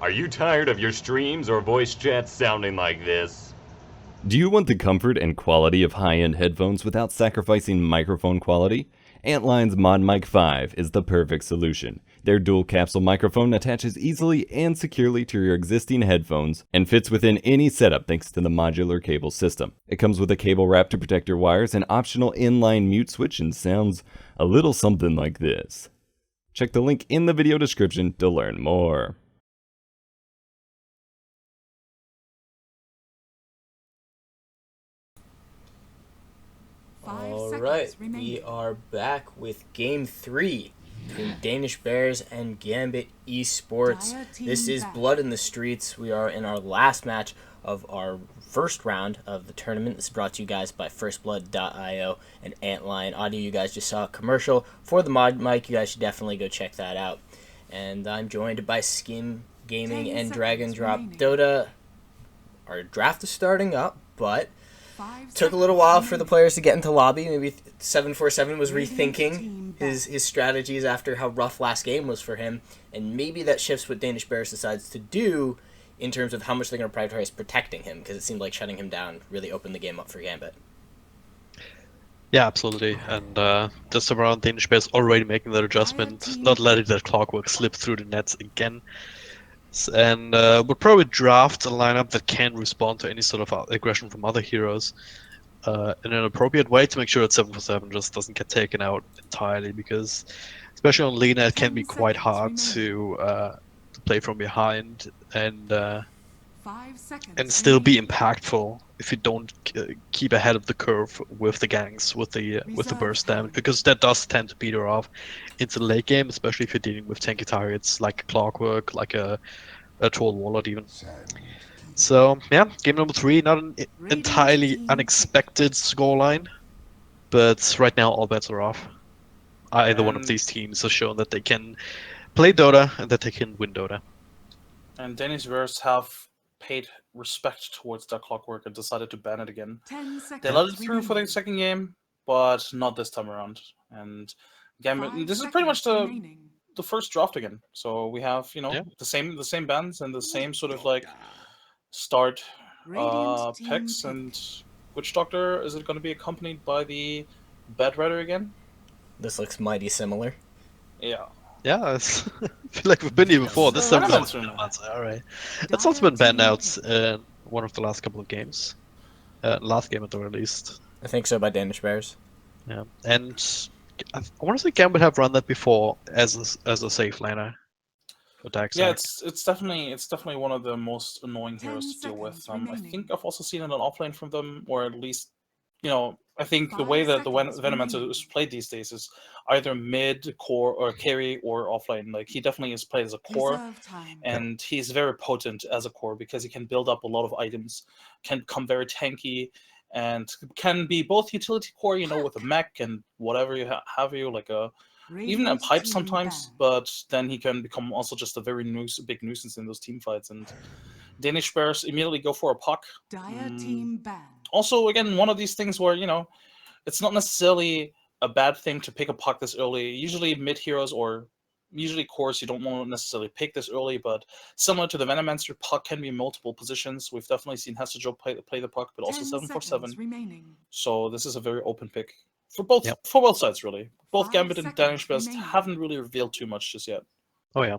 Are you tired of your streams or voice chats sounding like this? Do you want the comfort and quality of high-end headphones without sacrificing microphone quality? Antline's Mod Mic 5 is the perfect solution. Their dual capsule microphone attaches easily and securely to your existing headphones and fits within any setup thanks to the modular cable system. It comes with a cable wrap to protect your wires, an optional inline mute switch, and sounds a little something like this. Check the link in the video description to learn more. Alright, we are back with Game 3 between Danish Bears and Gambit Esports. This is Blood in the Streets. We are in our last match of our first round of the tournament. This is brought to you guys by firstblood.io and Antline Audio. You guys just saw a commercial for the Mod Mic. You guys should definitely go check that out. And I'm joined by Skim Gaming and Dragon Drop Dota. Our draft is starting up, but took a little while for the players to get into lobby. Maybe 747 was rethinking his strategies after how rough last game was for him. And maybe that shifts what Danish Bears decides to do in terms of how much they're going to prioritize protecting him, because it seemed like shutting him down really opened the game up for Gambit. Yeah, absolutely. And this time around, Danish Bears already making that adjustment, not letting that clockwork slip through the nets again. And would probably draft a lineup that can respond to any sort of aggression from other heroes in an appropriate way to make sure that 747 just doesn't get taken out entirely, because especially on Lena it can be quite hard to play from behind and still be impactful if you don't keep ahead of the curve with the ganks, with the burst damage, because that does tend to peter off into the late game, especially if you're dealing with tanky targets like a Clockwork, like a Troll Warlord even. So yeah, game number 3, not an entirely unexpected scoreline, but right now all bets are off. Either one of these teams has shown that they can play Dota and that they can win Dota. And Danish Bears have paid respect towards that Clockwork and decided to ban it again. They let it through for the second game, but not this time around. And Gambit, this is pretty much the first draft again. So we have, the same bands and the same sort of like start picks. And Witch Doctor, is it going to be accompanied by the Bedwetter again? This looks mighty similar. Yeah. Yeah, I feel like we've been here before. This time alright. That's also been banned out in one of the last couple of games. Last game at the very least. I think so, by Danish Bears. Yeah, and I want to say Gambit have run that before as a safe laner for Dax. Yeah, it's definitely one of the most annoying heroes to deal with. I think I've also seen an offlane from them, or at least, I think the way that the Venomancer is played these days is either mid, core, or carry, or offlane. Like, he definitely is played as a core, and he's very potent as a core because he can build up a lot of items, can come very tanky, and can be both utility core, with a mech and whatever you have like even a pipe sometimes, but then he can become also just a very big nuisance in those team fights. And Danish Bears immediately go for a puck. Also, again, one of these things where, it's not necessarily a bad thing to pick a puck this early. Usually mid heroes or usually cores you don't want to necessarily pick this early, but similar to the Venomancer, puck can be in multiple positions. We've definitely seen Hestajo play the puck, but also 747. So this is a very open pick for both sides, really. Both Gambit and Danish Bears haven't really revealed too much just yet. Oh yeah.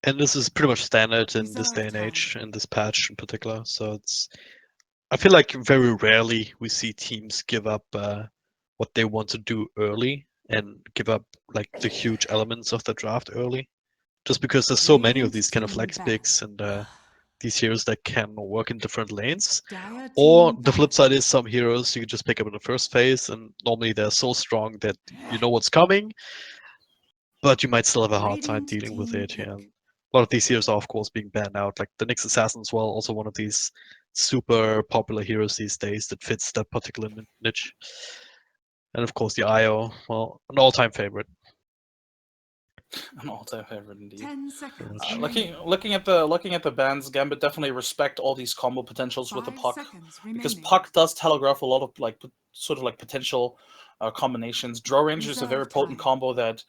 And this is pretty much standard in this day and age, in this patch in particular. So I feel like very rarely we see teams give up what they want to do early and give up like the huge elements of the draft early, just because there's so many of these kind of flex picks and these heroes that can work in different lanes. Or the flip side is some heroes you can just pick up in the first phase, and normally they're so strong that you know what's coming, but you might still have a hard time dealing with it. Yeah. A lot of these heroes are, of course, being banned out. Like the Nyx Assassin as well, also one of these super popular heroes these days that fits that particular niche. And of course, the IO, well, an all-time favorite. An all-time favorite indeed. 10 seconds. Looking at the bans, Gambit definitely respect all these combo potentials with the puck, because puck does telegraph a lot of sort of potential combinations. Draw Ranger is a very potent combo that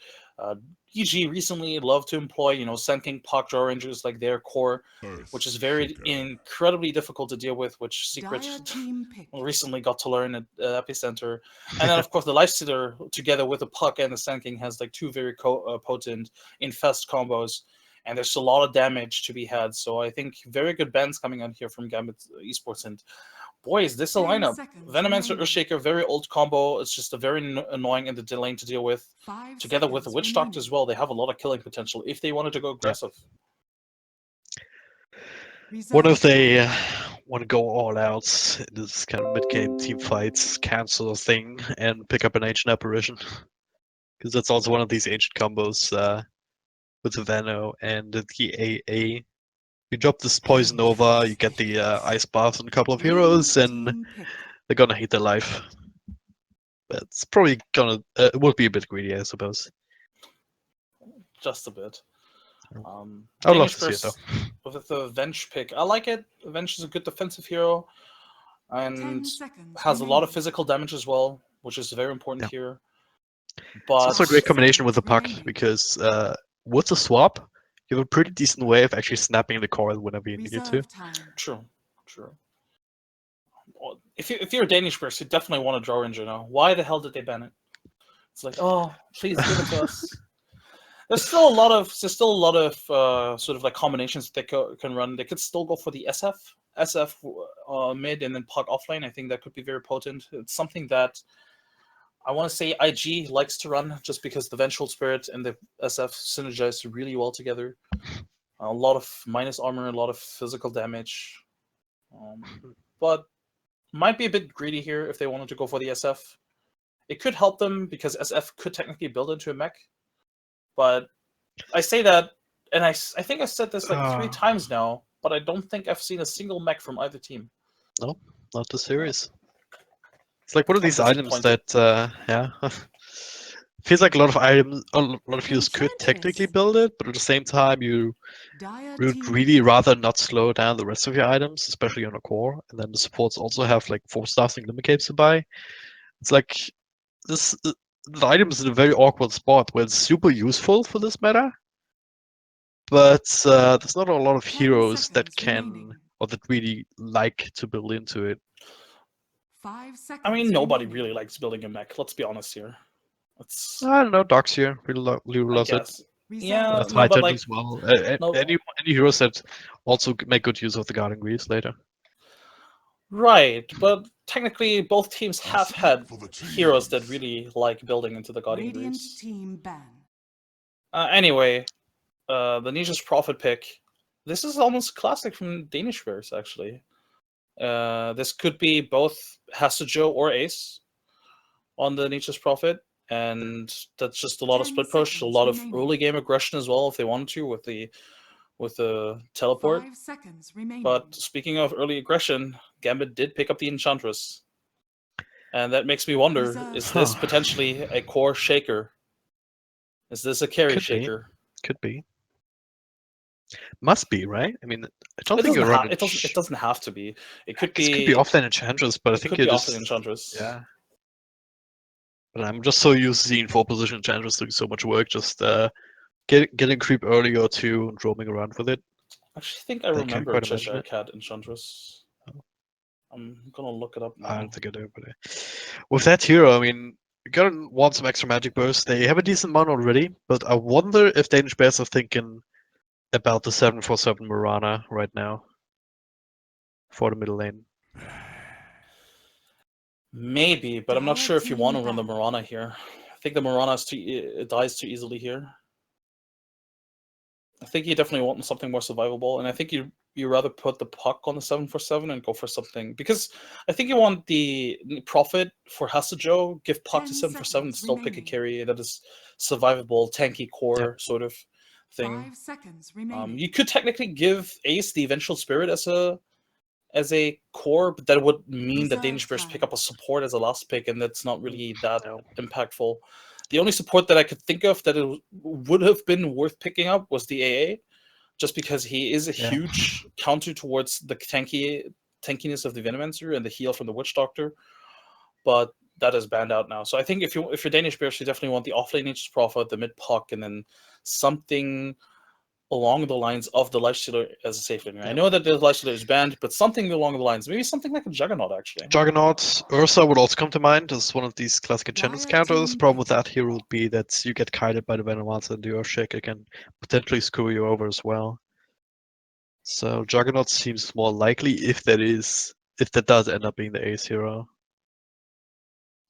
EG recently loved to employ, Senking Puck Draw Rangers like their core, which is very incredibly difficult to deal with, which Secret Dire team pick. recently got to learn at Epicenter. And then, of course, the Lifestealer, together with the Puck and the Senking, has like two very potent infest combos. And there's a lot of damage to be had. So I think very good bans coming out here from Gambit Esports. And boys, this 10 lineup, seconds Venomancer, remaining. Earthshaker, very old combo. It's just a very annoying in the lane to deal with. 5 Together with the seconds Witch Doctor remaining. as well, they have a lot of killing potential if they wanted to go aggressive. What Reserve if they want to go all out in this kind of mid-game team fights, cancel a thing, and pick up an Ancient Apparition? Because that's also one of these ancient combos with the Veno and the AA. You drop this Poison Nova, you get the Ice Bath on a couple of heroes, and team pick. they're gonna hate their life. But it's probably gonna... it would be a bit greedy, I suppose. Just a bit. I would love Danish to see it, though. with the Venge pick. I like it. Venge is a good defensive hero. 10 And seconds has a lot of remaining. physical damage as well, which is very important Yeah. here. It's But also a great combination with the puck, remaining. because with the swap, you have a pretty decent way of actually snapping the coil whenever you need it to. Reserve time. true. Well, if you're a Danish person, you definitely want to draw Ranger now. Why the hell did they ban it? It's like, oh, please give it to us. There's still a lot of sort of like combinations that they can run. They could still go for the SF mid and then puck offlane. I think that could be very potent. It's something that I want to say IG likes to run just because the Vengeful Spirit and the SF synergize really well together. A lot of minus armor, a lot of physical damage. But might be a bit greedy here if they wanted to go for the SF. It could help them because SF could technically build into a mech. But I say that, and I think I said this like 3 times now, but I don't think I've seen a single mech from either team. No, not the series. It's like one of I'm these items disappointed. that, feels like a lot of heroes could technically build it, but at the same time, you Dire would team really pick. rather not slow down the rest of your items, especially on a core. And then the supports also have like 4 stars and limit capes to buy. It's like this. The item is in a very awkward spot where it's super useful for this meta, but there's not a lot of 10 heroes that seconds can remaining. or that really like to build into it. 5 seconds. I mean, nobody remaining. really likes building a mech. Let's be honest here. It's, I don't know, Docs here really I loves it. guess. Reserve Yeah, That's time. no, but Titan like, as well. no, Any heroes that also make good use of the Guardian Greaves later. right. But technically, both teams have Speak had for the heroes that teams. really like building into the Guardian Radiant Greaves. team ban. Anyway, the Niche's Prophet pick. This is almost classic from Danish verse, actually. This could be both Hasajo or Ace on the Niche's Prophet, and that's just a lot of 10 split push, a seconds lot of remaining. early game aggression as well if they wanted to with the teleport. 5 seconds remaining. But speaking of early aggression, Gambit did pick up the Enchantress, and that makes me wonder: Reserve. is this Huh. potentially a core shaker? Is this a carry Could be. shaker? Could be. Must be, right? I mean, I don't It think doesn't, you're running. it doesn't have to be. It could This be. could be offline Enchantress, but I It think could it be is. offline Enchantress. Yeah. But I'm just so used to seeing 4 position Enchantress doing so much work. Just getting creep early or 2 and roaming around with it. Actually, I think I They can't remember quite imagine Cheshire it. Cat Enchantress. I'm gonna look it up I now. don't think I do, but with that hero, I mean, you're gonna want some extra magic burst. They have a decent amount already, but I wonder if Danish Bears are thinking about the 747 Mirana right now for the middle lane. Maybe, but I'm not Dire sure if you want to team run the ban. Mirana here. I think the Mirana it dies too easily here. I think you definitely want something more survivable, and I think you rather put the puck on the 747 and go for something, because I think you want the profit for Hasajo, give puck 10 to 747, and seconds still pick a remaining. carry that is survivable, tanky core sort of thing. 5 seconds remaining. You could technically give Ace the Eventual Spirit as a core, but that would mean that Reserve Danish Bears time. pick up a support as a last pick, and that's not really that No. impactful. The only support that I could think of that it would have been worth picking up was the AA, just because he is a Yeah. huge counter towards the tankiness of the Venomancer and the heal from the Witch Doctor. But that is banned out now. So I think if you're Danish Bears, you definitely want the offlane Nature's Prophet, the mid puck, and then something along the lines of the Lifestealer as a safe lane. Right? I know that the Lifestealer is banned, but something along the lines, maybe something like a Juggernaut actually. Juggernaut, Ursa would also come to mind as one of these classic enchantments Riot counters. team Problem with that hero would be that you get kited by the Venomancer, and the Earthshaker can potentially screw you over as well. So Juggernaut seems more likely if that does end up being the ace hero.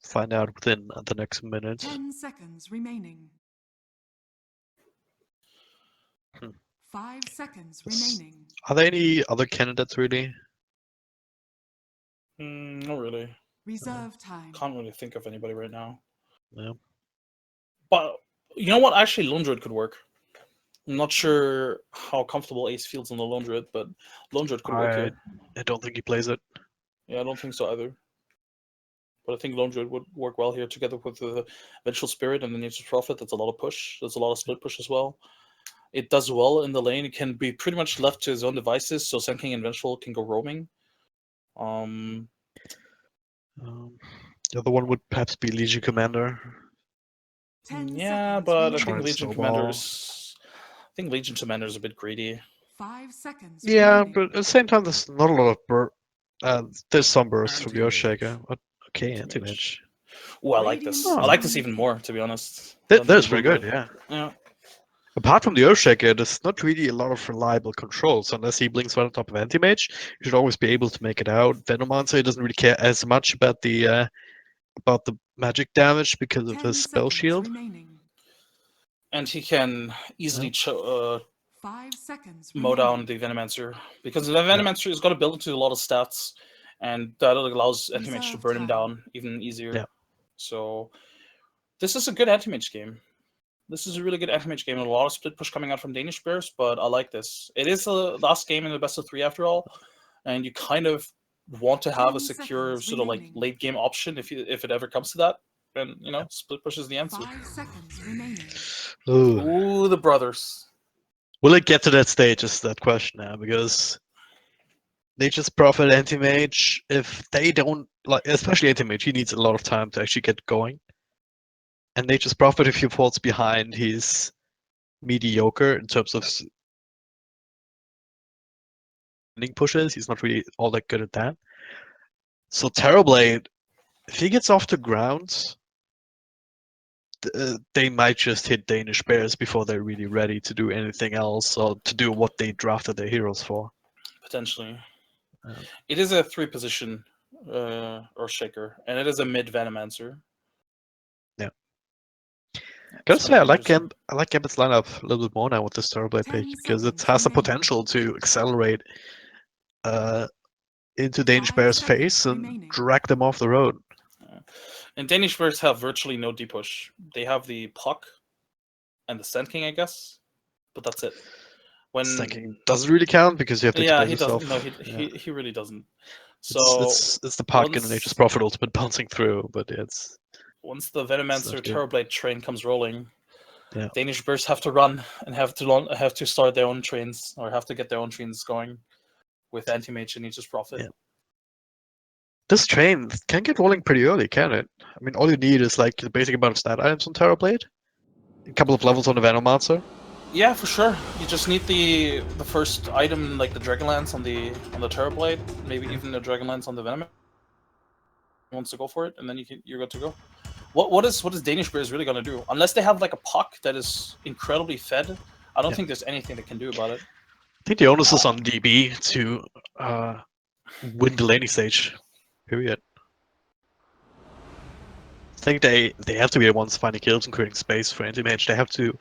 Find out within the next minute. 10 seconds remaining. Hmm. 5 seconds remaining. Are there any other candidates really? Not really. Reserve time. Can't really think of anybody right now. No. But you know what? Actually, Lone Druid could work. I'm not sure how comfortable Ace feels on the Lone Druid, but Lone Druid could work here. I don't think he plays it. Yeah, I don't think so either. But I think Lone Druid would work well here together with the Vengeful Spirit and the Nature's Prophet. That's a lot of push. There's a lot of split push as well. It does well in the lane. It can be pretty much left to his own devices, so Sand King and Vengeful can go roaming. The other one would perhaps be Legion Commander. 10 Yeah, seconds but I remaining. think Legion Snowball. Commander is a bit greedy. 5 seconds Yeah, remaining. but at the same time, there's not a lot of there's some bursts from the Anti-mage. Earthshaker. But okay, Anti-mage. anti-mage. Ooh, I like this. Oh. I like this even more, to be honest. than That's the pretty Lone good, Druid. yeah. Yeah. Apart from the Earthshaker, there's not really a lot of reliable controls. Unless he blinks right on top of Anti-Mage, you should always be able to make it out. Venomancer doesn't really care as much about the magic damage because of 10 his spell seconds shield. remaining. And he can easily 5 seconds mow remaining. down the Venomancer, because the Venomancer has got to build into a lot of stats, and that allows Anti-Mage to Reserve burn him time. down even easier. Yeah. So this is a good Anti-Mage game. This is a really good Anti-Mage game, and a lot of split push coming out from Danish Bears, but I like this. It is the last game in the best of 3 after all, and you kind of want to have a 10 secure seconds sort of like remaining. late game option if it ever comes to that. And split push is the answer. 5 seconds remaining. Ooh. Ooh, the brothers. Will it get to that stage is that question now, because Nature's Prophet, Anti-Mage, if they don't, like, especially Anti-Mage, he needs a lot of time to actually get going. And Nature's Prophet, if he falls behind, he's mediocre in terms of pushes. He's not really all that good at that. So Terrorblade, if he gets off the ground, they might just hit Danish Bears before they're really ready to do anything else or to do what they drafted their heroes for. Potentially. Um, It is a 3-position Earthshaker, and it is a mid Venomancer. Yeah. It's Gotta say, gonna I be like interesting. Gambit's lineup a little bit more now with this Terrorblade 10 pick because it seconds has the remaining. potential to accelerate into Danish 5 Bears' seconds face and remaining. drag them off the road. And Danish Bears have virtually no D-push. They have the Puck and the Sand King, I guess, but that's it. When Thinking doesn't really count because you have to yeah, explain he yourself. doesn't. No, Yeah. he really doesn't. So It's the Puck and the Nature's Prophet ultimate bouncing through, but it's once the not Venomancer good. Terrorblade train comes rolling, Yeah. Danish Bears have to run and have to start their own trains, or have to get their own trains going with Anti-Mage and Nature's Prophet. Yeah. This train can get rolling pretty early, can it? I mean, all you need is like the basic amount of stat items on Terrorblade, a couple of levels on the Venomancer. Yeah, for sure. You just need the first item, like the Dragonlance on the Terrorblade, maybe even the Dragonlance on the Venom. Wants to go for it, and then you're good to go. What is Danish Bears really gonna do? Unless they have like a Puck that is incredibly fed, I don't think there's anything they can do about it. I think the onus is on DB to win the laning stage. Period. I think they have to be the ones finding kills and creating space for Anti-Mage. They have to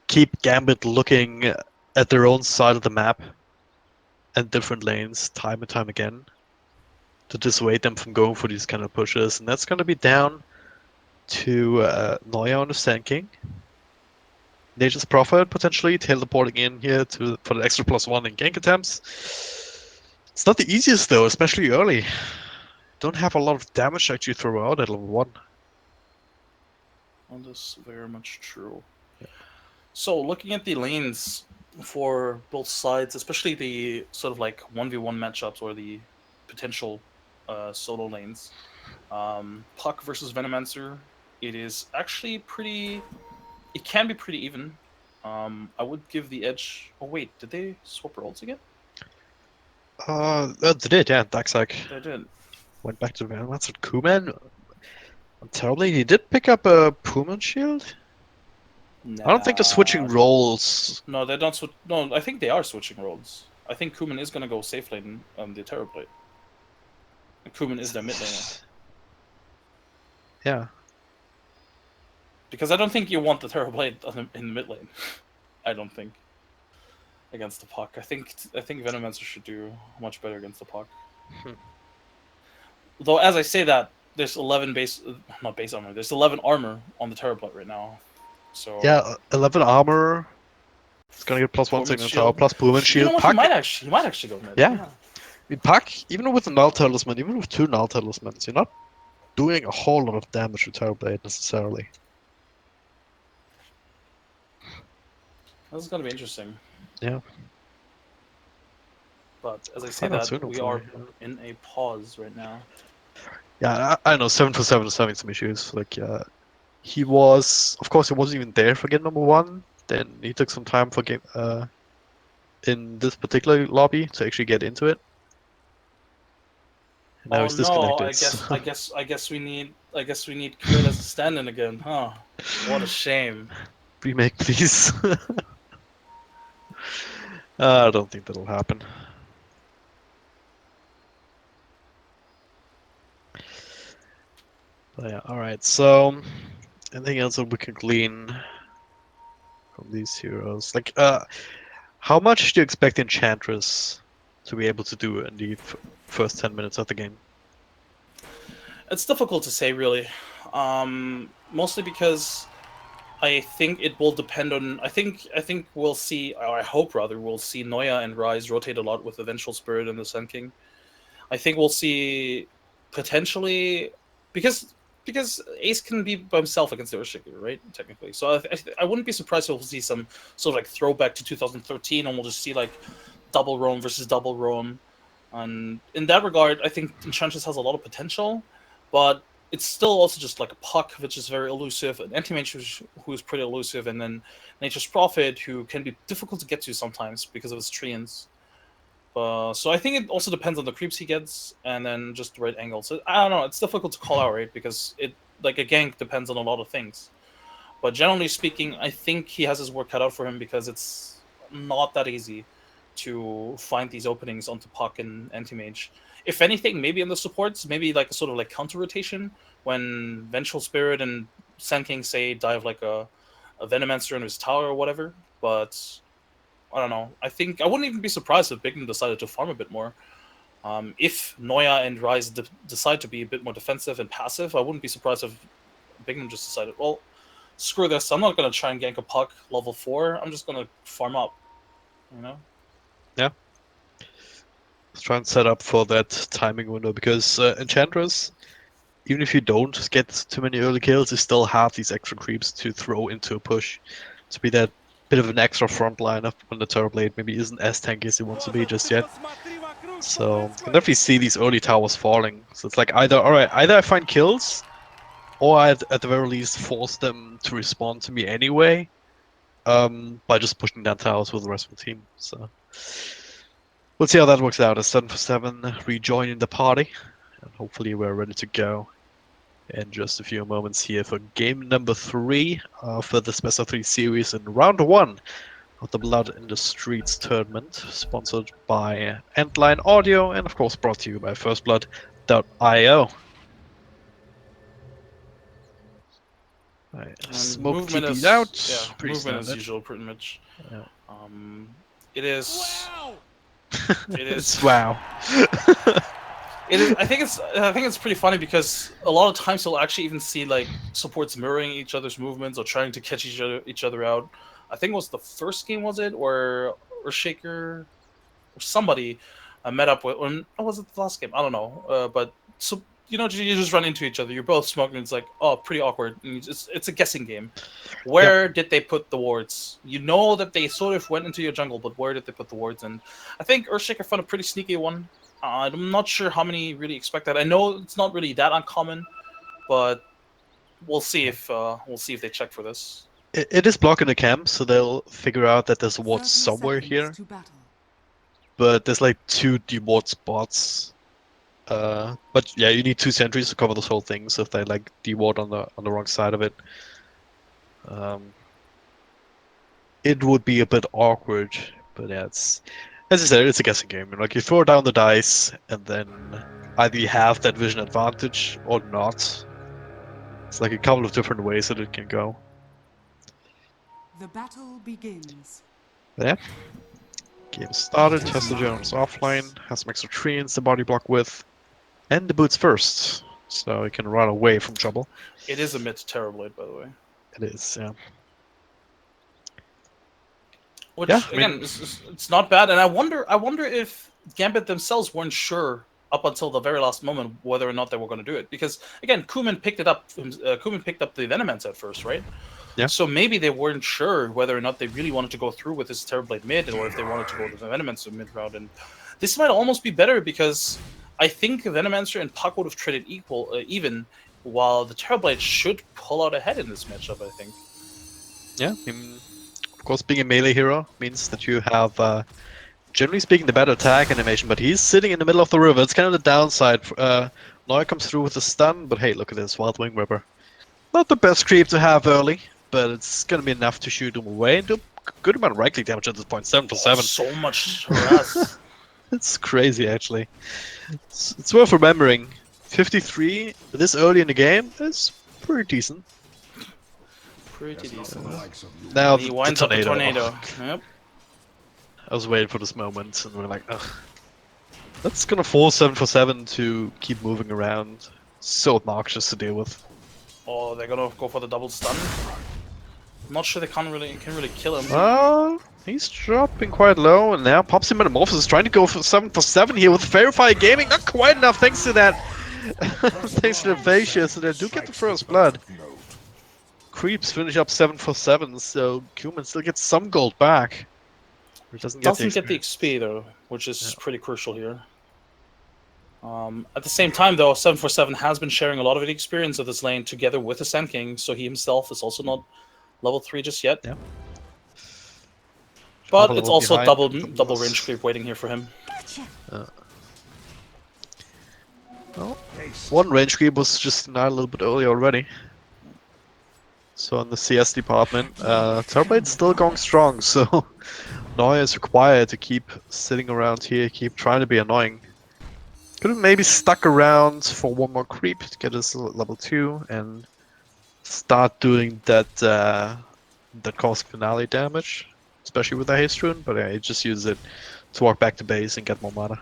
keep Gambit looking at their own side of the map and different lanes time and time again to dissuade them from going for these kind of pushes. And that's going to be down to Noya on the Sand King. Nature's Prophet potentially teleporting in here for the extra +1 in gank attempts. It's not the easiest though, especially early. Don't have a lot of damage to actually throw out at level 1. That is very much true. So looking at the lanes for both sides, especially the sort of like 1v1 matchups or the potential solo lanes, Puck versus Venomancer, it is actually pretty. It can be pretty even. I would give the edge. Oh wait, did they swap roles again? They did, yeah. Daxak They did. went back to Venomancer and Kuman. Terribly, he did pick up a Puman shield. I don't think they're switching roles. No, they don't switch. No, I think they are switching roles. I think Kuman is gonna go safe lane on the Terrorblade. Kuman is their mid laner. Yeah. Because I don't think you want the Terrorblade in the mid lane. I don't think. Against the Puck. I think Venomancer should do much better against the Puck. Though, as I say that, there's 11 not base armor. There's 11 armor on the Terrorblade right now. So Yeah, 11 armor. It's gonna get +1 signal tower, plus Puman shield. You know what? Puck, He might actually go mid. Yeah. I mean, Puck, even with a null talisman, even with 2 null talismans, you're not doing a whole lot of damage to Terrorblade necessarily. This is gonna be interesting. Yeah. But as I say Find out that, soon, we hopefully, are in a pause right now. Yeah, I know 7-for-7 is having some issues. Like, he was, of course, he wasn't even there for game number 1. Then he took some time for game in this particular lobby to actually get into it. And now he's disconnected. I guess we need Kurt as a stand-in again, huh? What a shame. Remake, please. I don't think that'll happen. But yeah, alright, so anything else that we can glean from these heroes? Like, how much do you expect Enchantress to be able to do in the first 10 minutes of the game? It's difficult to say, really. Mostly because I think it will depend on. I think we'll see, or I hope rather, we'll see Noya and Rise rotate a lot with the Vengeful Spirit and the Sun King. I think we'll see potentially because Ace can be by himself against the Earthshaker, right? Technically, so I wouldn't be surprised if we'll see some sort of like throwback to 2013, and we'll just see like double roam versus double roam. And in that regard, I think Enchantress has a lot of potential, but it's still also just like a Puck, which is very elusive, an Anti-Mage who is pretty elusive, and then Nature's Prophet, who can be difficult to get to sometimes because of his treants. So I think it also depends on the creeps he gets, and then just the right angle. So I don't know, it's difficult to call out, right? Because it, like a gank, depends on a lot of things. But generally speaking, I think he has his work cut out for him because it's not that easy to find these openings onto Puck and Anti-Mage. If anything, maybe in the supports, maybe like a sort of like counter rotation when Vengeful Spirit and Sand King say dive like a Venomancer in his tower or whatever. But I don't know. I think I wouldn't even be surprised if Bigman decided to farm a bit more. If Noya and Rise decide to be a bit more defensive and passive, I wouldn't be surprised if Bigman just decided, well, screw this. I'm not going to try and gank a Puck level 4. I'm just going to farm up. You know? Yeah. Let's try and set up for that timing window because Enchantress, even if you don't get too many early kills, you still have these extra creeps to throw into a push to be that bit of an extra front line up when the Terrorblade maybe isn't as tanky as it wants to be just yet. So you can definitely see these early towers falling. So it's like either I find kills, or I at the very least force them to respond to me anyway, by just pushing down towers with the rest of the team. So we'll see how that works out. As 7-for-7 rejoining the party, and hopefully we're ready to go in just a few moments here for game number 3 for this best of 3 series in round 1 of the Blood in the Streets tournament, sponsored by Endline Audio and of course brought to you by firstblood.io. Right, smoke movement TP'd is out. yeah, Pretty movement as standard. usual, pretty much. Yeah. It is. It is. It's wow. It is. I think it's pretty funny because a lot of times you'll actually even see like supports mirroring each other's movements or trying to catch each other out. I think it was the first game, was it, or Earthshaker or somebody met up with, or was it the last game? I don't know. But so you know, you just run into each other. You're both smoking. It's like, oh, pretty awkward. And it's a guessing game. Where did they put the wards? You know that they sort of went into your jungle, but where did they put the wards? And I think Earthshaker found a pretty sneaky one. I'm not sure how many really expect that. I know it's not really that uncommon, but we'll see if they check for this. It is blocking the camp, so they'll figure out that there's a ward 30 somewhere seconds here. to battle. But there's like 2 deward spots. But yeah, you need 2 sentries to cover this whole thing. So if they like deward on the wrong side of it, it would be a bit awkward. But yeah, it's, as I said, it's a guessing game. Like you throw down the dice, and then either you have that vision advantage or not. It's like a couple of different ways that it can go. The battle begins. But yeah. Game started, Tesla Jones offline, has some extra treants to body block with, and the boots first, so he can run away from trouble. It is a mid Terrorblade, by the way. It is, yeah. Which Yeah, I again, mean- it's not bad, and I wonder if Gambit themselves weren't sure up until the very last moment whether or not they were going to do it, because again, Kuman picked it up. Kuman picked up the Venomance at first, right? Yeah. So maybe they weren't sure whether or not they really wanted to go through with this Terrorblade mid, or if they wanted to go to the Venomancer mid route. And this might almost be better, because I think Venomancer and Puck would have traded even, while the Terrorblade should pull out ahead in this matchup, I think. Yeah, I mean, of course, being a melee hero means that you have, generally speaking, the better attack animation, but he's sitting in the middle of the river. It's kind of the downside. Noya comes through with a stun, but hey, look at this, Wild Wing Ripper. Not the best creep to have early, but it's gonna be enough to shoot him away and do a good amount of right-click damage at this point, 7 for 7. So much harass. It's crazy, actually. It's worth remembering. 53 this early in the game is pretty decent. Pretty decent. Now He the winds up the tornado. tornado. Yep. I was waiting for this moment, and we're like, ugh. That's gonna force 7 for 7 to keep moving around. So obnoxious to deal with. Oh, they're gonna go for the double stun. I'm not sure they can really kill him. He's dropping quite low, and now Popsy Metamorphosis is trying to go for 7 for 7 here with Verify Gaming. Not quite enough, thanks to that. Thanks to the Fascia, so they do get the first blood. Creeps finish up 7 for 7, so Kuman still gets some gold back. Or doesn't get the XP though, which is pretty crucial here. At the same time, though, 7 for 7 has been sharing a lot of the experience of this lane together with the Sand King, so he himself is also not level 3 just yet. Yeah. But Couple it's level also behind. double range creep waiting here for him. Well, one range creep was just not a little bit early already. So in the CS department, Terrorblade's still going strong, so Noya is required to keep sitting around here, keep trying to be annoying. Could have maybe stuck around for one more creep to get us level 2 and start doing that that cosmic finale damage, especially with the haste rune, but yeah, he just uses it to walk back to base and get more mana.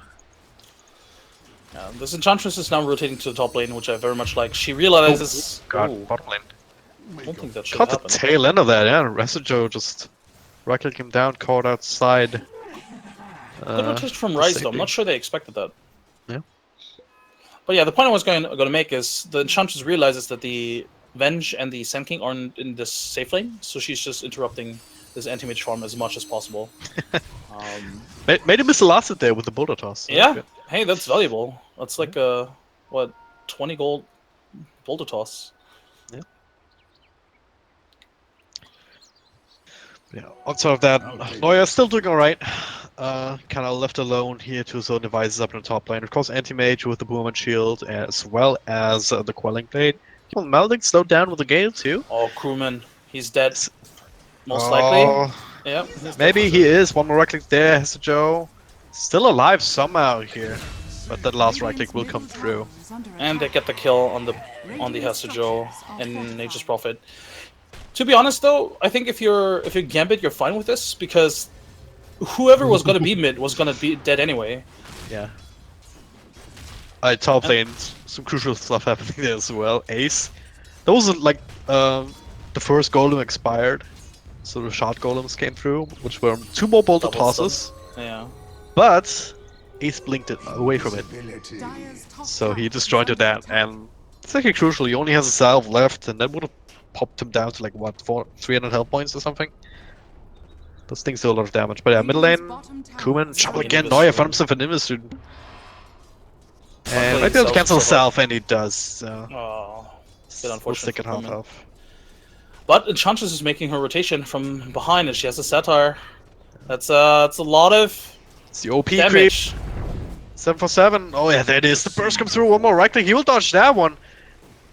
This Enchantress is now rotating to the top lane, which I very much like. She realizes... God, Ooh, bottom lane. I don't think that should Caught happen. the tail end of that, yeah. Resojo just right-click him down, caught outside. Good rotation from Ryze, though. I'm safety. not sure they expected that. Yeah. But yeah, the point I was going to make is the Enchantress realizes that the Venge and the Sand King aren't in this safe lane, so she's just interrupting this anti-mage farm as much as possible. Made him miss the last hit there with the boulder toss. So Yeah, good. hey, that's valuable. That's like a, what, 20 gold boulder toss. Yeah. On top of that, Noya's still doing alright. Kind of left alone here to his own devices up in the top lane. Of course, anti-mage with the Boomerman shield, as well as the Quelling Blade. Well, Melding slowed down with the gale too. Oh, crewman, he's dead. Most Oh, likely. Yeah. he's dead maybe for he sure. is. One more right click there, has to Joe. Still alive somehow here. But that last right click will come through. And they get the kill on the Hasujo and Nature's Prophet. To be honest, though, I think if you're Gambit, you're fine with this, because whoever was gonna be mid was gonna be dead anyway. Yeah. Top lane, some crucial stuff happening there as well. Ace. Those are like the first golem expired, so the shot golems came through, which were 2 more boulder Double tosses. Yeah. But Ace blinked it away from it, Dyer's top so he tower is disjointed under that, and it's actually crucial. He only has a salve left, and that would have popped him down to like what, 300 health points or something. Those things do a lot of damage. But yeah, middle lane, Kuman, trouble again. Noya found himself an Nimbus student. And might be able to cancel self, and he does. So Oh, bit we'll unfortunate stick for at half Crewman. health. But Enchantress is making her rotation from behind, and she has a satire. That's a lot of It's the OP creep. damage. 7 for 7. Oh yeah, there it is. The burst comes through. One more right click. He will dodge that one.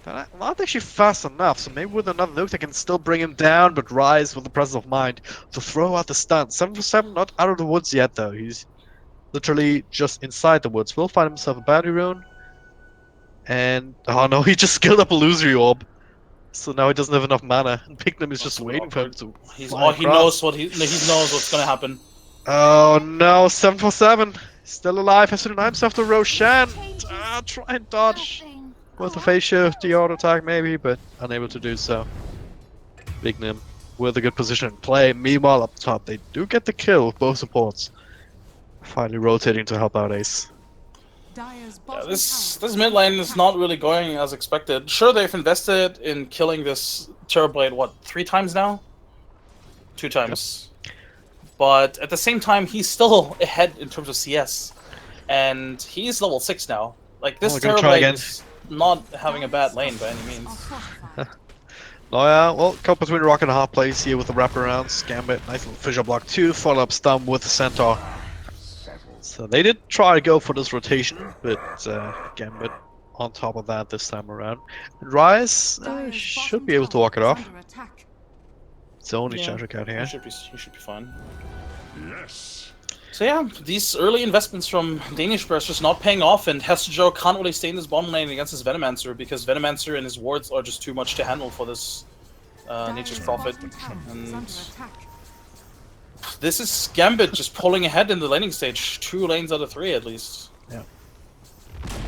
Not actually fast enough, so maybe with another nuke they can still bring him down, but Rise with the presence of mind to throw out the stun. 7 for 7, not out of the woods yet though. He's literally just inside the woods. Will find himself a bounty rune. And oh no, he just skilled up illusory orb. So now he doesn't have enough mana. And Pignum is just a bit waiting for him awkward. to He fly knows across. he knows what's gonna happen. Oh no, 7 for 7. Still alive, has to deny himself to Roshan. Try and dodge. With a face shift, the auto attack maybe, but unable to do so. Bignum with a good position in play. Meanwhile, up top, they do get the kill with both supports. Finally rotating to help out Ace. Dire's Yeah, bottom this tower mid lane is not really going as expected. Sure, they've invested in killing this Terrorblade, what, 3 times now? 2 times. But at the same time, he's still ahead in terms of CS. And he's level 6 now. Like, this Oh, we're gonna try Terrorblade again. is not having a bad lane by any means. are fortified. Oh yeah, well, caught between rock and a hard place here with the wraparounds. Gambit, nice little fissure block 2, follow up stun with the Centaur. So they did try to go for this rotation, but Gambit on top of that this time around. And Rise Dire's should bottom be able to tower walk it is off. under attack. It's the only Yeah, Chatter Cat He here. should be fine. Yes. So yeah, these early investments from Danish Press just not paying off, and Hester can't really stay in this bottom lane against his Venomancer because Venomancer and his wards are just too much to handle for this Nature's Dire's Prophet. bottom tower is And under attack. this is Gambit just pulling ahead in the laning stage, 2 lanes out of 3 at least.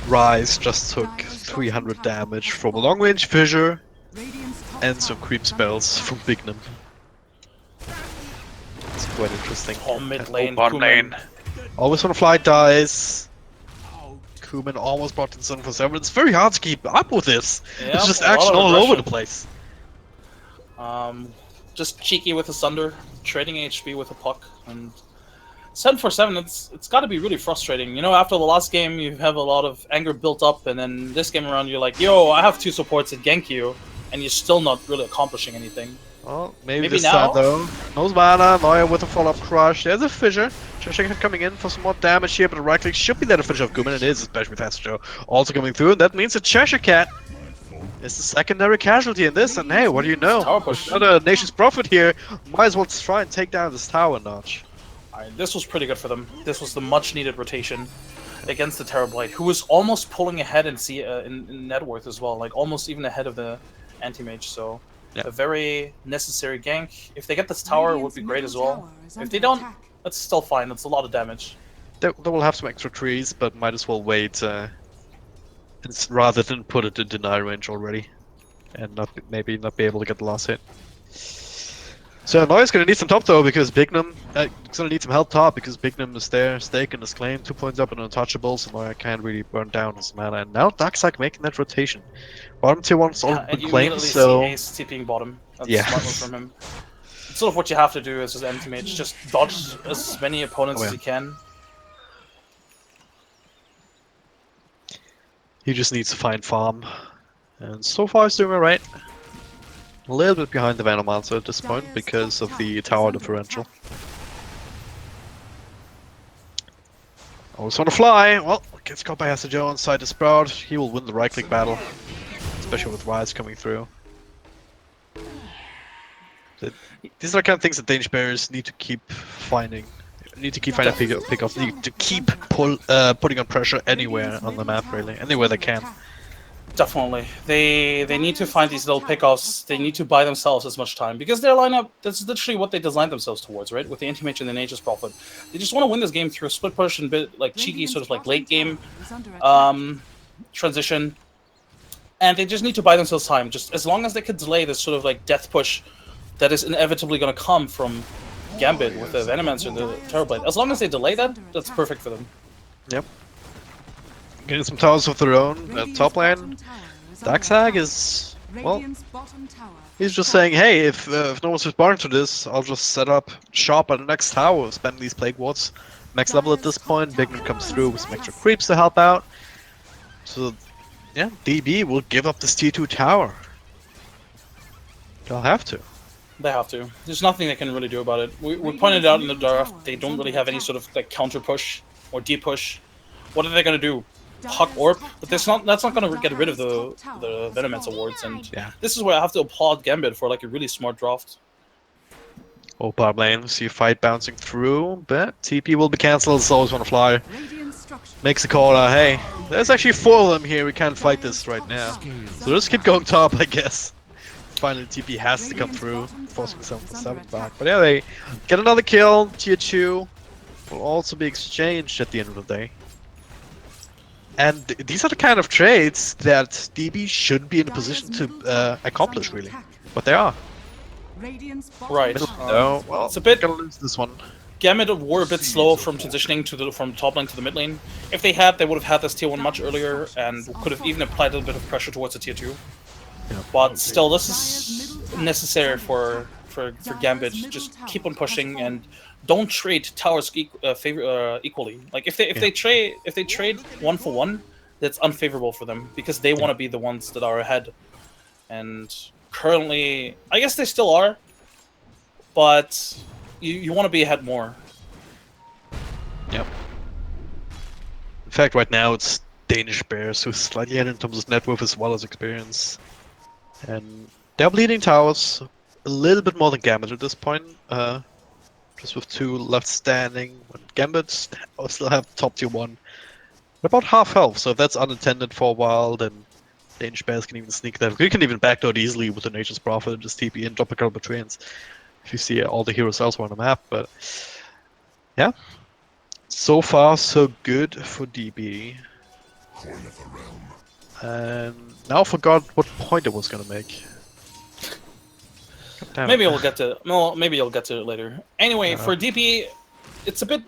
Rise just took 300 damage from a long range fissure Radiant's top and some tower creep is under spells attack. from Bignum. It's quite interesting. Oh, mid And lane, bottom Kuman. lane. Always on a fly dies. Kuman almost blocked in 7 for 7. It's very hard to keep up with this. Yeah, It's just a lot action of all over aggression. the place. Just cheeky with a Sunder, trading HP with a puck, and 7 for 7. It's got to be really frustrating. You know, after the last game, you have a lot of anger built up, and then this game around, you're like, yo, I have 2 supports that gank you, and you're still not really accomplishing anything. Well, maybe Maybe this now? time though. No mana, Neuer with a follow-up crush. There's a fissure. Cheshire coming in for some more damage here, but the right click should be there to finish off Kuman. It is, especially with Astro also coming through, and that means the Cheshire Cat is the secondary casualty in this, and hey, what do you know? Tower push. Another Nation's Prophet here. Might as well try and take down this tower a notch. Alright, this was pretty good for them. This was the much-needed rotation against the Terrorblade, who was almost pulling ahead in net worth as well, like almost even ahead of the anti-mage, so Yeah. a very necessary gank. If they get this tower, it would be great as well. If they don't, that's still fine. That's a lot of damage. They will have some extra trees, but might as well wait rather than put it in deny range already, and maybe not be able to get the last hit. So Neuer's gonna need some top though, because Bignum is gonna need some help top, because Bignum is there, staking his claim, 2 points up and untouchable, so Neuer can't really burn down his mana. And now Darkseid making that rotation. Bottom tier 1's all Yeah, and been you claimed, immediately so see Ace TPing bottom. That's Yeah. smart move from him. It's sort of what you have to do as an anti-mage. Just dodge as many opponents Oh, as yeah. you can. he just needs to find farm. And so far he's doing alright. A little bit behind the Venomancer at this point because of the tower differential. Always on the fly. Well, gets caught by Hasajo inside the Sprout. He will win the right click battle, especially with Rise coming through. These are the kind of things that Danish bears need to keep finding. Need to keep finding pickoffs. Need to keep putting on pressure anywhere on the map, really, anywhere they can. Definitely. They need to find these little pickoffs. They need to buy themselves as much time. Because their lineup, that's literally what they designed themselves towards, right? With the anti-mage and the Nature's Prophet. They just want to win this game through a split push and a bit like cheeky, sort of like late game transition. And they just need to buy themselves time. Just as long as they could delay this sort of like death push that is inevitably going to come from Gambit with the Venomancer and the Terrorblade. As long as they delay that, that's perfect for them. Yep. Getting some towers of their own at top lane. Darkseid is, well, he's just saying, hey, if no one's responding to this, I'll just set up shop at the next tower, spend these plague wards. Max level at this point, Bigman comes through with some extra creeps to help out. So, yeah, DB will give up this T2 tower. They'll have to. They have to. There's nothing they can really do about it. We pointed out in the draft they don't really have any sort of like counter push or deep push. What are they gonna do? Huck Orb? But that's not gonna get rid of the Venomance awards, and Yeah. this is where I have to applaud Gambit for like a really smart draft. Oh, bottom lane, see a fight bouncing through, but TP will be cancelled, it's always wanna fly. Radiant structure. Makes a call, hey, there's actually 4 of them here, we can't fight this right now. So just keep going top, I guess. Finally, TP has to come through, forcing 7 back. But yeah, they get another kill, tier 2 will also be exchanged at the end of the day. And these are the kind of trades that DB should be in a position to accomplish, really. But they are. Radiant's Right. No, well, It's a bit- gonna lose this one. Gambit were a bit slow from transitioning from top lane to the mid lane. If they had, they would have had this tier 1 much earlier and could have even applied a little bit of pressure towards the tier 2. But still, this is necessary for Gambit. Just keep on pushing and don't trade towers equally. Like if they trade 1 for 1, that's unfavorable for them because they want to be the ones that are ahead. And currently, I guess they still are, but you want to be ahead more. Yep. In fact, right now it's Danish Bears who's slightly ahead in terms of net worth as well as experience. And they're bleeding towers a little bit more than Gambit at this point. Just with 2 left standing. When Gambit still have top tier 1. About half health, so if that's unattended for a while, then Danish Bears can even sneak that. You can even backdoor it easily with the Nature's Prophet and just TP and drop a couple of trains. If you see all the heroes elsewhere on the map, but yeah. So far, so good for DB. And now I forgot what point I was gonna make. God damn Maybe it. we'll get to maybe you'll get to it later. Anyway, for DP, it's a bit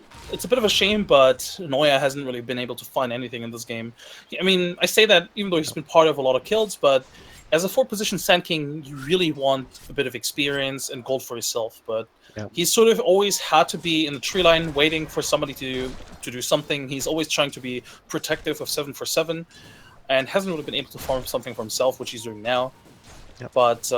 of a shame, but Noya hasn't really been able to find anything in this game. I mean, I say that even though he's been part of a lot of kills, but as a 4th-position Sand King, you really want a bit of experience and gold for yourself. But he's sort of always had to be in the tree line, waiting for somebody to do something. He's always trying to be protective of 7 for 7, and hasn't really been able to farm something for himself, which he's doing now. But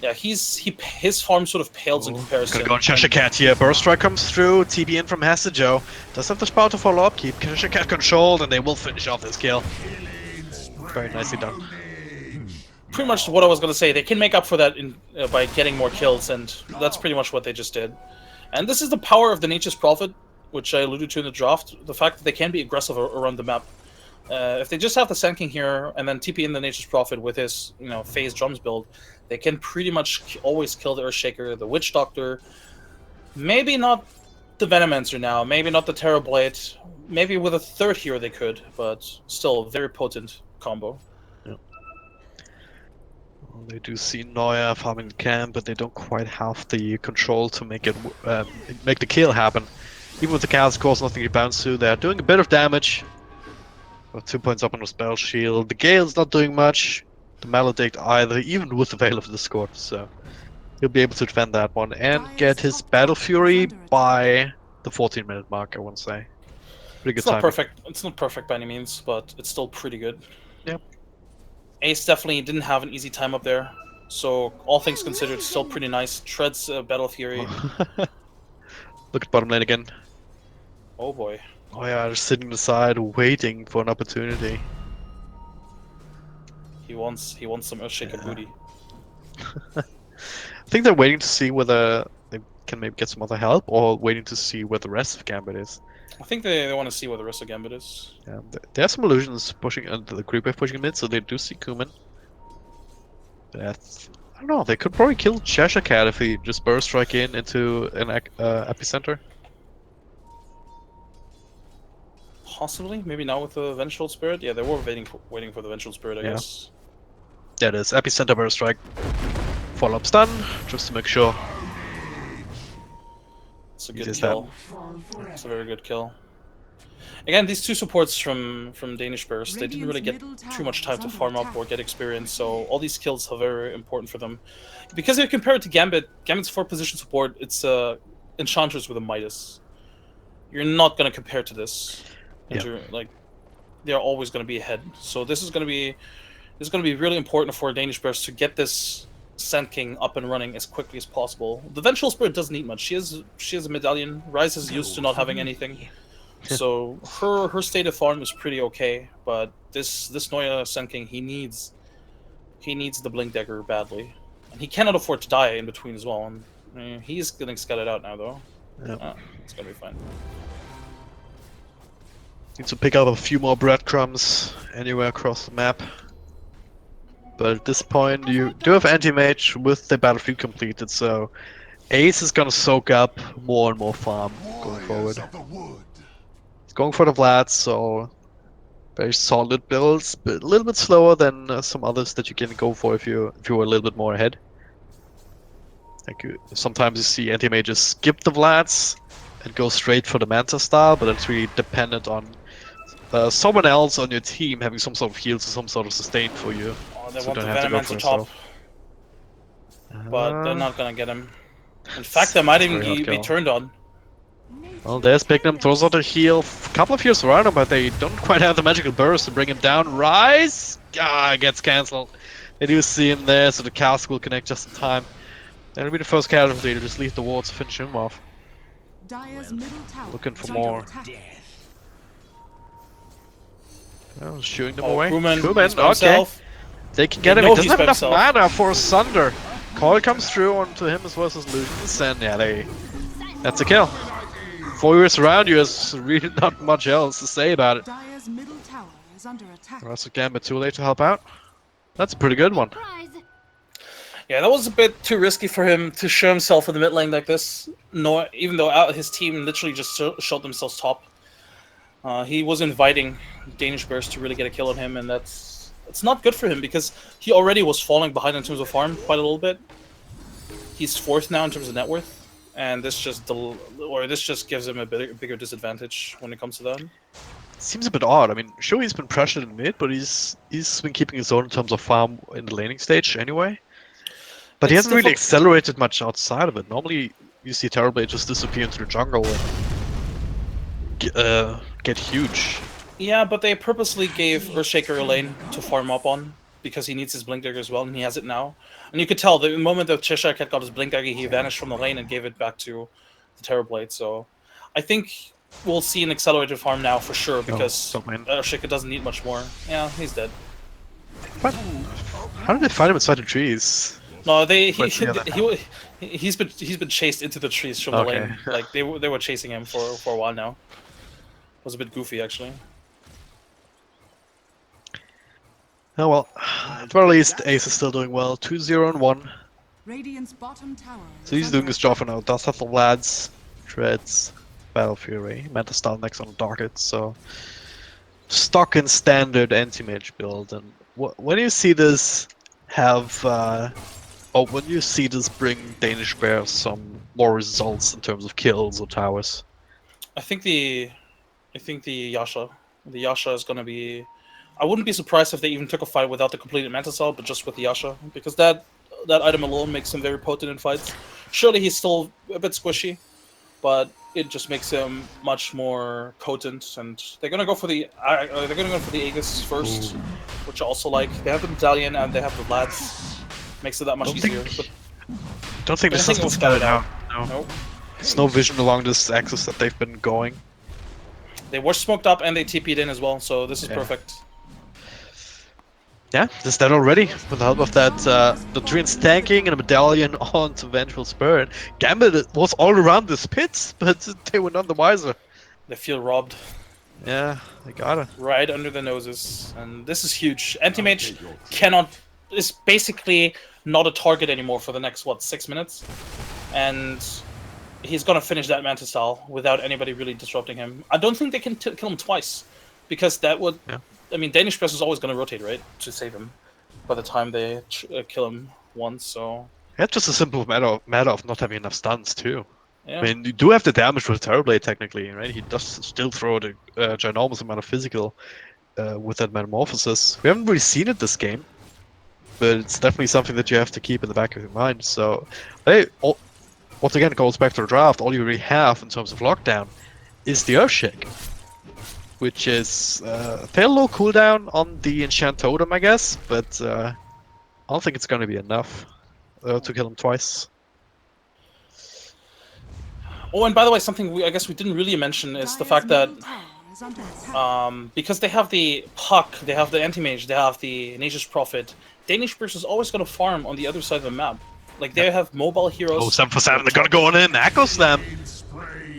yeah, his farm sort of pales in comparison. Gonna go on Cheshire Cat here. Burst Strike comes through. TB in from Hasajo. Does have the spout to follow up. Keep Cheshire Cat controlled, and they will finish off this kill. Very nicely done. Pretty much what I was gonna say. They can make up for that by getting more kills, and that's pretty much what they just did. And this is the power of the Nature's Prophet, which I alluded to in the draft. The fact that they can be aggressive around the map. If they just have the Sand King here and then TP in the Nature's Prophet with his phase drums build, they can pretty much always kill the Earthshaker, the Witch Doctor. Maybe not the Venomancer now, maybe not the Terrorblade. Maybe with a 3rd hero they could, but still a very potent combo. Well, they do see Noya farming the camp, but they don't quite have the control to make it make the kill happen. Even with the Chaos Course, nothing to bounce to. They're doing a bit of damage. Got 2 points up on the spell shield. The Gale's not doing much. The Maledict either, even with the Veil of Discord. So he'll be able to defend that one and get his Battle Fury by the 14-minute mark, I want to say. Pretty good It's not timing. perfect. It's not perfect by any means, but it's still pretty good. Yep. Ace definitely didn't have an easy time up there, so all things considered, still pretty nice. Treads Battle Fury. Look at bottom lane again. Oh boy. Oh yeah, just sitting aside, waiting for an opportunity. He wants some Earthshaker booty. I think they're waiting to see whether they can maybe get some other help, or waiting to see where the rest of Gambit is. I think they want to see what the rest of Gambit is. Yeah, there are some illusions pushing the creep wave pushing mid, so they do see Kuman. That's, I don't know. They could probably kill Cheshire Cat if he just burst strike into an epicenter. Possibly, maybe now with the Vengeful Spirit. Yeah, they were waiting for the Vengeful Spirit, I guess. There it is, epicenter burst strike. Follow up stun, just to make sure. It's a good Just kill. It's a very good kill. Again, these 2 supports from Danish Burst, they didn't really get too much time to farm up or get experience, so all these kills are very important for them. Because if you compare it to Gambit, Gambit's 4th-position support, it's Enchantress with a Midas. You're not gonna compare to this. Yeah. Like, they're always going to be ahead. So this is going to be really important for Danish Bears to get this Sand King up and running as quickly as possible. The Vengeful Spirit doesn't need much. She has a medallion. Rise is used to not having anything, so her state of farm is pretty okay. But this Neue Sand King, he needs the Blink Dagger badly, and he cannot afford to die in between as well. And he's getting scattered out now though. Yep. It's gonna be fine. Need to pick up a few more breadcrumbs anywhere across the map. But at this point, you do have anti-mage with the battlefield completed, so Ace is gonna soak up more and more farm going forward. He's going for the Vlads, so very solid builds, but a little bit slower than some others that you can go for if you were a little bit more ahead. Like sometimes you see anti-mages skip the Vlads and go straight for the Manta style, but it's really dependent on someone else on your team having some sort of heals or some sort of sustain for you. Oh, they So want the don't have to go for Venomancer top, yourself. but they're not gonna get him. In fact, they might even Very hard be kill. turned on. Well, there's Bignum, throws out a heal, a couple of heals around him, but they don't quite have the magical burst to bring him down. Rise! Gets cancelled. They do see him there, so the cask will connect just in time. That'll be the first casualty to just leave the ward to finish him off. Dire's middle tower Looking for is under more. attack. Oh, shooting them Oh, away. Crewman, he's Crewman, by okay. himself. They can get They him. know He doesn't he's have by enough himself. mana for Sunder. Call comes through onto him as well as Lucians, and yeah, that's a kill. 4 years around you, there's really not much else to say about it. Dire's middle tower is under attack. That's a Gambit too late to help out. That's a pretty good one. Prize. Yeah, that was a bit too risky for him to show himself in the mid lane like this. No, even though his team literally just showed themselves top. He was inviting Danish Bears to really get a kill on him, and it's not good for him because he already was falling behind in terms of farm quite a little bit. He's fourth now in terms of net worth, and this just gives him a bigger disadvantage when it comes to that. Seems a bit odd. I mean, sure he's been pressured in mid, but he's been keeping his own in terms of farm in the laning stage anyway. But he It's hasn't really difficult- accelerated much outside of it. Normally, you see Terrorblade just disappear into the jungle and get huge. Yeah, but they purposely gave Earthshaker a lane to farm up on because he needs his Blink Dagger as well, and he has it now. And you could tell the moment that Cheshire Cat got his Blink Dagger, he vanished from the lane and gave it back to the Terrorblade. So I think we'll see an accelerated farm now for sure because top lane. Earthshaker doesn't need much more. Yeah, he's dead. What? How did they find him inside the trees? No, he's been chased into the trees from the Okay. lane. Like they were chasing him for a while now. It was a bit goofy actually. Oh well, at the very least, Ace is still doing well. 2-0-1. Radiant's bottom tower So he's is doing under his job for now. Does have the lads, Treads, Battle Fury, Manta Style next on the docket. So stock and standard anti-mage build. And when you see this when you see this bring Danish Bears some more results in terms of kills or towers? I think the Yasha is gonna be. I wouldn't be surprised if they even took a fight without the completed Manta Style, but just with the Yasha, because that item alone makes him very potent in fights. Surely he's still a bit squishy, but it just makes him much more potent. And they're gonna go for the Aegis first, which I also like. They have the medallion and they have the lads. Makes it that much easier. But Don't think this I has think it been was scouted scouted out. out. No. Nope. There's no vision along this axis that they've been going. They were smoked up and they TP'd in as well, so this is Yeah. perfect. Yeah, this dead already. With the help of that, the Treants tanking and a medallion onto Vengeful Spirit. Gambit was all around this pit, but they were none the wiser. They feel robbed Yeah, they got it. right under their noses, and this is huge. Anti-Mage is basically not a target anymore for the next 6 minutes, and he's gonna finish that Manta Style without anybody really disrupting him. I don't think they can kill him twice, because that would. Yeah. I mean, Danish Press is always gonna rotate, right, to save him. By the time they kill him once, so It's just a simple matter of not having enough stuns too. yeah. I mean, you do have the damage with Terrorblade technically, right? He does still throw the ginormous amount of physical with that Metamorphosis. We haven't really seen it this game, but it's definitely something that you have to keep in the back of your mind. So, hey, once again, it goes back to the draft. All you really have in terms of lockdown is the Earthshake. which is a fairly low cooldown on the enchant totem, I guess, but I don't think it's gonna be enough to kill him twice. Oh, and by the way, something I guess we didn't really mention is the fact that because they have the Puck, they have the Anti-Mage, they have the Nature's Prophet, Danish Burst is always going to farm on the other side of the map. Like, they have mobile heroes. Oh, 7 for 7, they're gonna go on in, Echo Slam!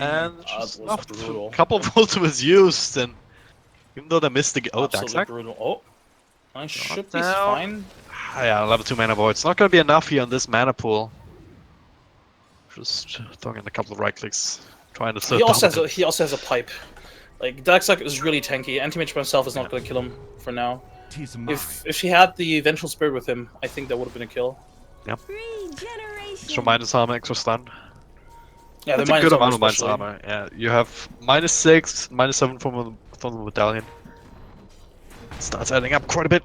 And just was brutal. a couple of ultimates used, and even though they missed the... Oh, Absolutely Daxac? brutal. Oh, I should be down. fine. Yeah, level 2 mana void. It's not gonna be enough here on this mana pool. Just throwing in a couple of right clicks, trying to. He also has a pipe. Like, Daxac is really tanky. Anti-Mage by himself is not going to kill him for now. If he had the Vengeful Spirit with him, I think that would have been a kill. Yeah. Extra minus armor, extra stun. Yeah, that's the a good amount of minus especially. armor. Yeah, you have -6, -7 from the medallion. Starts adding up quite a bit.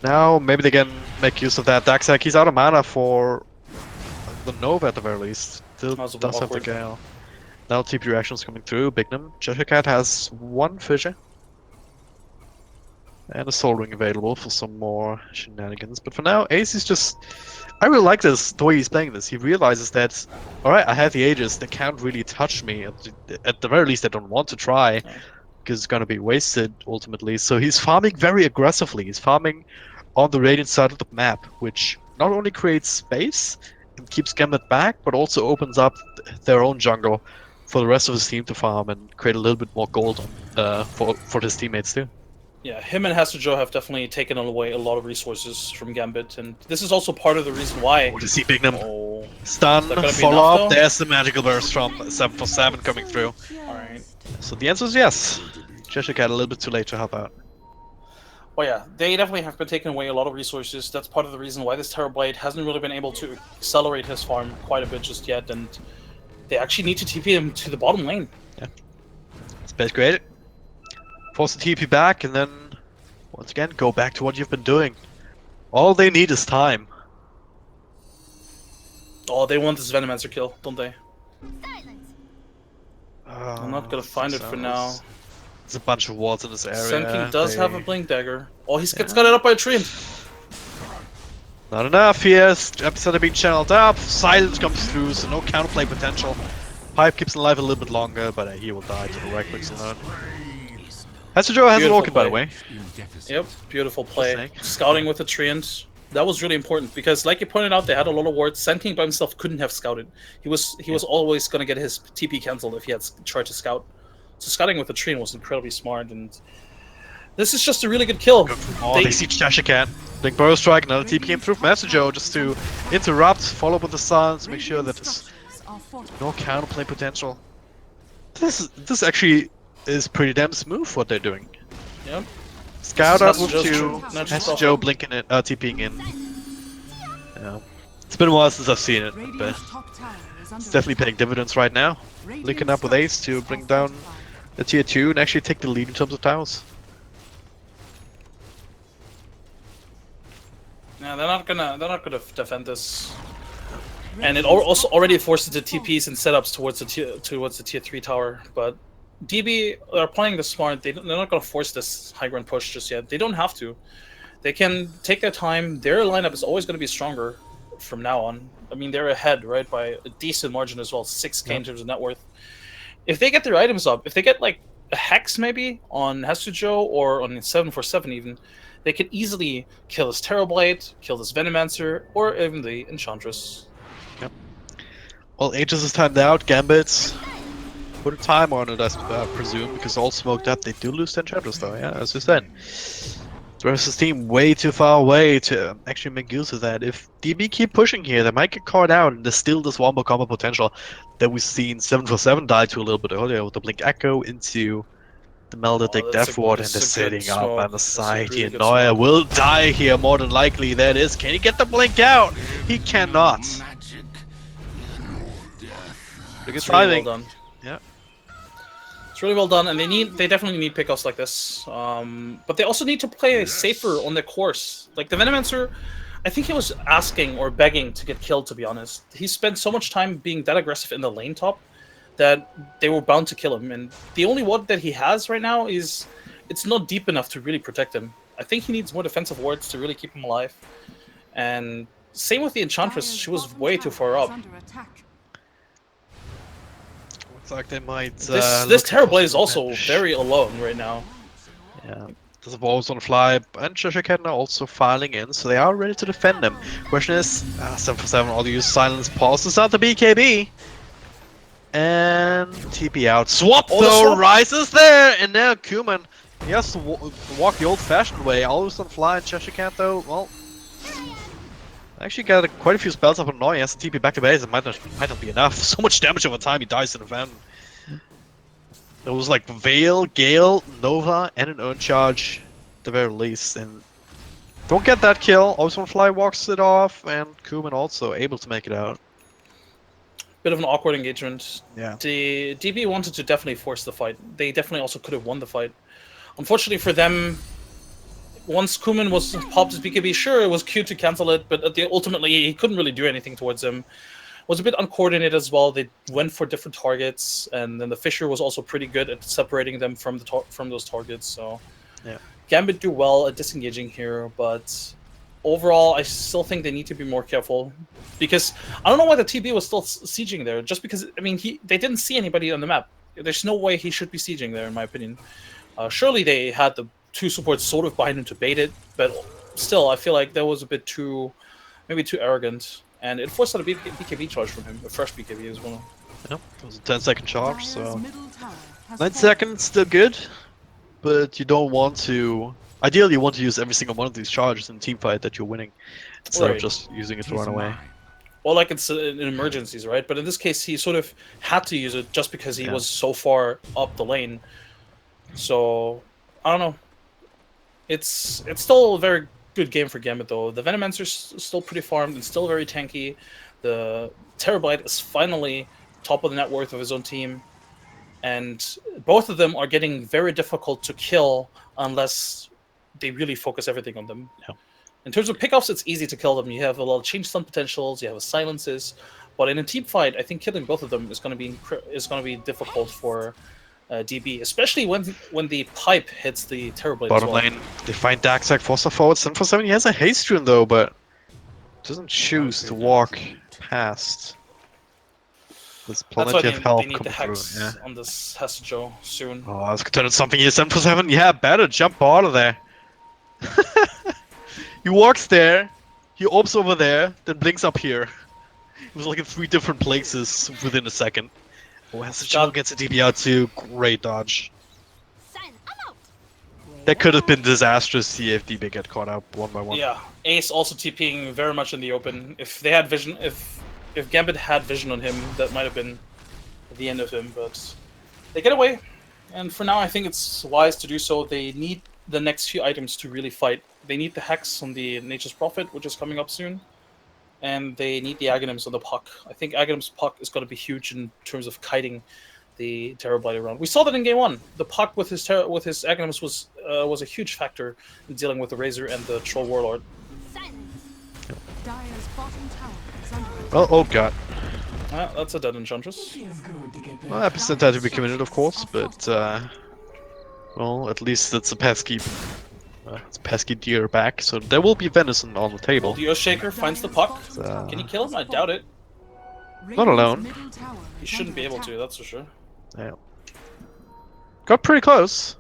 Now maybe they can make use of that. Daxac, he's out of mana for the Nova at the very least. Still That was a bit does have the awkward. Gale. Now TP reactions coming through. Bignum. Cheshire Cat has 1 fissure. And a Soul Ring available for some more shenanigans. But for now, Ace is just... I really like this, the way he's playing this. He realizes that, alright, I have the Aegis, they can't really touch me. At the very least, they don't want to try, because it's gonna be wasted, ultimately. So he's farming very aggressively. He's farming on the Radiant side of the map, which not only creates space and keeps Gambit back, but also opens up their own jungle for the rest of his team to farm and create a little bit more gold for his teammates too. Yeah, him and Hasujo have definitely taken away a lot of resources from Gambit, and this is also part of the reason why. Oh, to see Bignum. Oh, Stun, is that gonna be follow enough, up, though? there's the magical burst from 7 for 7 coming through. alright. So the answer is yes. Cheshire Cat a little bit too late to help out. Well, yeah, they definitely have been taking away a lot of resources. That's part of the reason why this Terrorblade hasn't really been able to accelerate his farm quite a bit just yet, and they actually need to TP him to the bottom lane. Space created. Force the TP back, and then once again go back to what you've been doing. All they need is time. Oh, they want this Venomancer kill, don't they? Oh, I'm not gonna find it for now. There's a bunch of wards in this area. Senking does have a Blink Dagger. Oh, he's got it up by a tree. Not enough here. Epicenter being channeled up. Silence comes through, so no counterplay potential. Pipe keeps him alive a little bit longer, but he will die to the right clicks alone. Hasujo has an Beautiful Orchid, by the play. way. Yep, beautiful play. Snake. Scouting with the Treant. That was really important because, like you pointed out, they had a lot of wards. Senking by himself couldn't have scouted. He was always going to get his TP cancelled if he had tried to scout. So scouting with the Treant was incredibly smart, and this is just a really good kill. Oh, they see Cheshire Cat. Big Burrow Strike, another TP came through from Hasujo just to interrupt, follow up with the stuns, make sure that there's no counterplay potential. This actually is pretty damn smooth what they're doing. Yep. Scout out with Hasujo's 2, natural Hasujo prophet. blinking it, TPing in. Yeah. It's been a while since I've seen it, but Radiant's top tower is under it's definitely paying dividends right now. Linking up with Ace to bring down the tier 2 and actually take the lead in terms of towers. Yeah, they're not gonna defend this. And it also already forces the TPs and setups towards the tier 3 tower, but DB are playing this smart. They're not going to force this high ground push just yet. They don't have to. They can take their time. Their lineup is always going to be stronger from now on. I mean, they're ahead, right, by a decent margin as well, 6k in terms of net worth. If they get their items up, if they get like a Hex maybe on Hasujo or on 747 even, they can easily kill this Terrorblade, kill this Venomancer, or even the Enchantress. Well, Aegis is timed out. Gambit put a time on it, I presume, because all smoked up. They do lose 10 Enchantress though, yeah, as you said. The rest of the team way too far away to actually make use of that. If DB keep pushing here, they might get caught out, and there's still this wombo combo potential that we've seen 747 die to a little bit earlier with the Blink Echo into the Melted Dick Death Ward, and they're sitting up on the side here. Neuer will die here, more than likely. There it is. Can he get the Blink out? He cannot. Look at It's really well timing. done. Yeah. It's really well done, and they definitely need pickups like this. But they also need to play safer on their course. Like the Venomancer, I think he was asking or begging to get killed, to be honest. He spent so much time being that aggressive in the lane top that they were bound to kill him. And the only ward that he has right now is it's not deep enough to really protect him. I think he needs more defensive wards to really keep him alive. And same with the Enchantress, she was way too far up. Looks like they might. This Terrorblade is also very alone right now. Yeah. There's balls on fly, and Cheshire Cat are also filing in, so they are ready to defend them. Question is, 747 all use silence pauses out the BKB. And TP out. Swap though, rises there, and now Kuman, he has to walk the old-fashioned way. Always on fly, and Cheshire Cat though, well, actually got quite a few spells up on Noy. He has to TP back to base. It might not be enough. So much damage over time. He dies in the van. There was like Veil, Gale, Nova, and an Urn Charge, at the very least. And don't get that kill. Always on fly walks it off, and Kuman also able to make it out. Bit of an awkward engagement. Yeah. The DB wanted to definitely force the fight. They definitely also could have won the fight. Unfortunately for them, once Kuman was popped his BKB, sure, it was cute to cancel it, but ultimately he couldn't really do anything towards him. Was a bit uncoordinated as well. They went for different targets, and then the Fisher was also pretty good at separating them from those targets. So, yeah, Gambit do well at disengaging here, but overall, I still think they need to be more careful because I don't know why the TB was still sieging there. Just because I mean, they didn't see anybody on the map. There's no way he should be sieging there, in my opinion. Surely they had the two supports sort of behind him to bait it, but still, I feel like that was a bit maybe too arrogant. And it forced out a BKB charge from him, a fresh BKB as well. Yep, it was a 10-second charge, so 9 seconds still good, but you don't want to. Ideally, you want to use every single one of these charges in a team fight that you're winning, instead of just using it to run away. Well, like it's in emergencies, right? But in this case, he sort of had to use it just because he was so far up the lane. So I don't know. It's still a very good game for Gambit though. The Venomancer's still pretty farmed and still very tanky. The Terrorblade is finally top of the net worth of his own team. And both of them are getting very difficult to kill unless they really focus everything on them. Yeah. In terms of pickoffs, it's easy to kill them. You have a lot of change stun potentials, you have silences. But in a team fight, I think killing both of them is going to be difficult for DB, especially when the pipe hits the Terrorblade. Bottom lane, they find Darkseid Foster forward. 747, he has a haste rune though, but doesn't choose to walk past. There's plenty of help they need the coming hex through. Yeah. on this Hesjo soon. Oh, I was turning something here. 747, yeah, better jump out of there. He walks there, he orbs over there, then blinks up here. It was like in 3 different places within a second. Oh, Hesjo gets a DB out too. Great dodge. That could have been disastrous if DB get caught up one by one. Yeah, Ace also TPing very much in the open. If they had vision, if Gambit had vision on him, that might have been the end of him. But they get away, and for now, I think it's wise to do so. They need the next few items to really fight. They need the Hex on the Nature's Prophet, which is coming up soon, and they need the Aghanims on the Puck. I think Aghanim's Puck is going to be huge in terms of kiting the Terrorblade around. We saw that in game 1. The Puck with his Aghanims was a huge factor in dealing with the Razor and the Troll Warlord. Oh god. That's a dead Enchantress. Well, Epicenter had to be committed, of course, but well, at least it's a pesky deer back, so there will be venison on the table. The Earthshaker finds the Puck. Can he kill him? I doubt it. Not alone. He shouldn't be able to, that's for sure. Yeah. Got pretty close.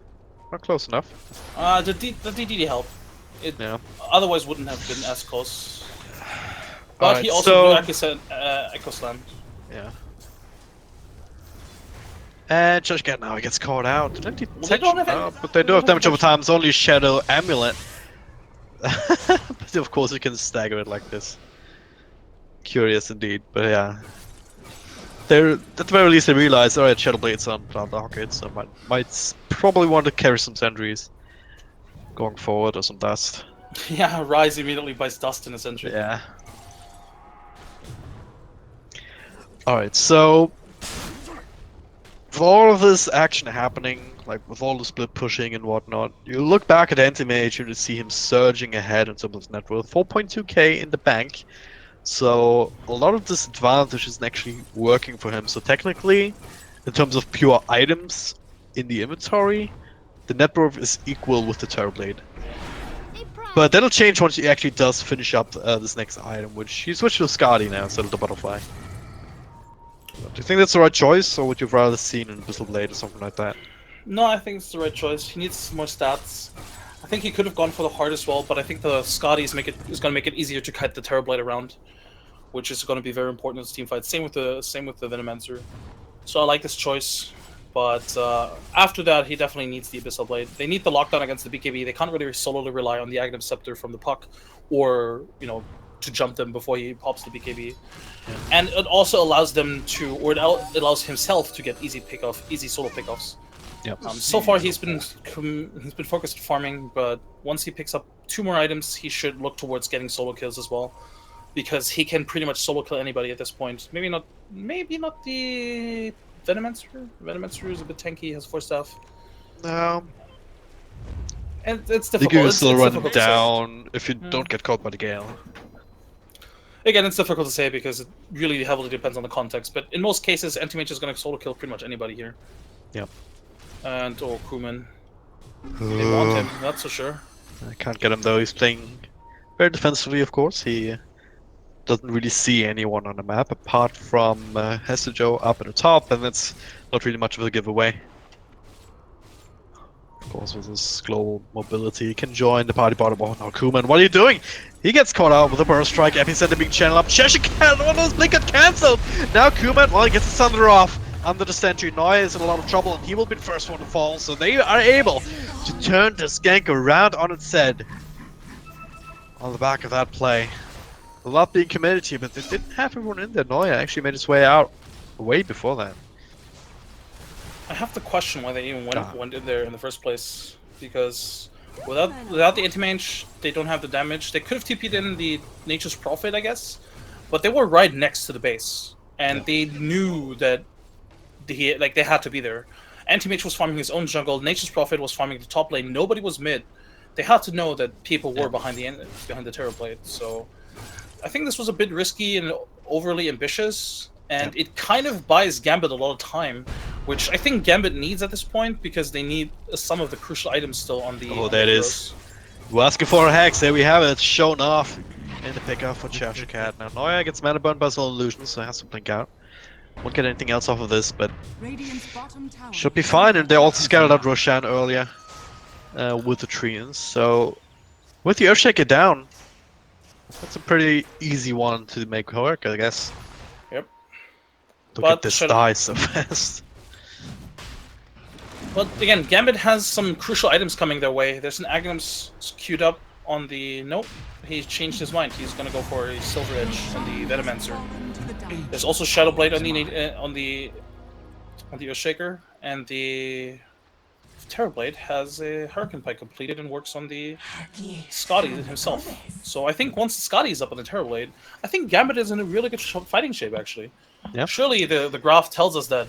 Not close enough. The DD helped. It otherwise wouldn't have been as close. But he also blew Echo Slam. Yeah. And Josh Gat now he gets caught out. But they do have damage over time. It's only Shadow Amulet. But of course you can stagger it like this. Curious indeed, but yeah. At the very least they realize, alright, Shadow Blade's on Plant Rocket, so might probably want to carry some sentries going forward or some dust. Yeah, Rise immediately buys dust in a sentry. Yeah. Alright, so with all of this action happening, like with all the split pushing and whatnot, you look back at Anti-Mage and you see him surging ahead in terms of net worth, 4.2k in the bank. So a lot of this advantage isn't actually working for him. So technically, in terms of pure items in the inventory, the net worth is equal with the Terrorblade. But that'll change once he actually does finish up this next item, which he switched to Skadi now instead of the Butterfly. Do you think that's the right choice, or would you rather seen an Abyssal Blade or something like that? No, I think it's the right choice. He needs more stats. I think he could have gone for the heart as well, but I think the Scotty is going to make it easier to kite the Terrorblade around, which is going to be very important in this team fight. Same with the Venomancer. So I like this choice, but after that he definitely needs the Abyssal Blade. They need the lockdown against the BKB. They can't really solely rely on the Aghanim Scepter from the puck, or to jump them before he pops the BKB. And it also allows them to, or it allows himself to get easy solo pickoffs. Yep. So far he's been focused farming, but once he picks up 2 more items, he should look towards getting solo kills as well, because he can pretty much solo kill anybody at this point. Maybe not the Venomancer. Venomancer is a bit tanky, has 4 staff. No. And it's difficult. You can still run difficult to say. down if you don't get caught by the Gale. Again, it's difficult to say because it really heavily depends on the context, but in most cases, Anti-Mage is going to solo kill pretty much anybody here. Yep. And crewman. They want him, that's for sure. I can't get him though, he's playing very defensively, of course. He doesn't really see anyone on the map apart from Hesijo up at the top, and that's not really much of a giveaway. Of course, with his global mobility, he can join the party bottom. Oh no, Kuman, what are you doing? He gets caught out with a burst strike, Epicenter being channeled up. Cheshire Cat, one of those blink got cancelled! Now Kuman, well, he gets the Thunder off under the Sentry. Noya is in a lot of trouble, and he will be the first one to fall, so they are able to turn this gank around on its head. On the back of that play. A lot being committed here, but they didn't have everyone in there. Noya actually made his way out way before that. I have to question why they even went in there in the first place, because without the anti-mage, they don't have the damage. They could have TP'd in the Nature's Prophet, I guess, but they were right next to the base, and they knew that they had to be there. Anti-mage was farming his own jungle. Nature's Prophet was farming the top lane. Nobody was mid. They had to know that people were behind the Terrorblade. So I think this was a bit risky and overly ambitious, and it kind of buys Gambit a lot of time, which I think Gambit needs at this point, because they need some of the crucial items still on the. Oh, there it is. We're asking for a hex. There we have it. Shown off in the pickup for Cheshire Cat. Now Noya gets mana burned by Soul Illusion, so it has to blink out. Won't get anything else off of this, but should be fine. And they also scattered out Roshan earlier with the Treants. So with the Earthshaker down, that's a pretty easy one to make work, I guess. Yep. Look at this die so fast. But again, Gambit has some crucial items coming their way. There's an Aghanim queued up on the... Nope, he changed his mind. He's gonna go for a Silver Edge and the Venomancer. There's also Shadow Blade on the Earthshaker, and the Terrorblade has a Hurricane Pike completed and works on the Scotty himself. So I think once the Scotty is up on the Terrorblade, I think Gambit is in a really good fighting shape, actually. Yeah. Surely the graph tells us that,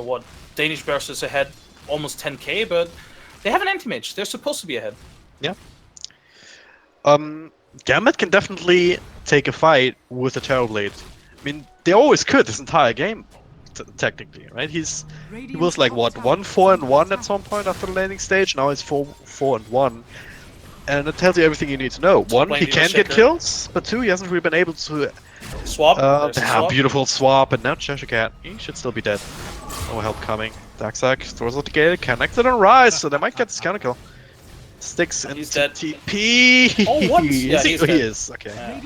what, Danish Burst is ahead almost 10k, but they have an anti-mage. They're supposed to be ahead. Yeah. Gambit can definitely take a fight with the Terrorblade. I mean, they always could this entire game, technically, right? He was like, what, 1-4-1 at some point after the landing stage? Now he's 4-4-1. And it tells you everything you need to know. 1, he can get kills, but 2, he hasn't really been able to swap. Beautiful swap, and now Cheshire Cat, he should still be dead. No help coming. Darksack throws out the gate, connected on Rise, so they might get this counter kill. Sticks into TP. Oh, what? Yeah, he is. Okay.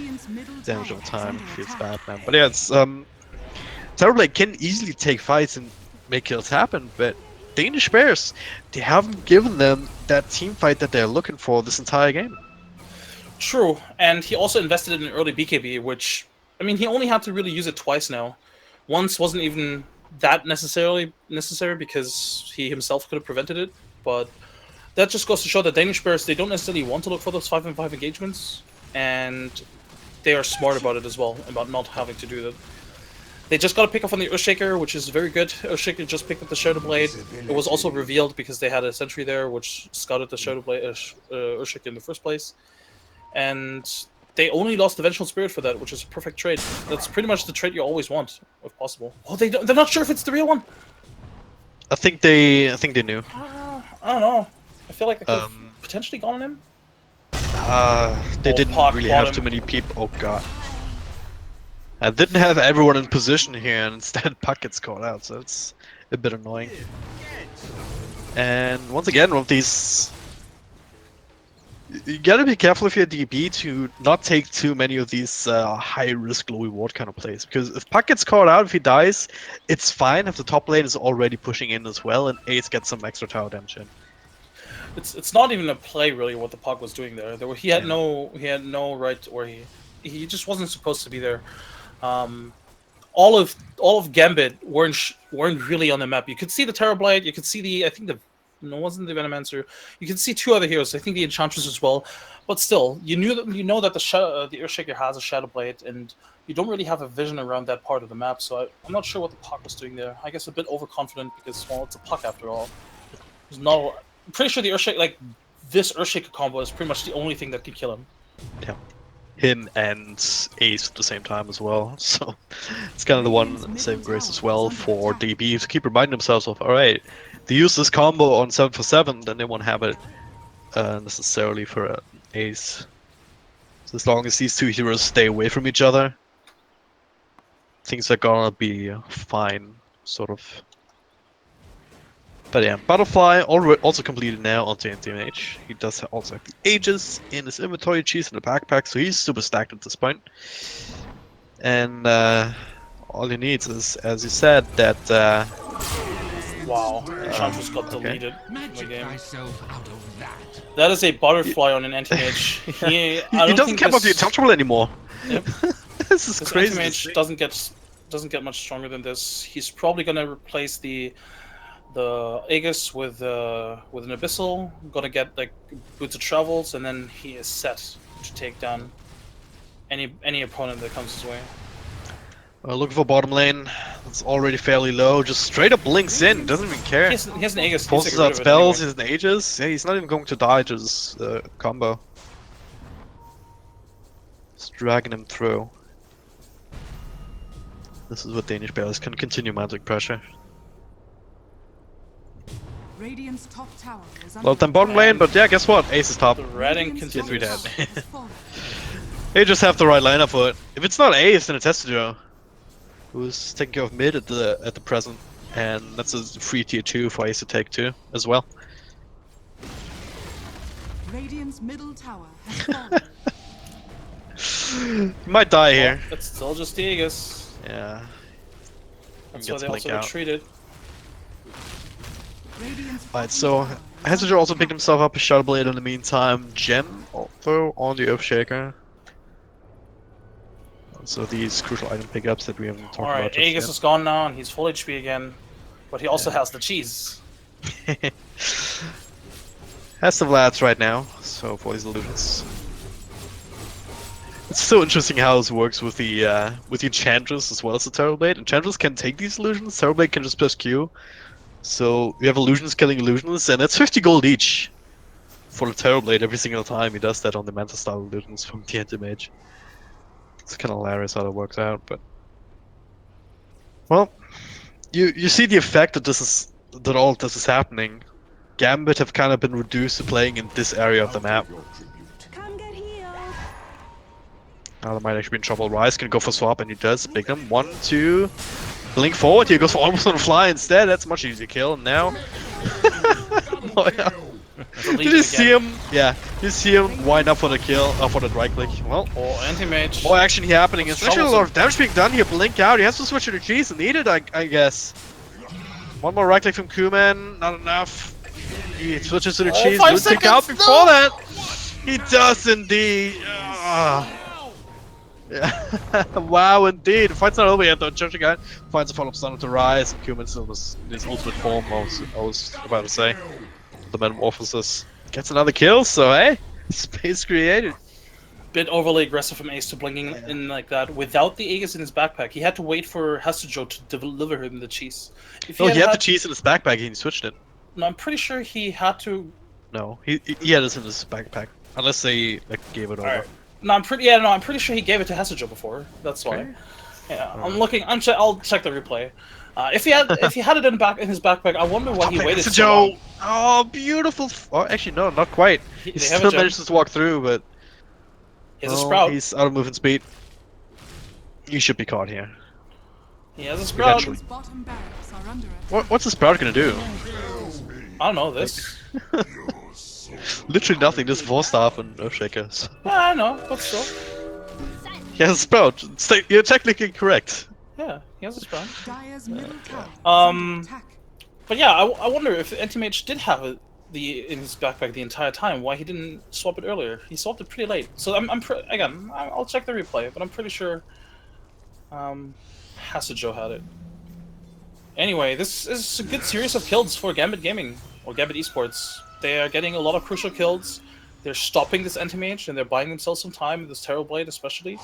Damage over time. Feels bad, man. But yeah, it's Terrorblade can easily take fights and make kills happen, but Danish Bears, they haven't given them that team fight that they're looking for this entire game. True, and he also invested in an early BKB, which, I mean, he only had to really use it twice now. Once wasn't even that necessary because he himself could have prevented it, but that just goes to show that Danish Bears, they don't necessarily want to look for those 5-on-5 engagements, and they are smart about it as well, about not having to do that. They just got to pick up on the Earthshaker, which is very good. Earthshaker just picked up the Shadow Blade. It was also revealed because they had a sentry there, which scouted the Shadow Blade, Earthshaker in the first place. And they only lost the Vengeful Spirit for that, which is a perfect trade. That's pretty much the trade you always want, if possible. Oh, they're not sure if it's the real one. I think they knew. I don't know. I feel like they could have potentially gone on him. They didn't Puck really have bottom. too many people. Oh god. I didn't have everyone in position here, and instead Puck gets caught out, so it's a bit annoying. And once again, one of these... You gotta be careful if you're DB to not take too many of these high-risk, low-reward kind of plays. Because if Puck gets caught out, if he dies, it's fine if the top lane is already pushing in as well, and Ace gets some extra tower damage in. It's not even a play really what the Puck was doing there. He had no right, or he just wasn't supposed to be there. All of Gambit weren't really on the map. You could see the Terrorblade, you could see wasn't the Venomancer. You can see two other heroes. I think the Enchantress as well. But still, you know that the Earthshaker has a Shadow Blade, and you don't really have a vision around that part of the map. So I'm not sure what the Puck was doing there. I guess a bit overconfident because, well, it's a Puck after all. I'm pretty sure the Earthshaker, this Earthshaker combo is pretty much the only thing that could kill him. Yeah. Him and Ace at the same time as well. So it's kind of the one saving grace as well for DB to keep reminding themselves of, alright, they use this combo on 7 for 7, then they won't have it necessarily for Ace. So as long as these two heroes stay away from each other, things are gonna be fine, sort of. But yeah, Butterfly also completed now onto NTMH. He does also have the Aegis in his inventory, cheese in the backpack, so he's super stacked at this point. And all he needs is, as you said, that... wow, Enchantress got deleted in the Magic game. thyself out of that. That is a Butterfly on an anti-mage. He doesn't care about the Untouchable anymore. Yep. This is This crazy. anti-mage doesn't get much stronger than this. He's probably gonna replace the Aegis with an Abyssal, gonna get like Boots of Travels, and then he is set to take down any opponent that comes his way. Looking for bottom lane. It's already fairly low. Just straight up blinks in. Doesn't even care. He has an Aegis. Forces out spells. He has an Aegis. Yeah, he's not even going to die to this combo. Just dragging him through. This is what Danish Bears can continue magic pressure. Radiant's top tower is under Well, then bottom lane, but yeah, guess what? Ace is top. The Redding Radiant's continues. top dead. tower has fallen. They just have the right lineup for it. If it's not Ace, then it's Hestejo, who's taking care of mid at the present, and that's a free tier 2 for Ace to take too, as well. Radiant's middle tower has fallen. He might die here. It's still just the Aegis. Yeah. That's Gets why they blink also out. retreated. Radiant's Right, bottom so tower Hestejo also picked himself up a Shadow Blade in the meantime. Gem also on the Earthshaker. So these crucial item pickups that we haven't talked about Alright, just Aegis yet. is gone now, and he's full HP again. But he also has the cheese. Has the Vlads right now, so for his illusions. It's so interesting how this works with the Enchantress as well as the Terrorblade. Enchantress can take these illusions, Terrorblade can just press Q. So we have illusions killing illusions, and that's 50 gold each for the Terrorblade every single time he does that on the Manta style illusions from the Anti-Mage. It's kind of hilarious how that works out, but well, you see the effect that all of this is happening. Gambit have kind of been reduced to playing in this area of the map. Come get healed. Now they might actually be in trouble. Rise can go for swap, and he does. Big them. 1, 2. Blink forward. He goes for almost on the fly instead. That's much easier to kill. And now, oh, yeah. Did you see him? Yeah, you see him wind up for the kill, for the right click. Well, Oh, anti-mage. more action here happening. It's actually a lot of damage being done here. Blink out. He has to switch to the cheese and need it, I guess. One more right click from Kuman. Not enough. He switches to the cheese. 5 Would kick out seconds, before no! that. He does indeed. Yeah. Wow, indeed. The fight's not over yet though. Church again finds a follow-up stun to Rise, and Kuman still was in his ultimate form. I was about to say. The Metamorphosis gets another kill, so hey, space created. Bit overly aggressive from Ace to blinking in like that without the Aegis in his backpack. He had to wait for Hestejo to deliver him the cheese. If No, he had the cheese in his backpack and he switched it. No, I'm pretty sure he had to. No, he had this in his backpack. Unless they like gave it over. Alright. No, I'm pretty sure he gave it to Hasajo before. That's why. Okay. Yeah, I'm looking. I'll check the replay. If he had it in his backpack, I wonder why he waited so long. Joe! Oh, beautiful! Oh, actually, no, not quite. He They have a still gem. manages to walk through, but He has a sprout. he's out of movement speed. He should be caught here. He has a sprout. Eventually. Radiant's bottom barracks are under attack. What's the sprout gonna do? I don't know this. Literally nothing. Just Vorstaff and Earthshakers. Yeah, I know, but still. He has a sprout. You're technically correct. Yeah, he has a sprout. Dire's middle tower is under attack. But yeah, I wonder if Anti-Mage did have it in his backpack the entire time, why he didn't swap it earlier. He swapped it pretty late. So I'll check the replay, but I'm pretty sure Hasajo had it. Anyway, this is a good series of kills for Gambit Gaming, or Gambit Esports. They are getting a lot of crucial kills. They're stopping this Anti-Mage, and they're buying themselves some time, this Terrorblade especially,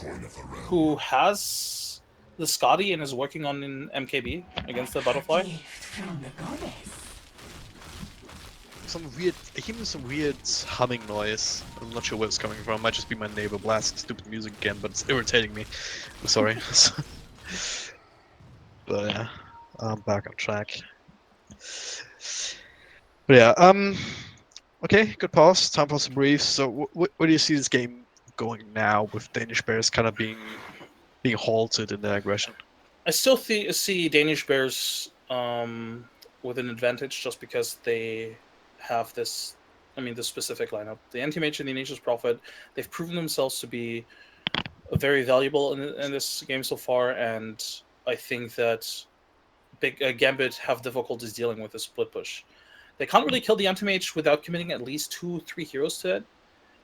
who has the Scotty and is working on an MKB against the Butterfly. I hear some weird humming noise. I'm not sure where it's coming from. Might just be my neighbor blasting stupid music again, but it's irritating me. I'm sorry. But yeah, I'm back on track. But yeah, okay, good pause. Time for some briefs. So, where do you see this game going now, with Danish Bears kind of being halted in their aggression? I still see Danish Bears with an advantage just because they have this specific lineup. The Anti-Mage and the Nature's Prophet, they've proven themselves to be very valuable in this game so far, and I think that Gambit have difficulties dealing with the split push. They can't really kill the Anti-Mage without committing at least 2-3 heroes to it,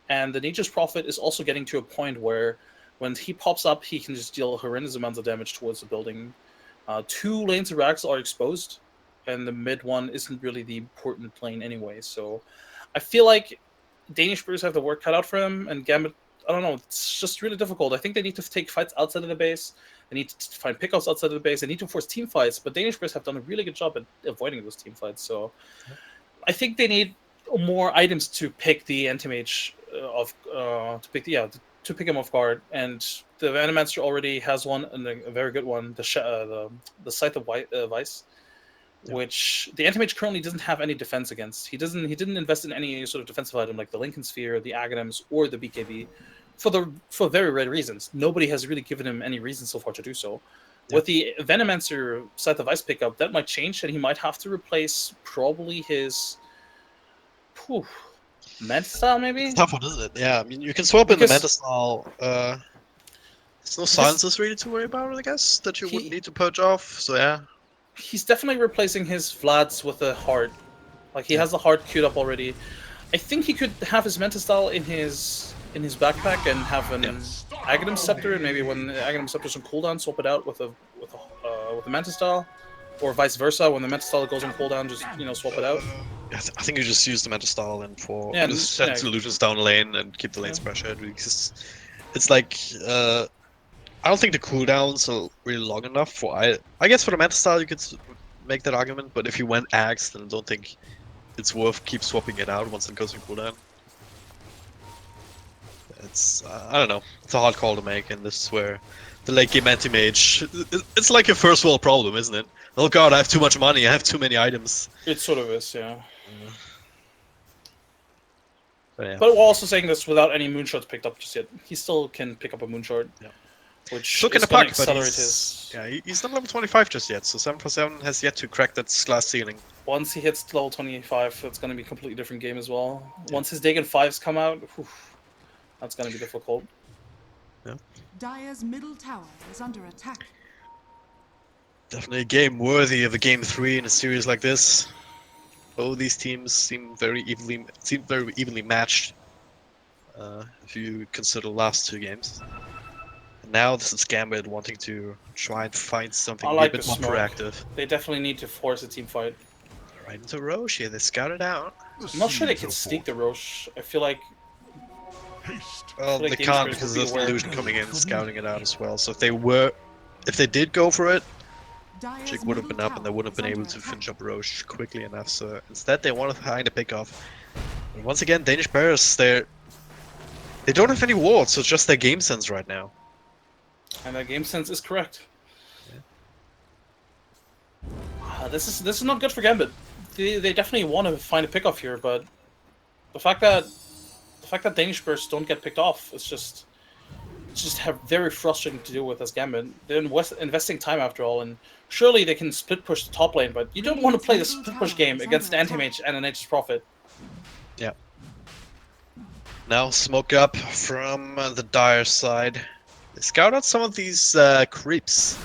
and the Nature's Prophet is also getting to a point where when he pops up, he can just deal horrendous amounts of damage towards the building. 2 lanes of Rags are exposed, and the mid one isn't really the important lane anyway. So I feel like Danish Bears have the work cut out for them, and Gambit, I don't know, it's just really difficult. I think they need to take fights outside of the base. They need to find pickups outside of the base. They need to force team fights, but Danish Bears have done a really good job at avoiding those team fights. So I think they need more items to pick the Anti-Mage to pick him off guard. And the Venomancer already has one, and a very good one, the Scythe of Vice, which the Anti-Mage currently doesn't have any defense against. He didn't invest in any sort of defensive item like the Lincoln Sphere, the Aghanims, or the BKB for very red reasons. Nobody has really given him any reason so far to do so. With the Venomancer Scythe of Ice pickup, that might change, and he might have to replace probably his Manta Style, maybe? It's a tough one, isn't it? Yeah, I mean, you can swap in the Manta Style. There's no silencers really to worry about, I guess, that you wouldn't need to purge off, so yeah. He's definitely replacing his Vlads with a Heart. Like, he has the Heart queued up already. I think he could have his Manta Style in his backpack and have an Aghanim Scepter, and maybe when the Aghanim Scepter's on cooldown, swap it out with a Manta Style, or vice versa. When the Manta Style goes on cooldown, just swap it out. I think you just use the Manta Style and just yeah. send solutions down lane and keep the lanes pressured, because it's like I don't think the cooldowns are really long enough for I guess for the Manta Style you could make that argument, but if you went Axe, then I don't think it's worth keep swapping it out once it goes on cooldown. It's I don't know. It's a hard call to make, and this is where the late game Anti-Mage. It's like a first world problem, isn't it? Oh god, I have too much money. I have too many items. It sort of is, yeah. But we're also saying this without any moonshots picked up just yet. He still can pick up a moonshot, which Still is can going to puck, but accelerate his. he's not level 25 just yet. So 747 has yet to crack that glass ceiling. Once he hits level 25, it's going to be a completely different game as well. Once his Dagon 5s come out, that's going to be difficult. Dire's middle tower is under attack. Definitely a game worthy of a game 3 in a series like this. Both these teams seem very evenly matched. If you consider the last 2 games. And now this is Gambit wanting to try and find something a bit more proactive. They definitely need to force a team fight. Right into Roche here, they scout it out. I'm not sure they can sneak the Roche. I feel like... Well, like they the can't Inquisitors because would be there's an aware. illusion coming in, scouting it out as well. So if they did go for it, Dire's Jig would have middle been up and they tower wouldn't have is been able under to attack. finish up Roche quickly enough. So instead they wanted to find a pick off. And once again, Danish Bears, they're They don't have any wards, so it's just their game sense right now. And that game sense is correct. This is not good for Gambit. They definitely want to find a pickoff here, but the fact that Danish bursts don't get picked off is just very frustrating to deal with as Gambit. They're investing time after all, and surely they can split push the top lane, but you don't want to play the split push game against an anti-mage and an Nature's Prophet. Yeah. Now smoke up from the Dire side. They scout out some of these creeps.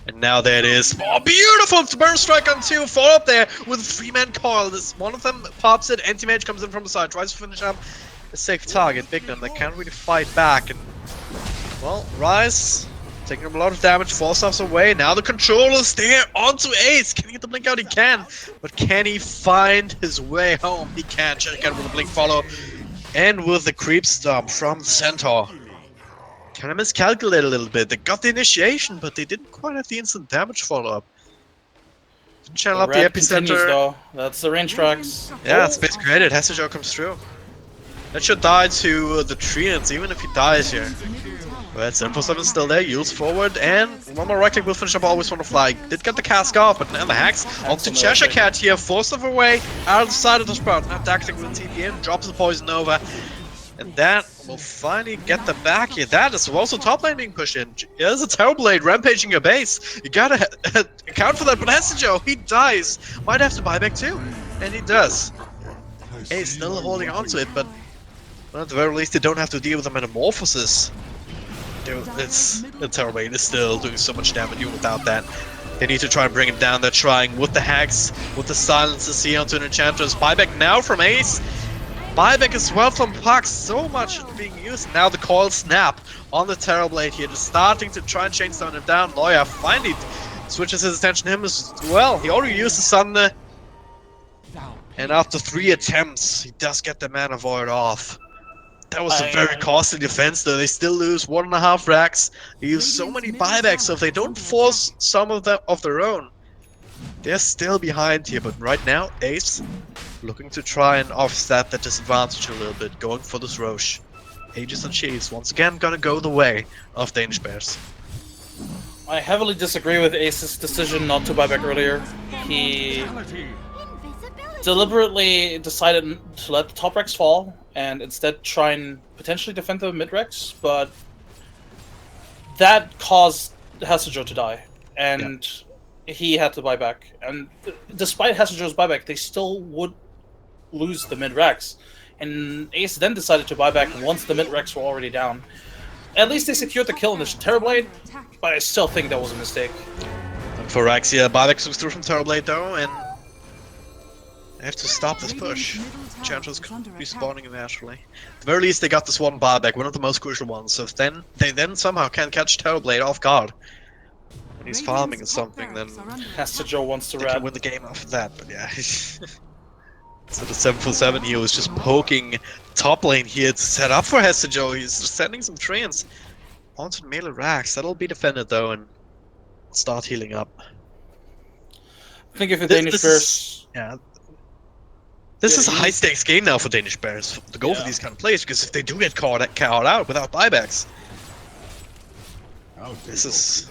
And now there it is. Oh, beautiful! Burst strike on 2, follow up there with a 3-man coil. This one of them pops it, anti-mage comes in from the side, tries to finish up a safe target. Bignum, they can't really fight back, and well, Rise taking a lot of damage, 4 stops away. Now the controller's there onto Ace. Can he get the blink out? He can, but can he find his way home? He can. Check out with the blink follow, and with the creep stomp from the Centaur. Kind of miscalculated a little bit. They got the initiation, but they didn't quite have the instant damage follow-up. Channel up the epicenter. Though. That's the range tracks. Yeah, it's basically created. Hessajo comes through. That should die to the Treants, even if he dies here. But Simple 7 is still there, yields forward, and one more right click will finish up Always Wanna Fly. Did get the cask off, but now the hacks onto Cheshire Cat here, forced of away out of the side of the sprout. Now Dactic with TPM, drops the poison over. And that will finally get them back here. That is also top lane being pushed in. Yeah, there's a Terrible Blade rampaging your base. You gotta account for that, but Hessajo, he dies. Might have to buy back too. And he does. Hey, still holding on to it, but well, at the very least they don't have to deal with the metamorphosis. It's the Terrible Blade is still doing so much damage even without that. They need to try and bring him down. They're trying with the hacks, with the silences here onto an Enchantress. Buyback now from Ace. Buyback as well from Puck, so much being used. Now the coil snap on the Terrible Blade here, just starting to try and chainstone him down. Lawyer finally switches his attention to him as well. He already used the Thunder, and after 3 attempts, he does get the Mana Void off. That was a very costly defense though. They still lose 1.5 racks. They use so many buybacks, so if they don't force some of them of their own, they're still behind here. But right now, Ace looking to try and offset that disadvantage a little bit, going for this Roche. Aegis and Chiefs once again gonna go the way of Danish Bears. I heavily disagree with Ace's decision not to buy back earlier. He deliberately decided to let the top Rex fall and instead try and potentially defend the mid Rex, but that caused Hessajo to die, and he had to buy back. And despite Hessajo's buyback, they still would lose the mid Rex. And Ace then decided to buy back once the mid Rex were already down. At least they secured the kill in the Terrible Blade, but I still think that was a mistake. And for Rex, yeah, buyback comes through from Terrible Blade though, and they have to stop this push. Enchantress could be spawning naturally. At the very least, they got this one buyback, one of the most crucial ones. So if then they somehow can catch Terrible Blade off guard when he's farming or something, then Hessajo wants to they can win the game after that. But yeah. So the 7-for-7 here was just poking top lane here to set up for Hessajo. He's just sending some treants onto the melee racks. That'll be defended though, and start healing up. I think if a Danish Bears... Yeah. This is a high stakes game now for Danish Bears to go for these kind of plays, because if they do get caught out without buybacks, this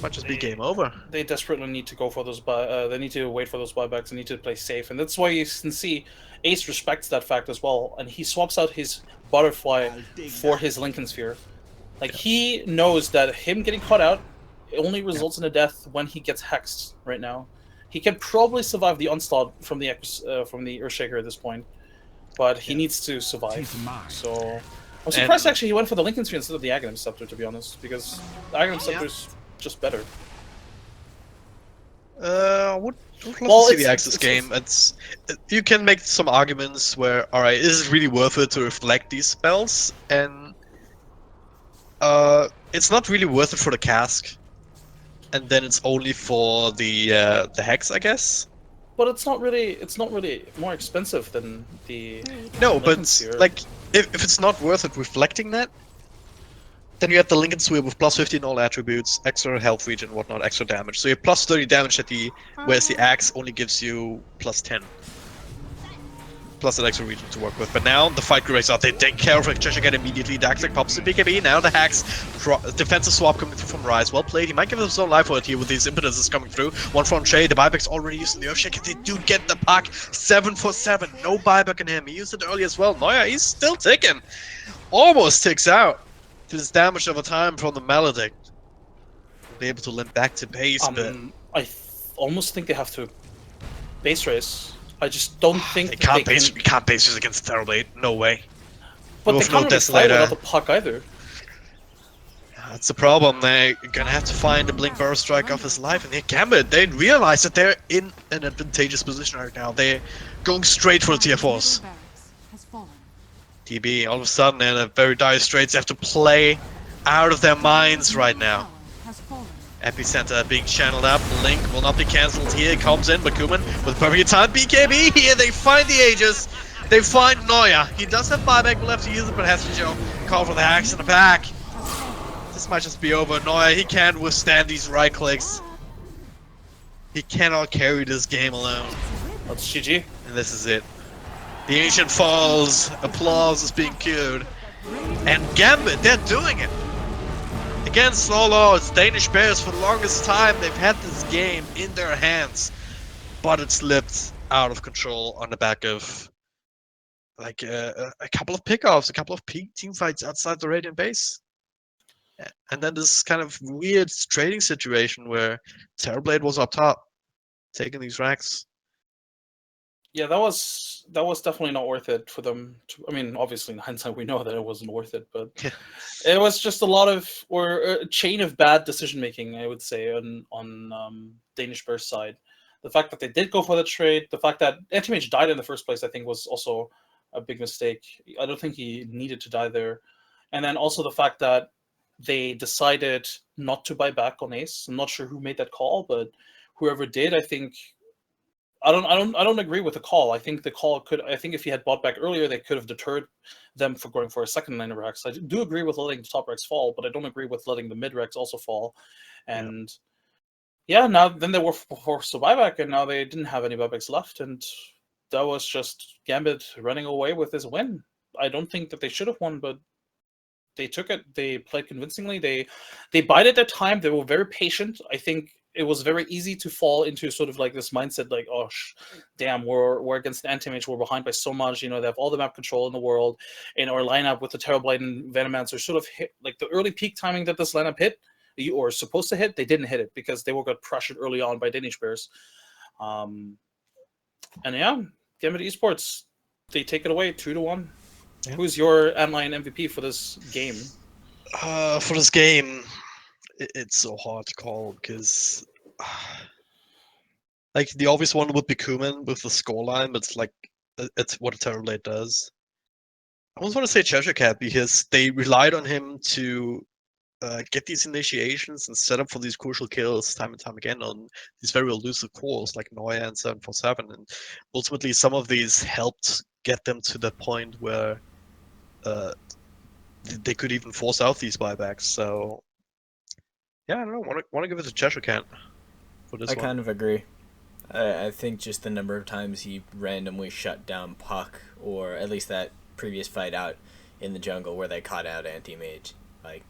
might just be game over. They desperately need to go for those they need to wait for those buybacks. They need to play safe, and that's why you can see Ace respects that fact as well, and he swaps out his butterfly for his Lincoln Sphere. Like, he knows that him getting caught out only results in a death when he gets hexed right now. He can probably survive the onslaught from the Earthshaker at this point, but he needs to survive. So I'm surprised actually he went for the Lincoln Sphere instead of the Aghanim Scepter, to be honest, because the Aghanim Scepter is just better. Would love to see the Axis game. You can make some arguments where, alright, is it really worth it to reflect these spells? And it's not really worth it for the cask. And then it's only for the hex, I guess. But it's not really more expensive than the. No, but like if it's not worth it reflecting that, then you have the Lincoln Sphere with plus 15 all attributes, extra health regen, whatnot, extra damage. So you have plus 30 damage at whereas the axe only gives you plus 10. plus an extra region to work with. But now the fight breaks out. They take care of Cheshire Cat immediately. Daxek pops the BKB. Now the hacks. Defensive swap coming through from Rise. Well played. He might give himself life for it here with these impetuses coming through. One from Shay. The buyback's already using the Earthshake. They do get the puck. 7 for 7. No buyback in him. He used it early as well. Neuer, he's still ticking. Almost ticks out. To this damage over time from the Maledict. Be able to limp back to base, but I almost think they have to base race. I just don't think they can't base. You can't base race against Terrorblade. No way. But they can't really fly without the puck either. That's the problem. They're gonna have to find a Blink Burst Strike off his life, and the Gambit, they realize that they're in an advantageous position right now. They're going straight for the tier 4s. TB, all of a sudden, in a very dire straits, they have to play out of their minds right now. Epicenter being channeled up. Link will not be cancelled here. It comes in, Bakuman with perfect time. BKB here. They find the Aegis. They find Neuer. He does have buyback. We'll have to use it, but has to show call for the hacks in the back. This might just be over. Neuer, he can't withstand these right clicks. He cannot carry this game alone. That's GG. And this is it. The Ancient falls. Applause is being cued. And Gambit, they're doing it. Against Lords, Danish Bears, for the longest time, they've had this game in their hands. But it slipped out of control on the back of like a couple of pickoffs, a couple of peak team fights outside the Radiant base. And then this kind of weird trading situation where Terrorblade was up top, taking these racks. Yeah, that was definitely not worth it for them. I mean, obviously in hindsight we know that it wasn't worth it, but it was just a lot of a chain of bad decision making, I would say, on Danish Burst side. The fact that they did go for the trade, the fact that Anti-Mage died in the first place, I think was also a big mistake. I don't think he needed to die there, and then also the fact that they decided not to buy back on Ace. I'm not sure who made that call, but whoever did, I think. I don't agree with the call. I think the call could. I think if he had bought back earlier, they could have deterred them from going for a second line of Rex. I do agree with letting the top Rex fall, but I don't agree with letting the mid Rex also fall. And yeah, now then they were forced to buyback, and now they didn't have any buybacks left, and that was just Gambit running away with his win. I don't think that they should have won, but they took it. They played convincingly. They bided their time. They were very patient. I think it was very easy to fall into sort of like this mindset, like, oh, damn, we're against an Anti-Mage, we're behind by so much, you know, they have all the map control in the world, and our lineup with the Terrorblade and Venomancer sort of hit, like the early peak timing that this lineup hit, or supposed to hit, they didn't hit it, because they got pressured early on by Danish Bears. And yeah, Gambit Esports, they take it away 2-1. Yeah. Who's your online MVP for this game? For this game, it's so hard to call because, like, the obvious one would be Kuman with the scoreline, but it's like it's what a Terrorblade does. I almost want to say Cheshire Cat because they relied on him to get these initiations and set up for these crucial kills time and time again on these very elusive cores like Neuer and 747, and ultimately some of these helped get them to the point where they could even force out these buybacks. So yeah, I don't know. Want to give it to Cheshire Cat for this one. I kind of agree. I think just the number of times he randomly shut down Puck, or at least that previous fight out in the jungle where they caught out Anti-Mage. Like,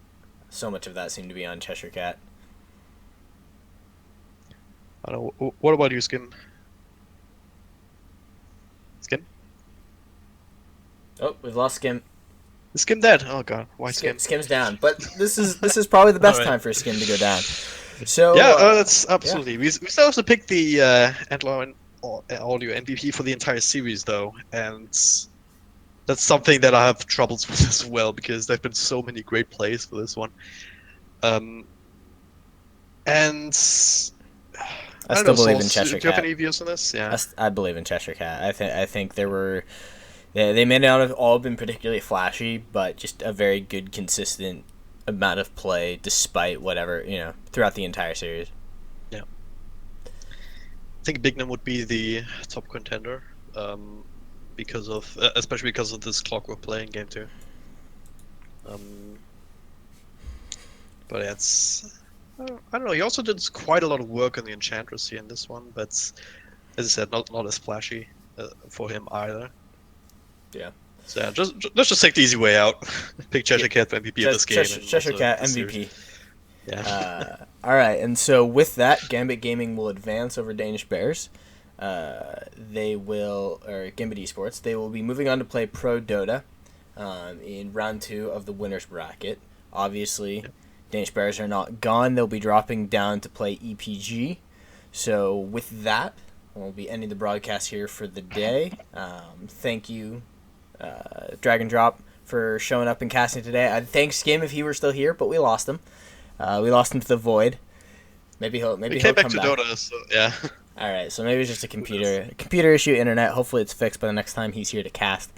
so much of that seemed to be on Cheshire Cat. I don't know. What about you, Skim? Skim? Oh, we've lost Skim. Is Skim dead? Oh god, why Skim? Skim's down, but this is probably the best time for Skim to go down. So yeah, that's absolutely. Yeah. We still have to pick the Antler Audio MVP for the entire series, though, and that's something that I have troubles with as well because there've been so many great plays for this one. And I still believe in Cheshire Cat. Do you have any views on this? Yeah, I believe in Cheshire Cat. I think there were. They may not have all been particularly flashy, but just a very good, consistent amount of play, despite whatever, you know, throughout the entire series. Yeah. I think Bignum would be the top contender, because of, especially because of this Clockwork playing game too. But it's, I don't know. He also did quite a lot of work on the Enchantress here in this one, but as I said, not as flashy for him either. Yeah. So yeah, let's just take the easy way out. Pick Cheshire Cat for MVP of this game. Cheshire Cat MVP. MVP. Yeah. All right, and so with that, Gambit Gaming will advance over Danish Bears. Gambit Esports. They will be moving on to play Pro Dota in round 2 of the winners bracket. Obviously, Danish Bears are not gone. They'll be dropping down to play EPG. So with that, we'll be ending the broadcast here for the day. Thank you, Drag and Drop, for showing up and casting today. I'd thank Skim if he were still here, but we lost him. We lost him to the void. Maybe he'll came back come to back. Dota, so yeah. All right, so maybe it's just a computer issue, internet. Hopefully it's fixed by the next time he's here to cast.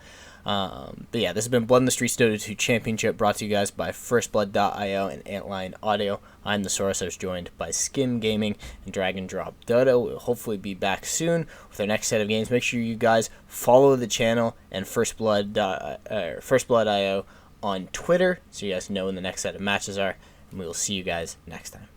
But yeah, this has been Blood in the Streets Dota 2 Championship, brought to you guys by FirstBlood.io and Antline Audio. I'm the Source. I was joined by Skim Gaming and Drag and Drop Dota. We'll hopefully be back soon with our next set of games. Make sure you guys follow the channel and FirstBlood.io on Twitter so you guys know when the next set of matches are. And we will see you guys next time.